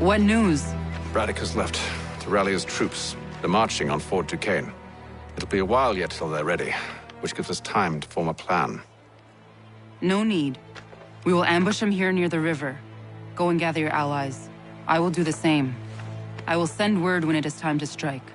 Speaker 8: What news?
Speaker 1: Braddock has left to rally his troops. They're marching on Fort Duquesne. It'll be a while yet till they're ready, which gives us time to form a plan.
Speaker 8: No need. We will ambush him here near the river. Go and gather your allies. I will do the same. I will send word when it is time to strike.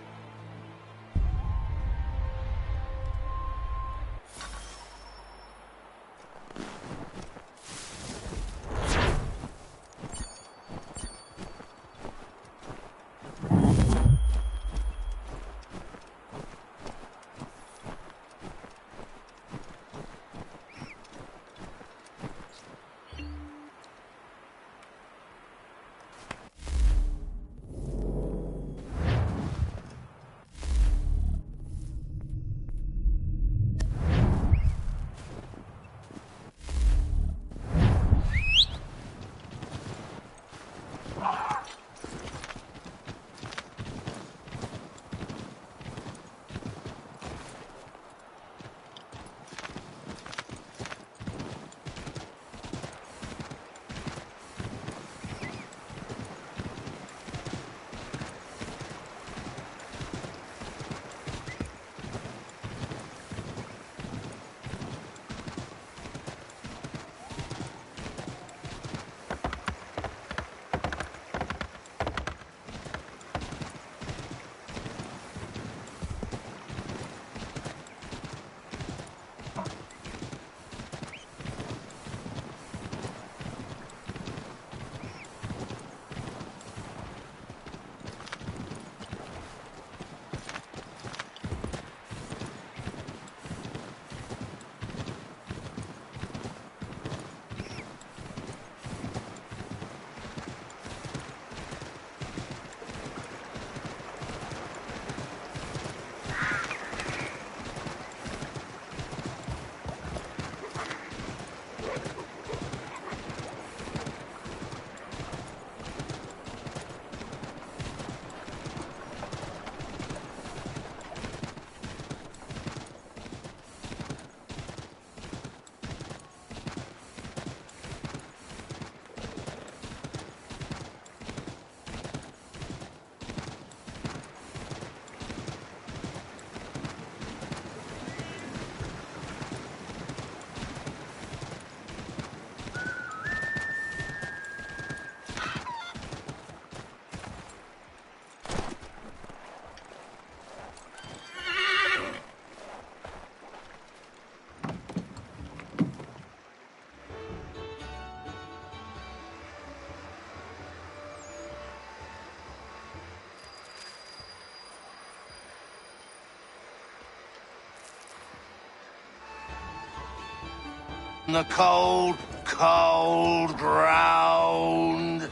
Speaker 11: The cold, cold ground.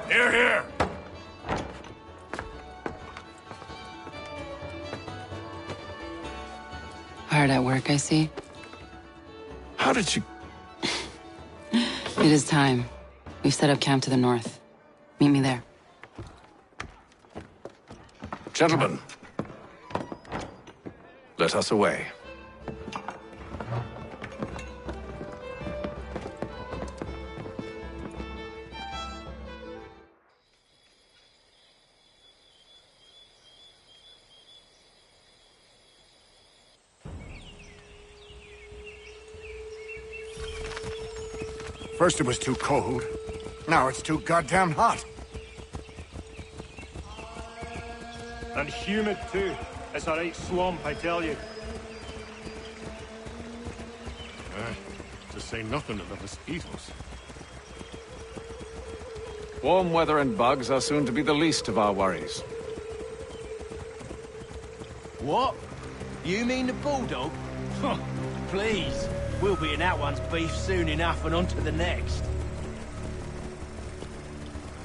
Speaker 20: Here, here.
Speaker 8: Hard at work, I see.
Speaker 1: How did you...
Speaker 8: It is time. We've set up camp to the north. Meet me there.
Speaker 1: Gentlemen, let us away.
Speaker 3: First it was too cold. Now it's too goddamn hot.
Speaker 6: And humid too. It's a right swamp, I tell you.
Speaker 13: To say nothing of the mosquitoes.
Speaker 1: Warm weather and bugs are soon to be the least of our worries.
Speaker 4: What? You mean the bulldog? Please. We'll be in that one's beef soon enough and on to the next.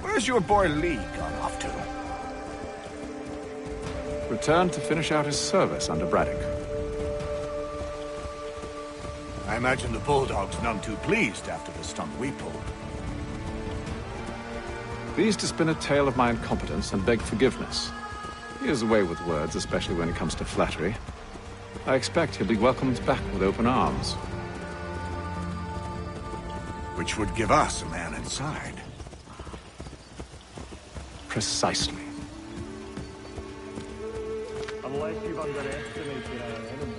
Speaker 3: Where's your boy Lee gone off to?
Speaker 1: Returned to finish out his service under Braddock.
Speaker 3: I imagine the Bulldog's none too pleased after the stunt we pulled.
Speaker 1: Pleased to spin a tale of my incompetence and beg forgiveness. He has a way with words, especially when it comes to flattery. I expect he'll be welcomed back with open arms.
Speaker 3: Which would give us a man inside.
Speaker 7: Precisely.
Speaker 14: Unless you've underestimated our enemy.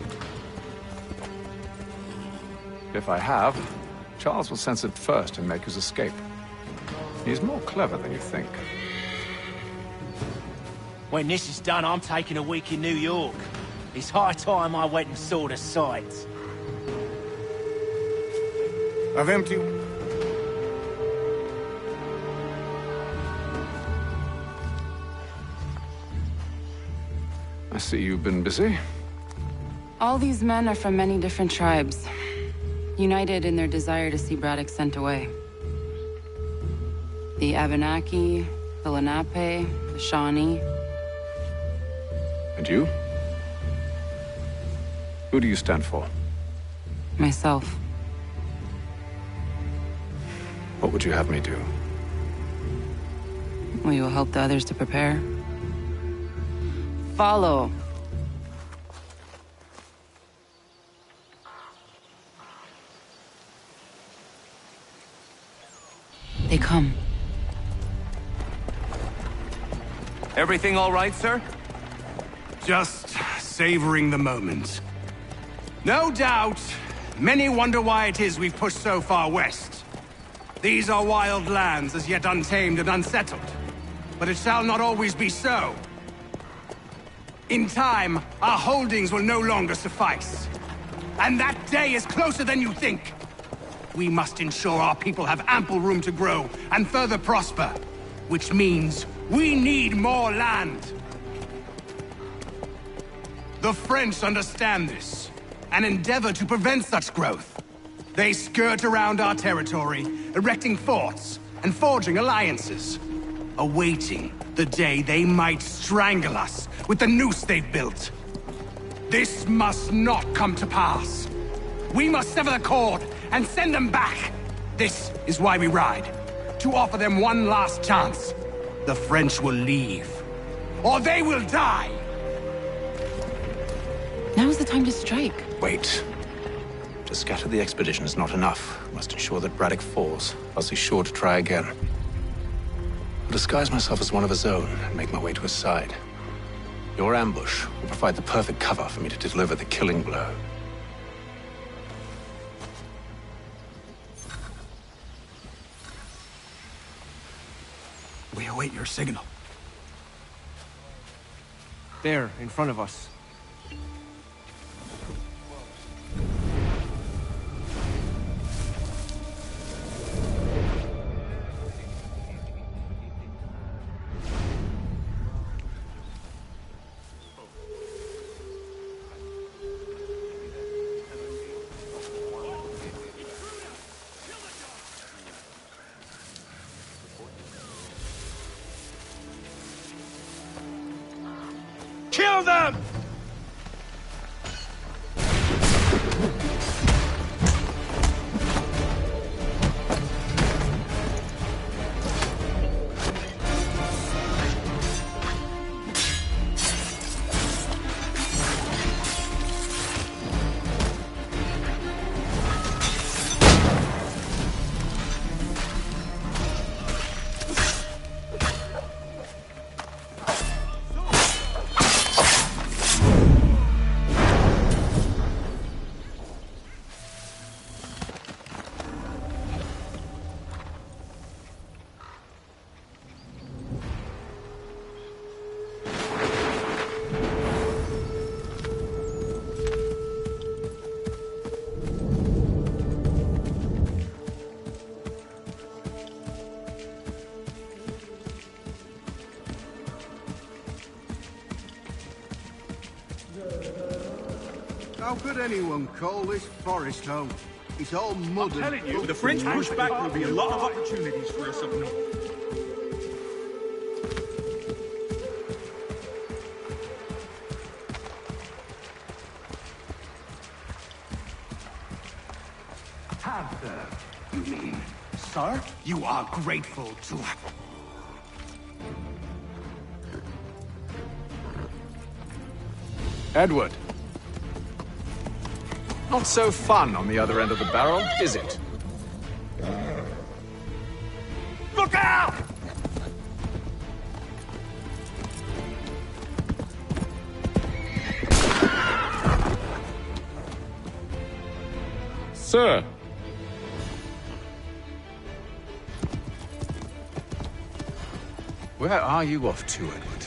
Speaker 1: If I have, Charles will sense it first and make his escape. He's more clever than you think.
Speaker 4: When this is done, I'm taking a week in New York. It's high time I went and saw the sights.
Speaker 3: I've emptied.
Speaker 1: I see you've been busy.
Speaker 8: All these men are from many different tribes, united in their desire to see Braddock sent away. The Abenaki, the Lenape, the Shawnee.
Speaker 1: And you? Who do you stand for?
Speaker 8: Myself.
Speaker 1: What would you have me do?
Speaker 8: Will you help the others to prepare? Follow. They come.
Speaker 20: Everything all right, sir? Just savoring the moment. No doubt, many wonder why it is we've pushed so far west. These are wild lands, as yet untamed and unsettled. But it shall not always be so. In time, our holdings will no longer suffice. And that day is closer than you think. We must ensure our people have ample room to grow and further prosper. Which means we need more land. The French understand this, and endeavor to prevent such growth. They skirt around our territory, erecting forts and forging alliances, awaiting the day they might strangle us with the noose they've built. This must not come to pass. We must sever the cord and send them back. This is why we ride, to offer them one last chance. The French will leave, or they will die.
Speaker 8: Now's the time to strike.
Speaker 7: Wait. To scatter the expedition is not enough. We must ensure that Braddock falls, else he's sure to try again. I'll disguise myself as one of his own and make my way to his side. Your ambush will provide the perfect cover for me to deliver the killing blow.
Speaker 20: We await your signal.
Speaker 15: There, in front of us.
Speaker 9: Kill them!
Speaker 20: How could anyone call this forest home? It's all mud.
Speaker 22: I'm telling you, the French push back, there'll be a lot of opportunities for us up north.
Speaker 20: Panther, you mean? Sir, you are grateful to...
Speaker 1: Edward. Not so fun on the other end of the barrel, is it?
Speaker 9: Look out!
Speaker 18: Sir.
Speaker 1: Where are you off to, Edward?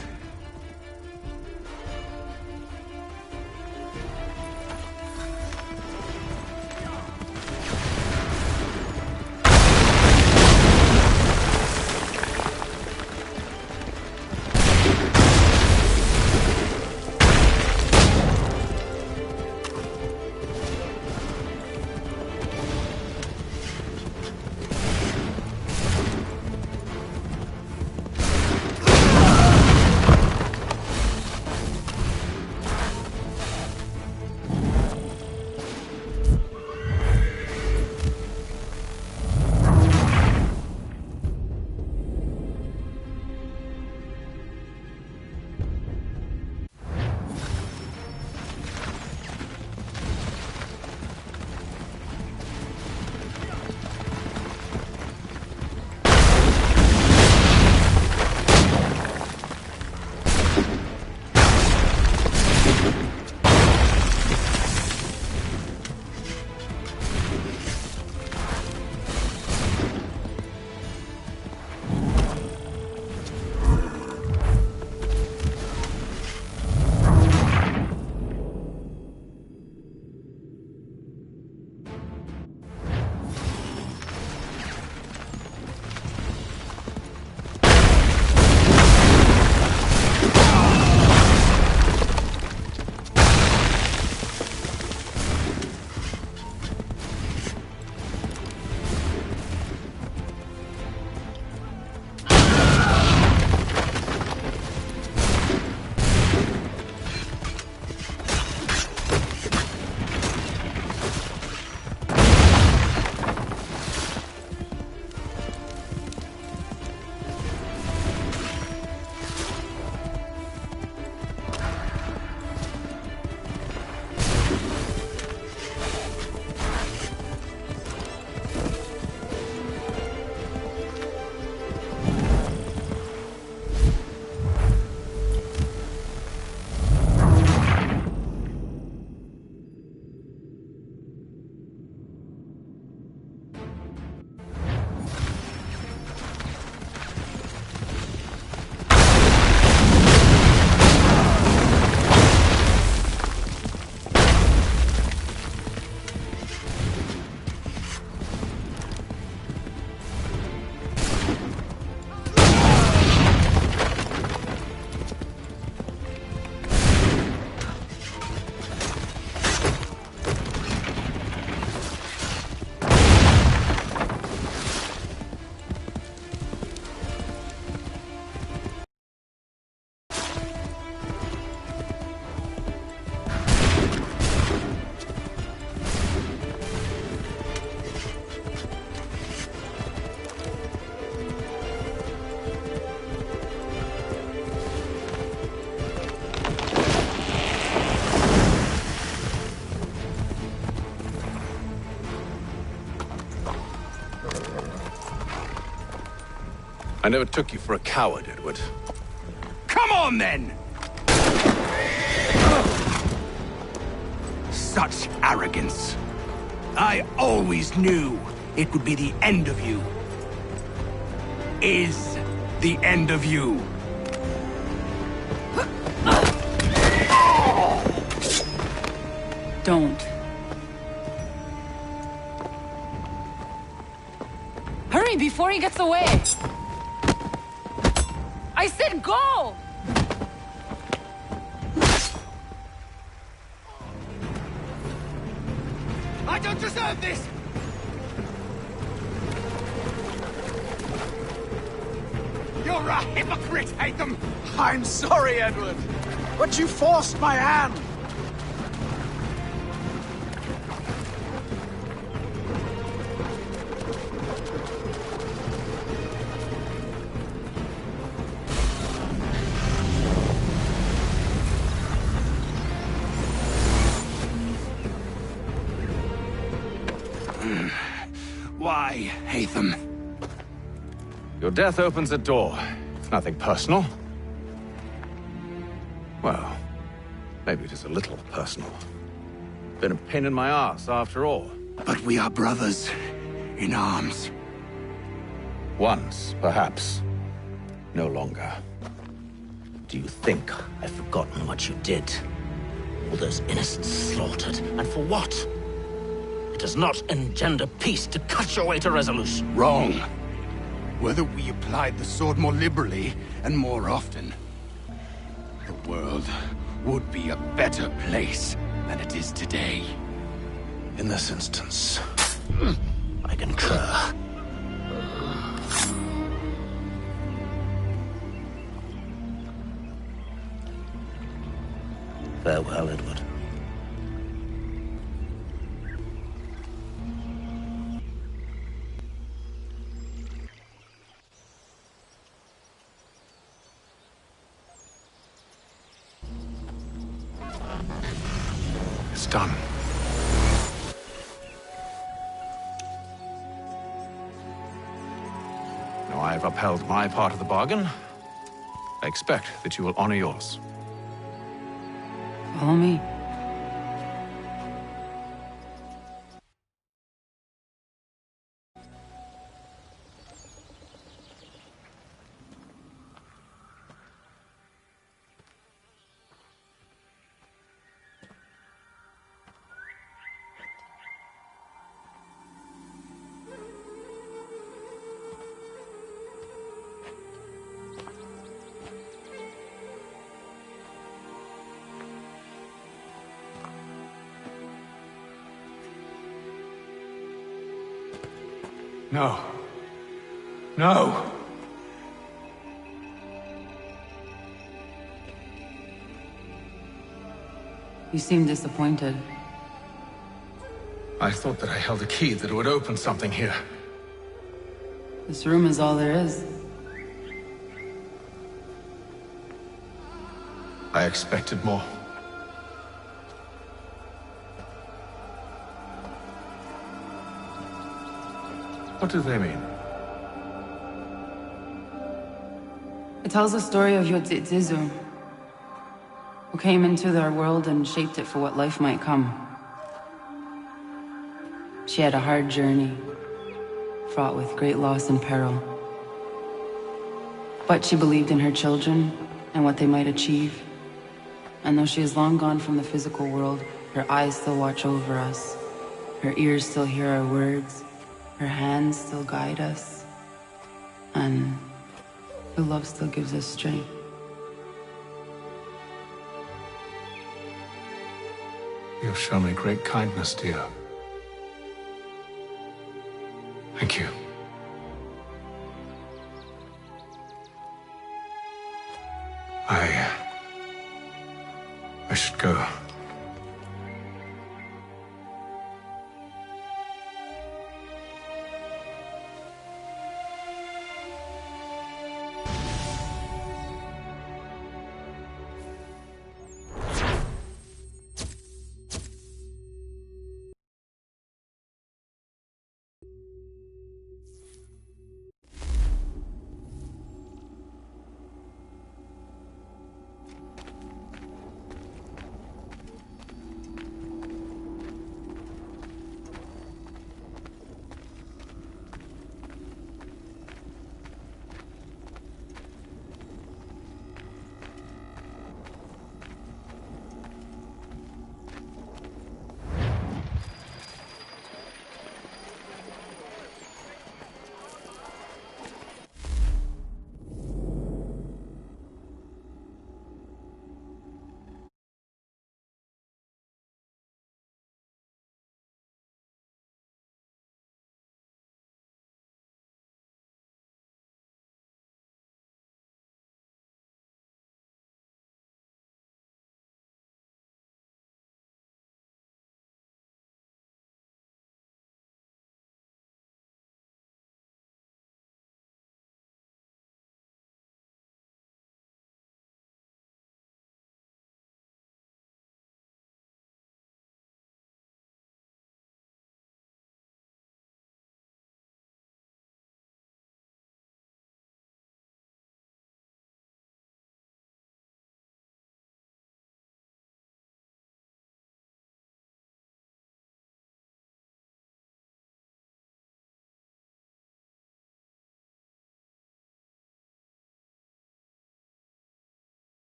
Speaker 1: I never took you for a coward, Edward.
Speaker 20: Come on, then! Such arrogance. I always knew it would be the end of you. Is the end of you.
Speaker 8: Don't. Hurry before he gets away! I said go!
Speaker 20: I don't deserve this! You're a hypocrite, Hatham!
Speaker 12: I'm sorry, Edward, but you forced my hand.
Speaker 20: Why, Hatham?
Speaker 1: Your death opens a door. It's nothing personal. Well, maybe it is a little personal. Been a pain in my ass, after all.
Speaker 3: But we are brothers in arms.
Speaker 7: Once, perhaps. No longer.
Speaker 11: Do you think I've forgotten what you did? All those innocents slaughtered, and for what? It does not engender peace to cut your way to resolution.
Speaker 3: Wrong. Whether we applied the sword more liberally and more often, the world would be a better place than it is today.
Speaker 7: In this instance,
Speaker 11: I concur. Farewell, Edward.
Speaker 7: it's done. Now I have upheld my part of the bargain. I expect that you will honor yours.
Speaker 8: Follow me.
Speaker 7: No. No!
Speaker 8: You seem disappointed.
Speaker 7: I thought that I held a key that would open something here.
Speaker 8: This room is all there is.
Speaker 7: I expected more. What do they mean?
Speaker 8: It tells the story of Yotzitzizu, who came into their world and shaped it for what life might come. She had a hard journey, fraught with great loss and peril. But she believed in her children and what they might achieve. And though she is long gone from the physical world, her eyes still watch over us. Her ears still hear our words. Her hands still guide us. And her love still gives us strength.
Speaker 7: You've shown me great kindness, dear. Thank you. I should go.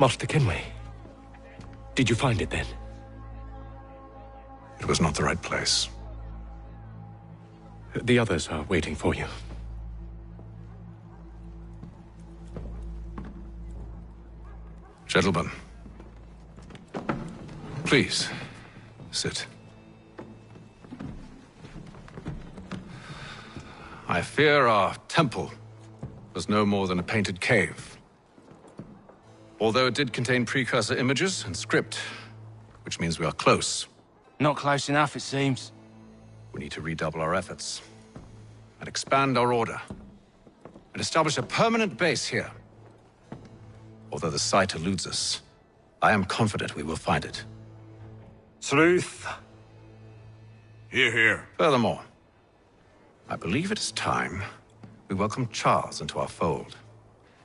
Speaker 10: Master Kenway. Did you find it then?
Speaker 7: It was not the right place.
Speaker 10: The others are waiting for you.
Speaker 7: Gentlemen, please, sit. I fear our temple was no more than a painted cave. Although it did contain precursor images and script, which means we are close.
Speaker 4: Not close enough, it seems.
Speaker 7: We need to redouble our efforts and expand our order and establish a permanent base here. Although the site eludes us, I am confident we will find it.
Speaker 6: Truth.
Speaker 3: Hear, hear.
Speaker 7: Furthermore, I believe it is time we welcome Charles into our fold.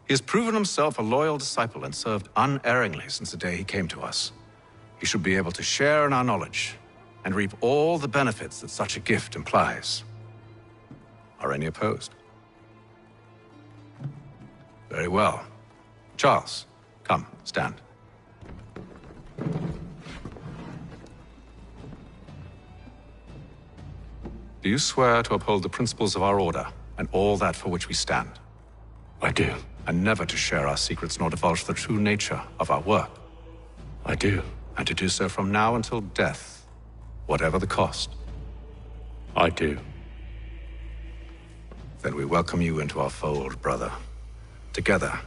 Speaker 7: He has proven himself a loyal disciple and served unerringly since the day he came to us. He should be able to share in our knowledge and reap all the benefits that such a gift implies. Are any opposed? Very well. Charles, come, stand. Do you swear to uphold the principles of our order and all that for which we stand?
Speaker 10: I do.
Speaker 7: And never to share our secrets nor divulge the true nature of our work?
Speaker 10: I do.
Speaker 7: And to do so from now until death, whatever the cost?
Speaker 10: I do.
Speaker 7: Then we welcome you into our fold, brother. Together,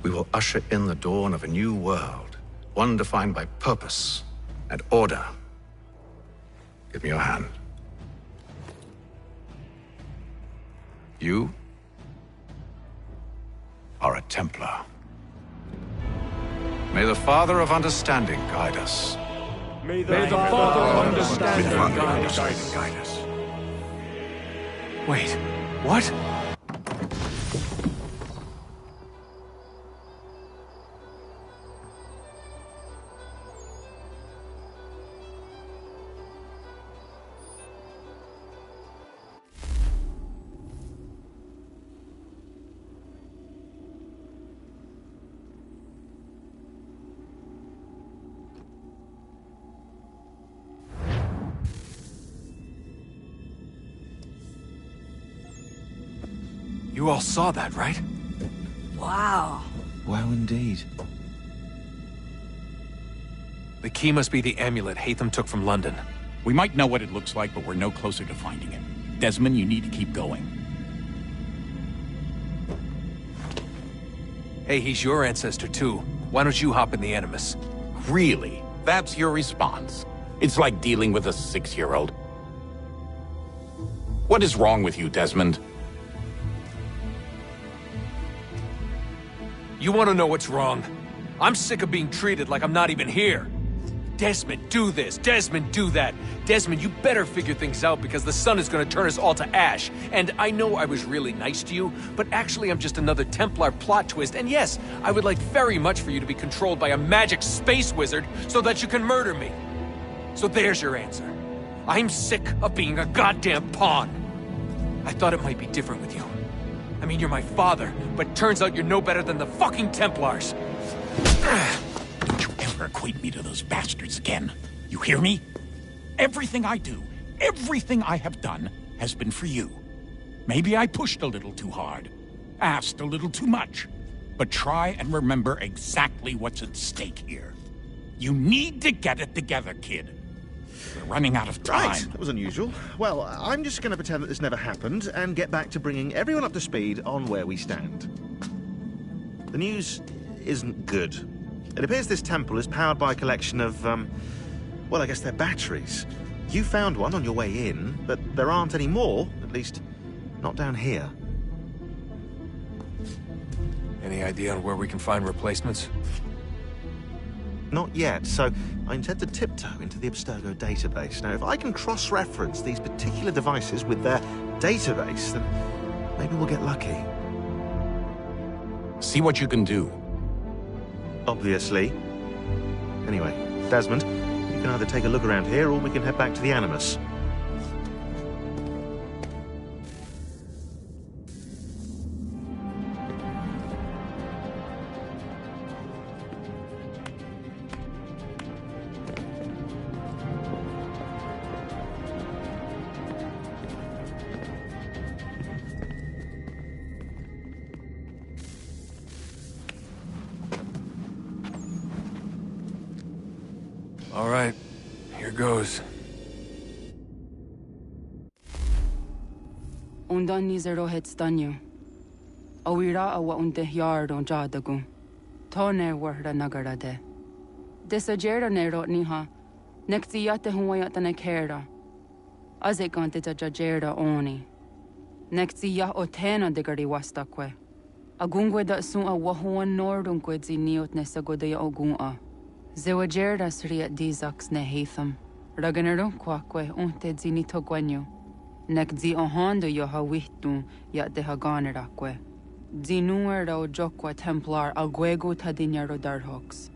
Speaker 7: we will usher in the dawn of a new world, one defined by purpose and order. Give me your hand. You are a Templar. May the Father of Understanding guide us.
Speaker 9: May the Father of Understanding guide us.
Speaker 15: Wait, what? You all saw that, right?
Speaker 16: Wow.
Speaker 17: Wow, indeed.
Speaker 15: The key must be the amulet Hatham took from London.
Speaker 23: We might know what it looks like, but we're no closer to finding it. Desmond, you need to keep going.
Speaker 15: Hey, he's your ancestor too. Why don't you hop in the Animus?
Speaker 24: Really? That's your response? It's like dealing with a 6-year-old. What is wrong with you, Desmond?
Speaker 15: You want to know what's wrong? I'm sick of being treated like I'm not even here. Desmond, do this. Desmond, do that. Desmond, you better figure things out because the sun is going to turn us all to ash. And I know I was really nice to you, but actually I'm just another Templar plot twist. And yes, I would like very much for you to be controlled by a magic space wizard so that you can murder me. So there's your answer. I'm sick of being a goddamn pawn. I thought it might be different with you. I mean, you're my father, but turns out you're no better than the fucking Templars.
Speaker 23: Don't you ever equate me to those bastards again. You hear me? Everything I do, everything I have done, has been for you. Maybe I pushed a little too hard, asked a little too much, but try and remember exactly what's at stake here. You need to get it together, kid. We're running out of time.
Speaker 25: Right, that was unusual. Well, I'm just going to pretend that this never happened and get back to bringing everyone up to speed on where we stand. The news isn't good. It appears this temple is powered by a collection of, well, I guess they're batteries. You found one on your way in, but there aren't any more, at least not down here.
Speaker 15: Any idea on where we can find replacements?
Speaker 25: Not yet, so I intend to tiptoe into the Abstergo database. Now, if I can cross-reference these particular devices with their database, then maybe we'll get lucky.
Speaker 24: See what you can do.
Speaker 25: Obviously. Anyway, Desmond, you can either take a look around here or we can head back to the Animus.
Speaker 15: All right, here goes.
Speaker 8: Undan nizero het stanyu. Awira awa unde yard on jadagun. Tone warda nagara de. Desajera nero niha. Nekti yate huwayat na kera. Azekante ta jajera oni. Nekti ya otena de gari wastakwe. Agungwe da sun a wahuan nordun kwedzi niot nesagodaya ogun. Zewajerda sriat dizax ne heatham. Raganarun kwakwe unte zinito gwenyo. Nek zi ohando yo ha wihtun ya de ha ganerakwe. Zinuer o jokwa templar agwego tadinyaro darhox.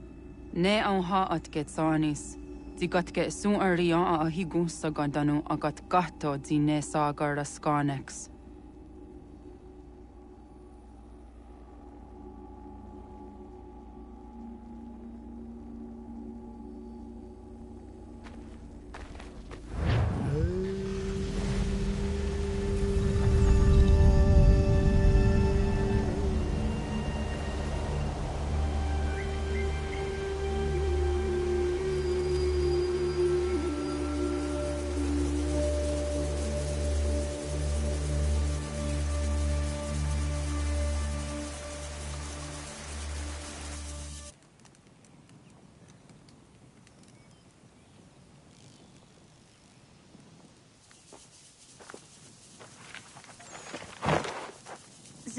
Speaker 8: Ne on ha at getsanis. Zigat get sun arian a higun sagandanu agat gato zine sagar skanex.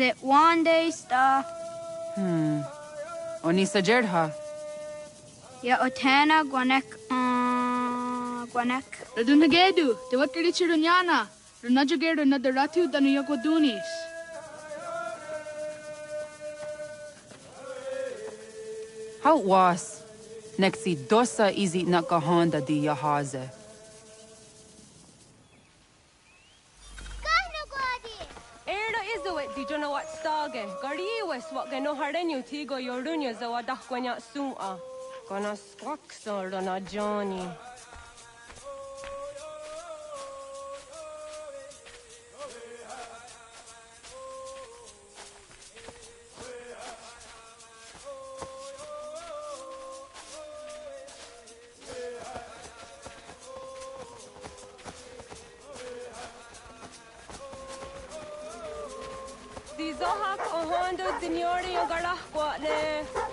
Speaker 2: It one day sta.
Speaker 8: Onisa Jerdha.
Speaker 2: Ya otana gwanek gwanek.
Speaker 5: Radunagedu, the what Richirunyana, Runajagedu Nadaratu Danuyagodunis.
Speaker 8: How was Nexi dosa izi nakahanda di yahaze.
Speaker 17: Di jono wat stage, gari wes wat gano harenu tigo yorunya zawa dakwanya sua. Gana squaxor na Johnny.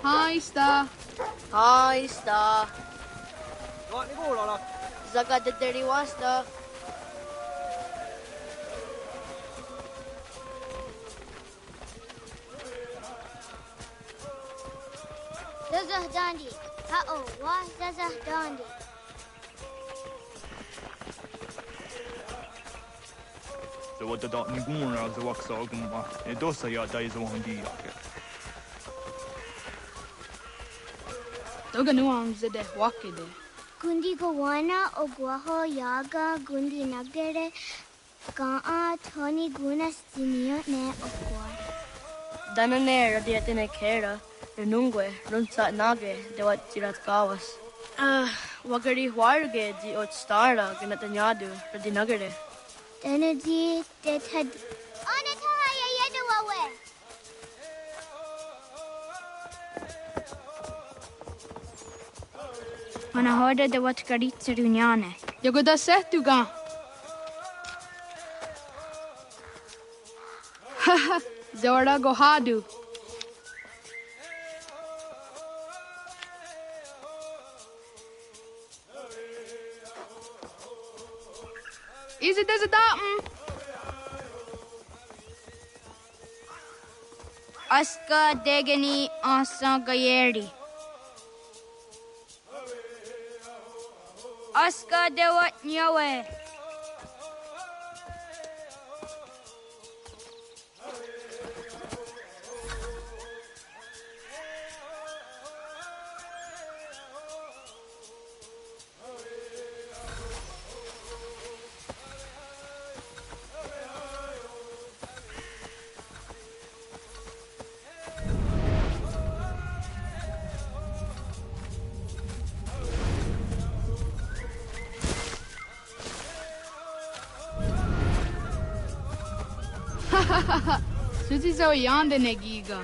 Speaker 5: Hi, Star.
Speaker 19: Hi, Star. Zaga de Deriwasta.
Speaker 21: Zazah Dandi. Ha-oh, wa Zazah Dandi.
Speaker 6: The what the dot Niguna, the Waxoguma, and Dosa Yada is the one D.
Speaker 5: Toganuam zede wakide.
Speaker 21: Gundi Gowana, Oguaho, Yaga, Gundi Nagere, Gaa, Tony Gunas, Dinio, Ne, Ogua.
Speaker 19: Danane, Radiatine Kera, Renungue, Runsa Nage, de what Tirat Gawas. Wagari Warge, the Ot Stara, Ganatanyadu, Radinagere.
Speaker 21: Danadi, that had. Onataya Yedawawe.
Speaker 2: Mana hoda de wat karitsa runyane.
Speaker 5: Yagoda setuga. Haha, Zora Gohadu. Is it as a datum?
Speaker 2: Aska degani asa gayeri. Aska de wat nyawe.
Speaker 5: Suzi zo yande negiga.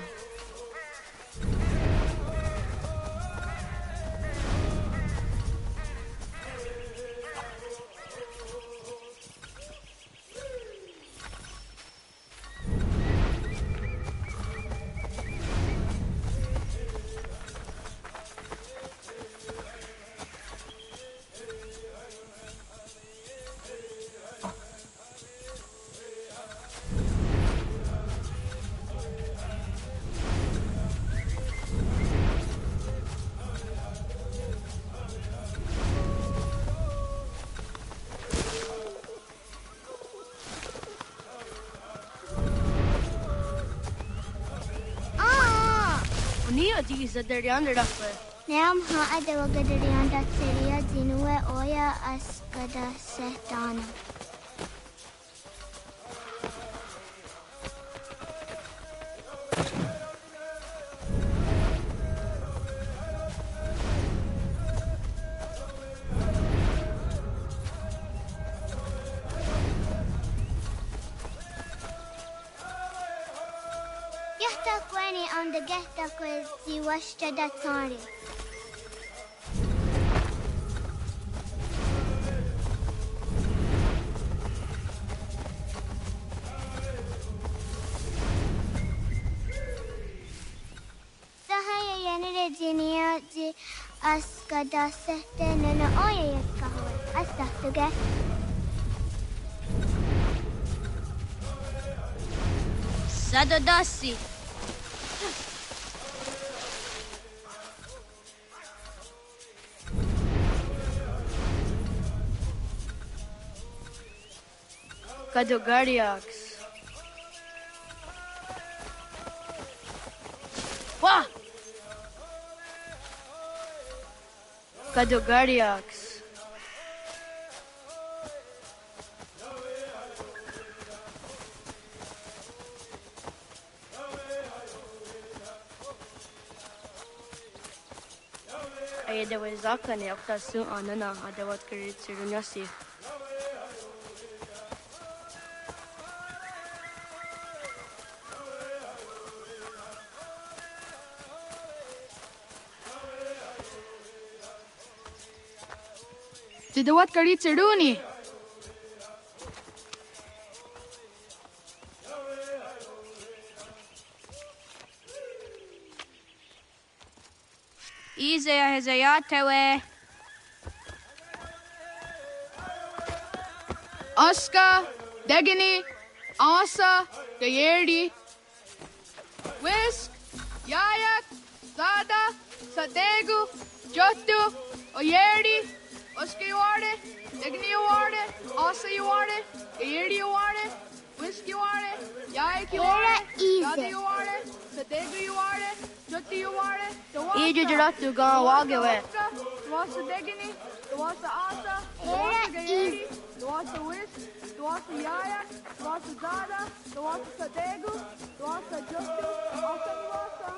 Speaker 19: di sa derianda dakwe.
Speaker 21: Neam ha adewa gadarianda seria zinue oya askada sehtana. On the gesta quiz, the Washta Datsari. Sahaya Yanere Jinia, the Askada Sete, Nana Oya Kahoe, Astatuga.
Speaker 2: Sadodasi.
Speaker 19: Kadogariax. Wah! Kadogariax. Ay, there was Zakani after soon on Nana, I don't want to read Sirunasi.
Speaker 5: Tidawat karit Siruni.
Speaker 2: Izaya Hezayatewe.
Speaker 5: Aska, Degani, Asa, Gayerdi. Whisk, Yayak, Zada, Sadegu, Jotu, Oyerdi. Oscar, you are it. Degni, you are it. Asa, you are it. Gayerdi, you are it. Whisk, you are it. Yayak, you are it. Zada, you are it. Sadegu, you are it. Jotu, you are it.
Speaker 19: Ijo Jiratu gone Wagawe.
Speaker 5: Dwasa Degani, Dwasa Asa, Dwasa Gayerdi, Dwasa Whisk, Dwasa Yayak, Dwasa Zada, Dwasa Sadegu, Dwasa Jotu, Asa Dwasa.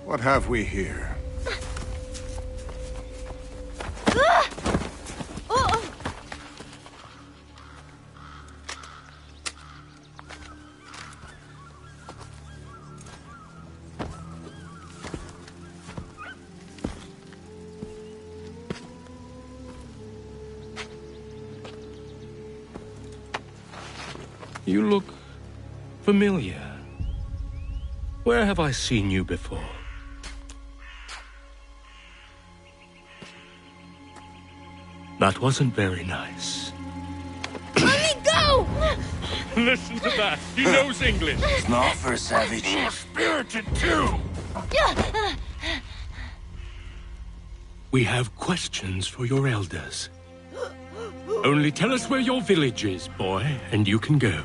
Speaker 3: What have we here?
Speaker 10: You look familiar. Where have I seen you before? That wasn't very nice.
Speaker 21: Let me go!
Speaker 10: Listen to that. He knows English.
Speaker 11: It's not for a savage.
Speaker 24: You're spirited too.
Speaker 10: We have questions for your elders. Only tell us where your village is, boy, and you can go.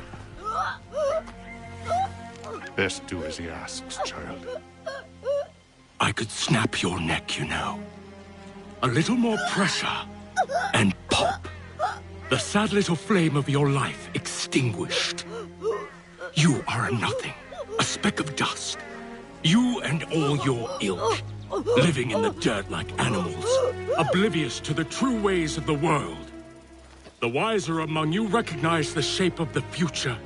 Speaker 24: Best do as he asks, child.
Speaker 10: I could snap your neck, you know. A little more pressure, and pop. The sad little flame of your life extinguished. You are a nothing, a speck of dust. You and all your ilk, living in the dirt like animals, oblivious to the true ways of the world. The wiser among you recognize the shape of the future.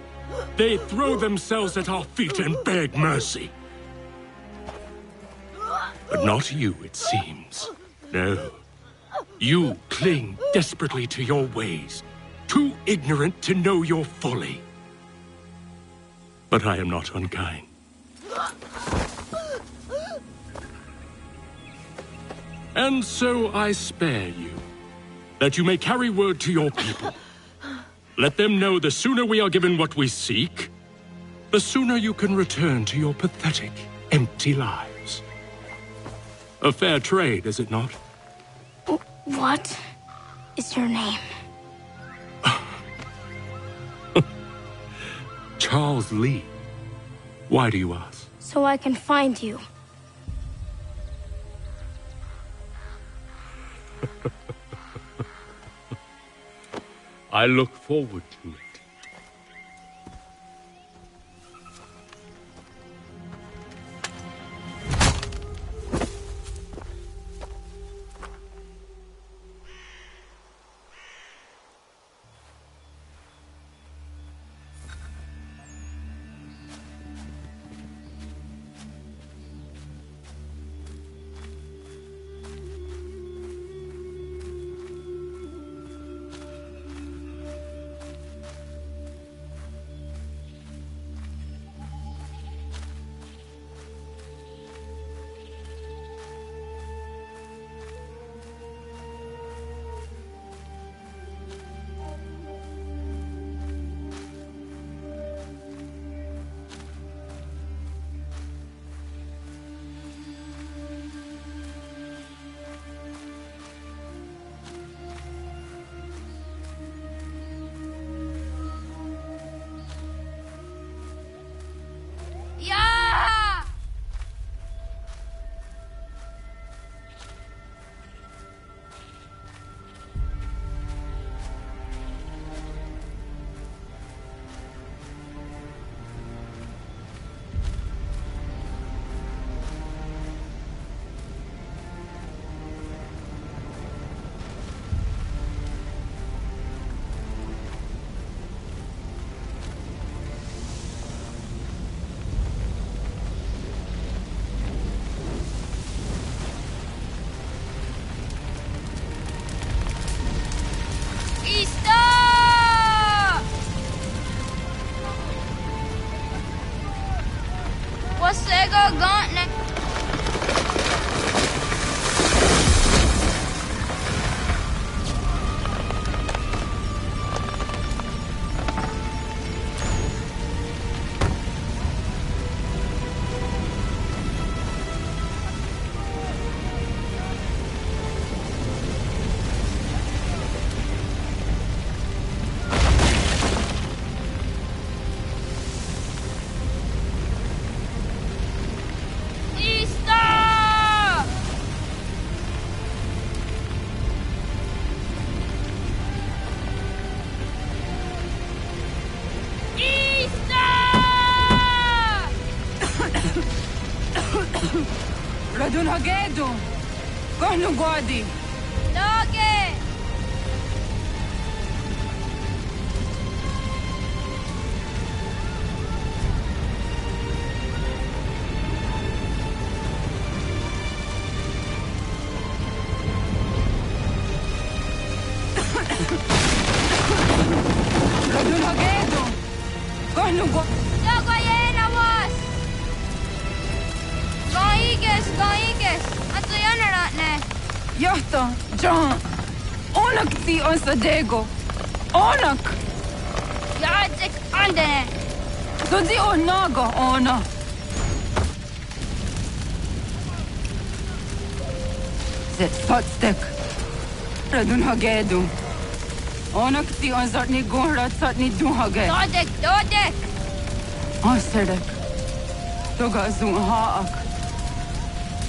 Speaker 10: They throw themselves at our feet and beg mercy. But not you, it seems. No. You cling desperately to your ways, too ignorant to know your folly. But I am not unkind. And so I spare you, that you may carry word to your people. Let them know the sooner we are given what we seek, the sooner you can return to your pathetic, empty lives. A fair trade, is it not?
Speaker 21: What is your name?
Speaker 10: Charles Lee. Why do you ask?
Speaker 21: So I can find you.
Speaker 10: I look forward to it.
Speaker 17: Radun Hagedu! Kohnu Gwadi!
Speaker 2: Doge!
Speaker 17: Radun Hagedu! Kohnu Gwadi!
Speaker 2: Dogo yena was! Goiges! Atso yanaratne!
Speaker 17: Johto, John! Onak ti on Sadego! Onak!
Speaker 2: Jadzek andene!
Speaker 17: Dodi onaga ona! Zet fatstek! Radun Hagedu! Onak ti on zartni gunrat satni duhage!
Speaker 2: Dodek!
Speaker 17: Asedek! Toga zun haak!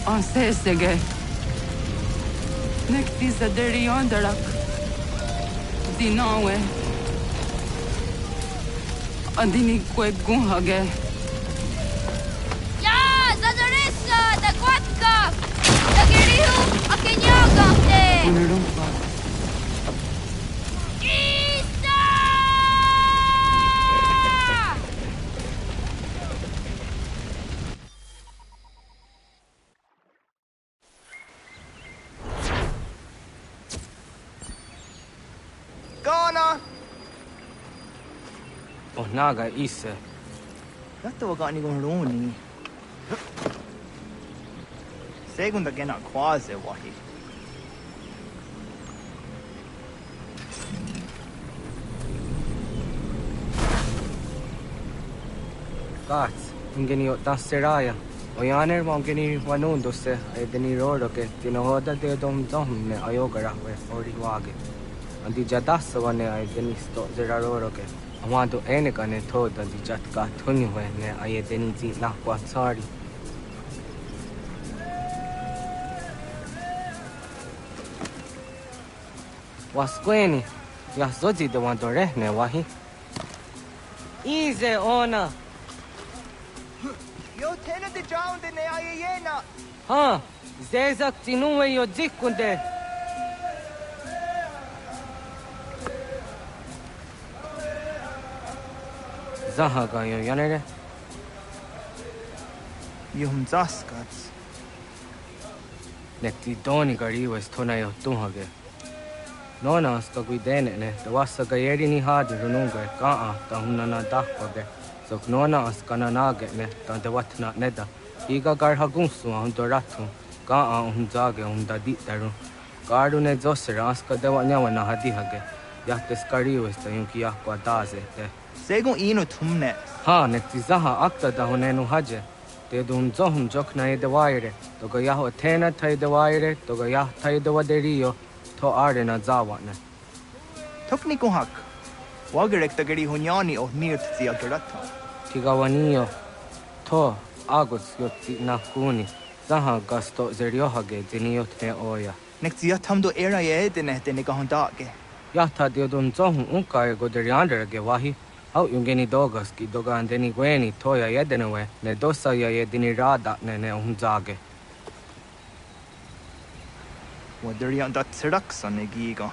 Speaker 17: Ansesege! Nekti zaderi ondarak! Dinawe! Andini kwe gunhage!
Speaker 2: Ja! Zadorissa! Da kwatka! Da girihu! Akenyagante!
Speaker 17: Unurumpa!
Speaker 12: Naga Isa.
Speaker 13: Dette var gani goroni. Segunda gena quase wahi.
Speaker 12: Gods, ingeni daseraya. Oyaner mongeni wanundose edeni roroke tinohoda de dom domne ayogara we oriwage. Andi jadasa wane edeni sto zeraroroke. Amado enegane toda di jatka tunwe ne ayedeni zi na kwatsari. Wasqueni, yasozi de wandorehne wahi. Easy ona.
Speaker 13: Yo tena de drowned in the ayena.
Speaker 12: Ha, zezak tinuwe yo zikunde. Zahaga yo yanere.
Speaker 13: Yum zaskats.
Speaker 12: Nekti doni gari was tona yo tuhage. Nona sto guidene ne, da wasa gayeri ni hadi rununge, kaa ta hunana dakwage. So nona as kananage ne, ta de watna neda. Iga gar hagunsu hundoratu, kaa hunzage hundaditaru. Garu ne zosera aska de wanyawa na hadihage. Yahtes kariu esta yunki yakwa daze te.
Speaker 13: Segun ino tumne.
Speaker 12: Ha, nekti zaha akta da hunenu haje. Te dun zohun jokna e de waire. Toga yaho tena tai de waire, toga yah tai de waderio. To arena zawatne.
Speaker 13: Tokni kohak. Wagerek da gari hunyani o nirt zi agerata.
Speaker 12: Tigawanio. To agots yotzi nakuni. Zaha gasto zeriohage diniotne oya.
Speaker 13: Nekti yatamdo era ye edene dene gahondage.
Speaker 12: Yata diodun zohun unkae goderianderage wahi. Au yungeni dogas ki dogan deni gweni toya yedenewe. Ne dosa ya yedini rada ne unzage.
Speaker 13: Waderian dat seraksan e giga.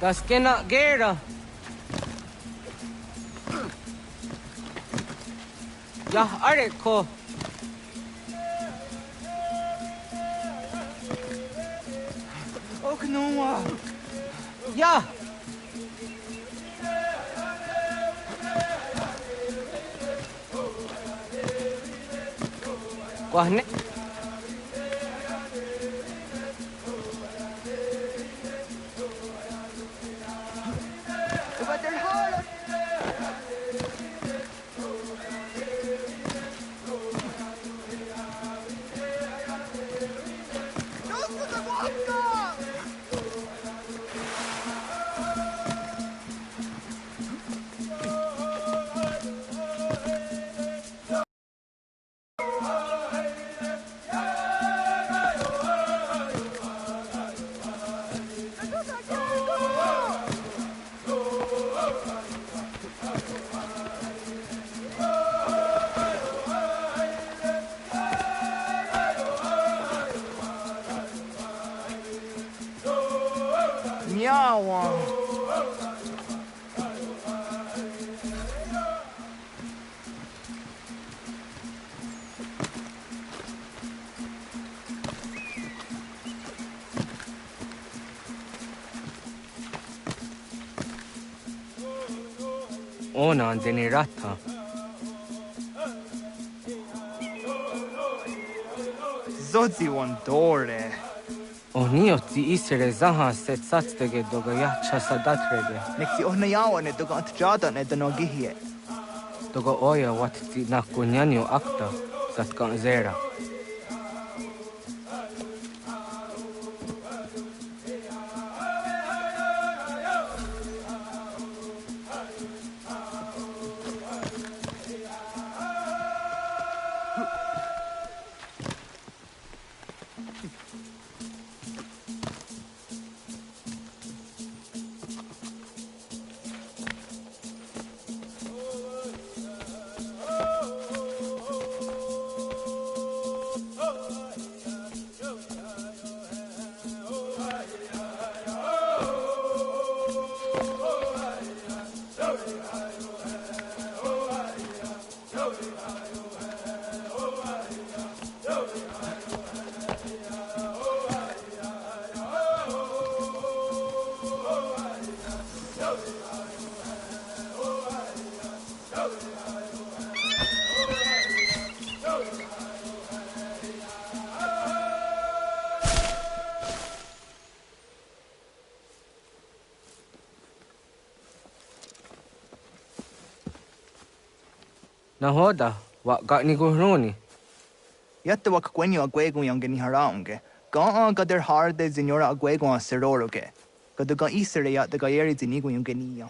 Speaker 12: Das kena gera. Ya areko.
Speaker 13: Oknoa.
Speaker 12: Ya. Wahne.
Speaker 13: Nyawa.
Speaker 12: Ona deni rata.
Speaker 13: Zodzi wandore.
Speaker 12: Onioti isere zaha set satstege doga yacha sadatrege.
Speaker 13: Nekti ohnayawa ne doga antjada ne danogihie.
Speaker 12: Doga oya watti nakunyanyo akta satkan zera. Nahoda, what got ni guroni?
Speaker 13: Yatta wak gwenyo agwego yang geni haraunge. Ga gader harde zinora agwego a seroroge. Gaduga isere ya the gayeri zinigo yung genia.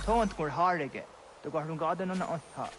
Speaker 13: Taunt gur harege. The garungada no na otha.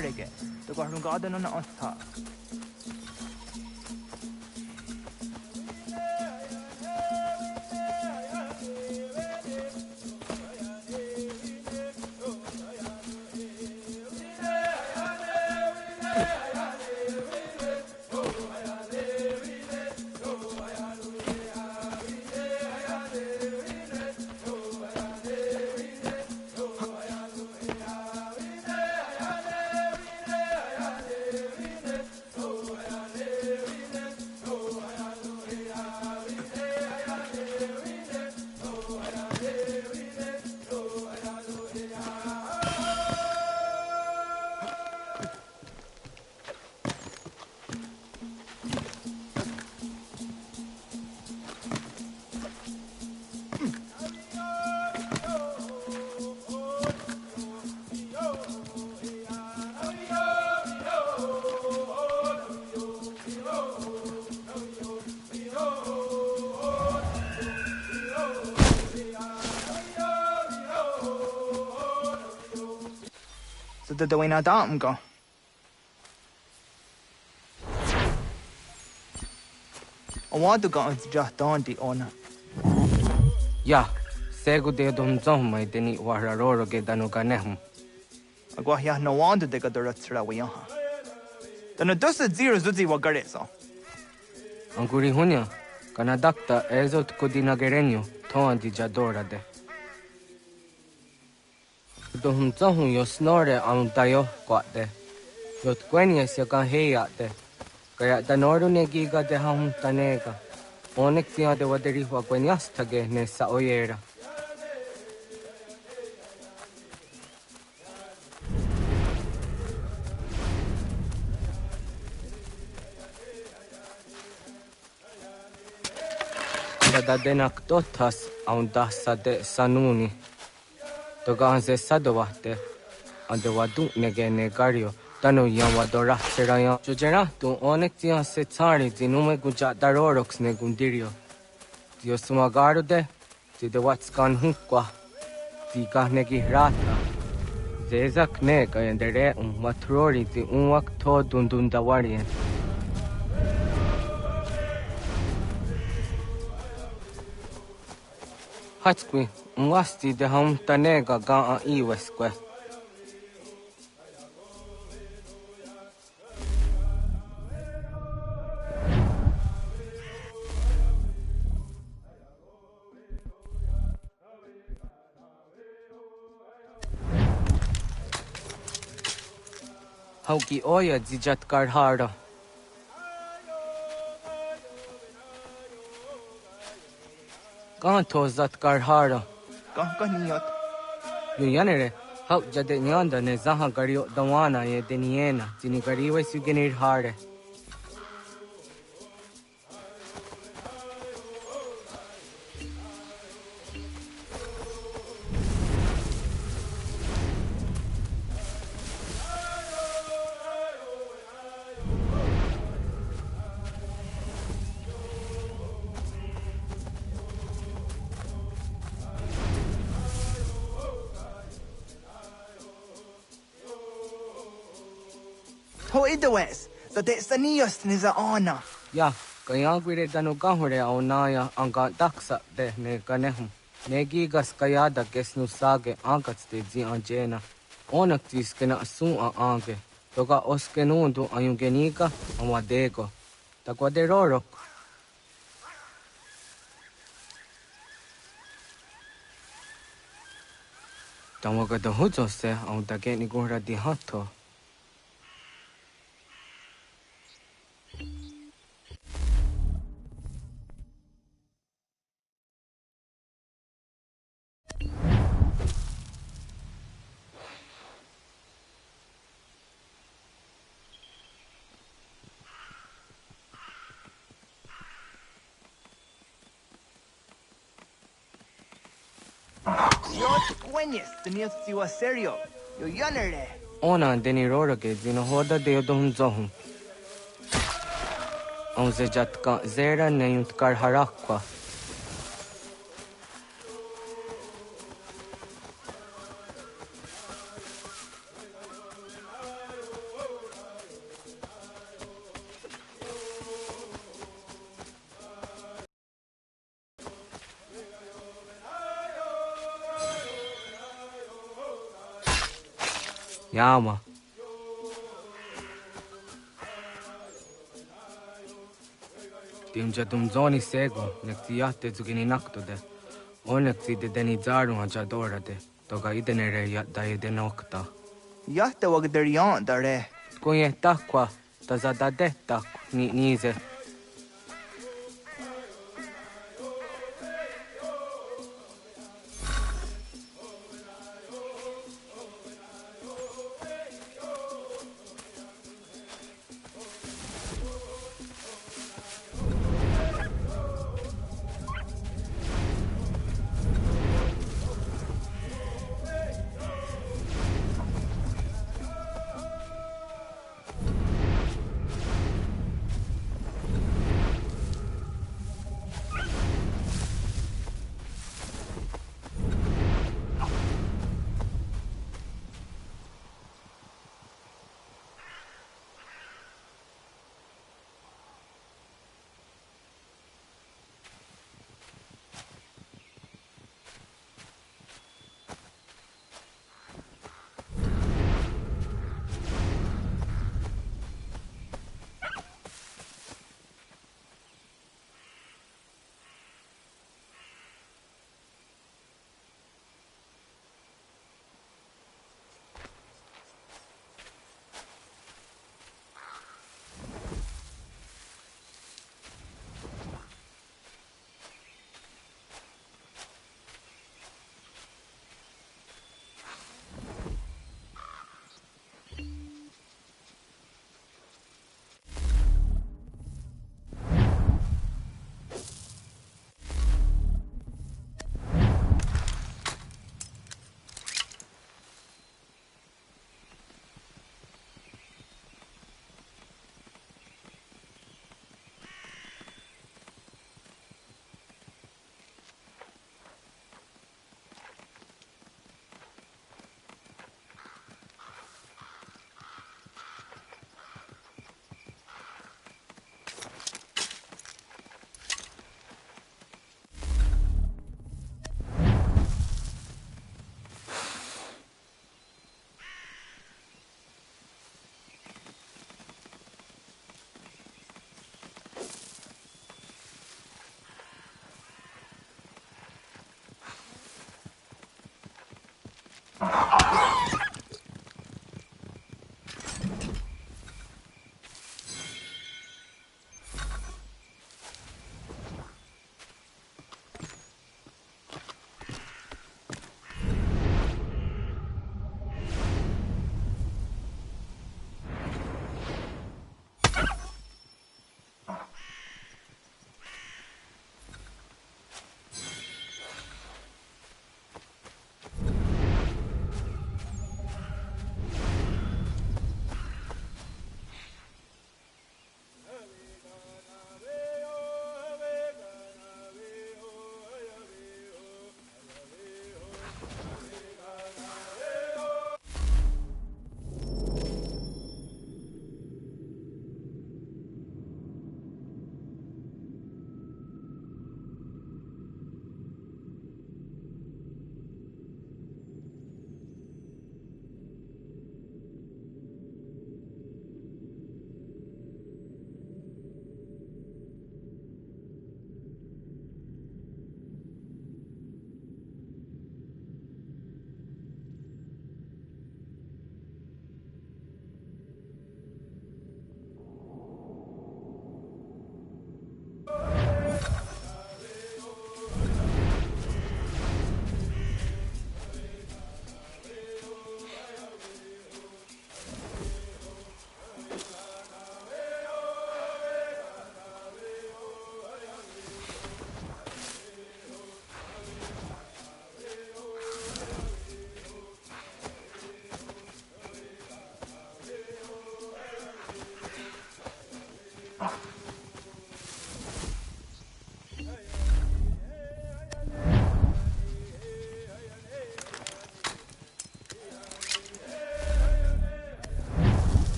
Speaker 13: hard again. The government got on the top. The way na dam go. I want to go and just down the honor.
Speaker 12: Yeah, segu de dum zom mai deni wararo ge danu ganem.
Speaker 13: Agwa ya no want to take a direct way on. Then it does the zero zuzi wa gareso.
Speaker 12: Anguri hunya, kanadakta ezot kudina gerenyo, ton di jadora de. Dum zom yo snore am tayo kwate. Yot kwenya se kan heya de. Kaya danoru ne giga de ham tanega. Onek tia de waderi wa kwenyas tage ne sa oyera. Da denak totas aun dasa de sanuni. Togan se sadovate. Ande wadu nege negario. Tano yawa dora seraya. Jojera tu onek tia se tsari zinume guja darorox ne gundirio. Dio sumagaru de. Ti de watskan hukwa. Ti kahnegi rata. Zezak ne kayendere matrori ti unwak to dundundawarien. Hatskwi, mwasti de ham tanega ga a iweskwe. Hauki oya zijat karhara. Kan tozat karhara.
Speaker 13: Kan niyot.
Speaker 12: Yuyanere, hau jade nyanda ne zaha gario dawana ye deniena, zini gariwe sugenir hare.
Speaker 13: Ho idawes, the desanios niza ona.
Speaker 12: Ya, kaya gwire dano gahure aunaya anga daksa de ne ganehum. Negigas kayada gesnu sage angats de zi anjena. Onak tis kena asun a ange. Toga oskenundu ayungeniga amadego. Tagwaderorok. Tamaga da hujo se aun dageni gura di hato.
Speaker 13: The news to serio. Yo yanere.
Speaker 12: Ona deni roroge zino hoda de dom zohum. On se jatka zera neyunt kar harakwa. Yama. Timja tum zoni sego, nekti yatte zugini naktode. Onneksi de deni zarun ajadorade, toga idenere yatta idenokta.
Speaker 13: Yatte wagder yan dare.
Speaker 12: Kunye takwa, tazadade tak nize.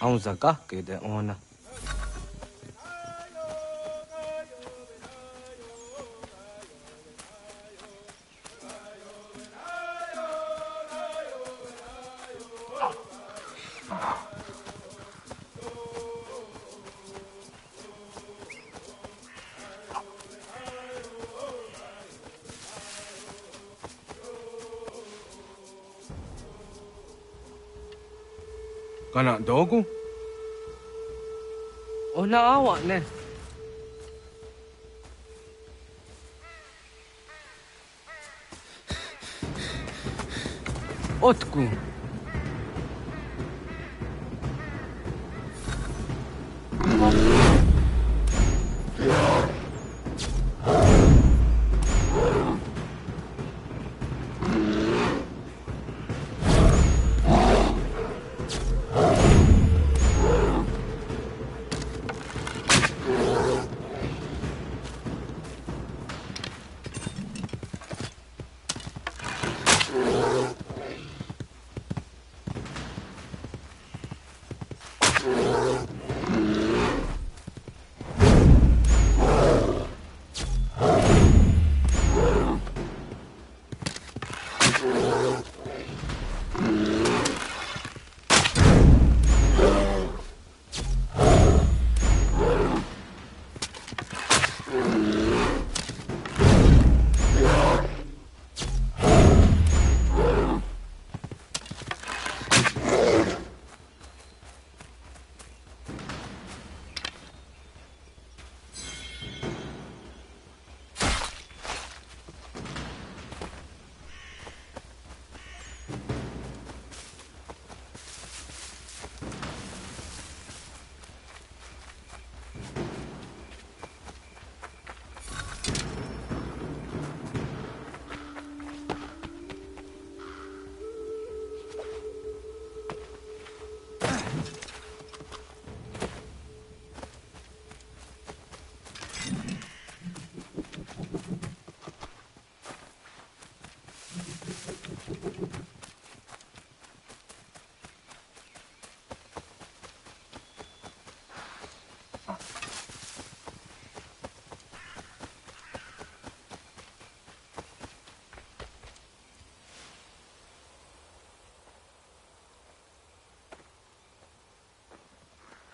Speaker 12: Aunzaka ke de ona. Kana dogu? Ona awa ne. Otku.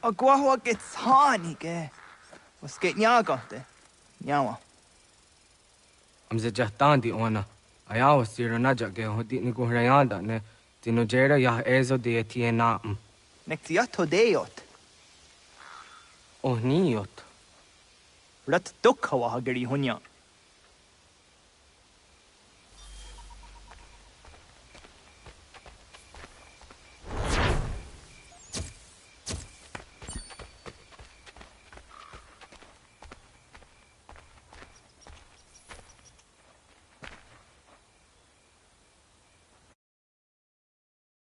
Speaker 13: Agua gets honey, ge. Was geht nyagate? Nyawa.
Speaker 12: Amze jahtandi ona. Ayawa siro naja ge hodi ni guhrayanda ne. Tino jera yah ezo de tiena.
Speaker 13: Nektiato deot.
Speaker 12: Oh niot.
Speaker 13: Rat dukhawa hagari hunya.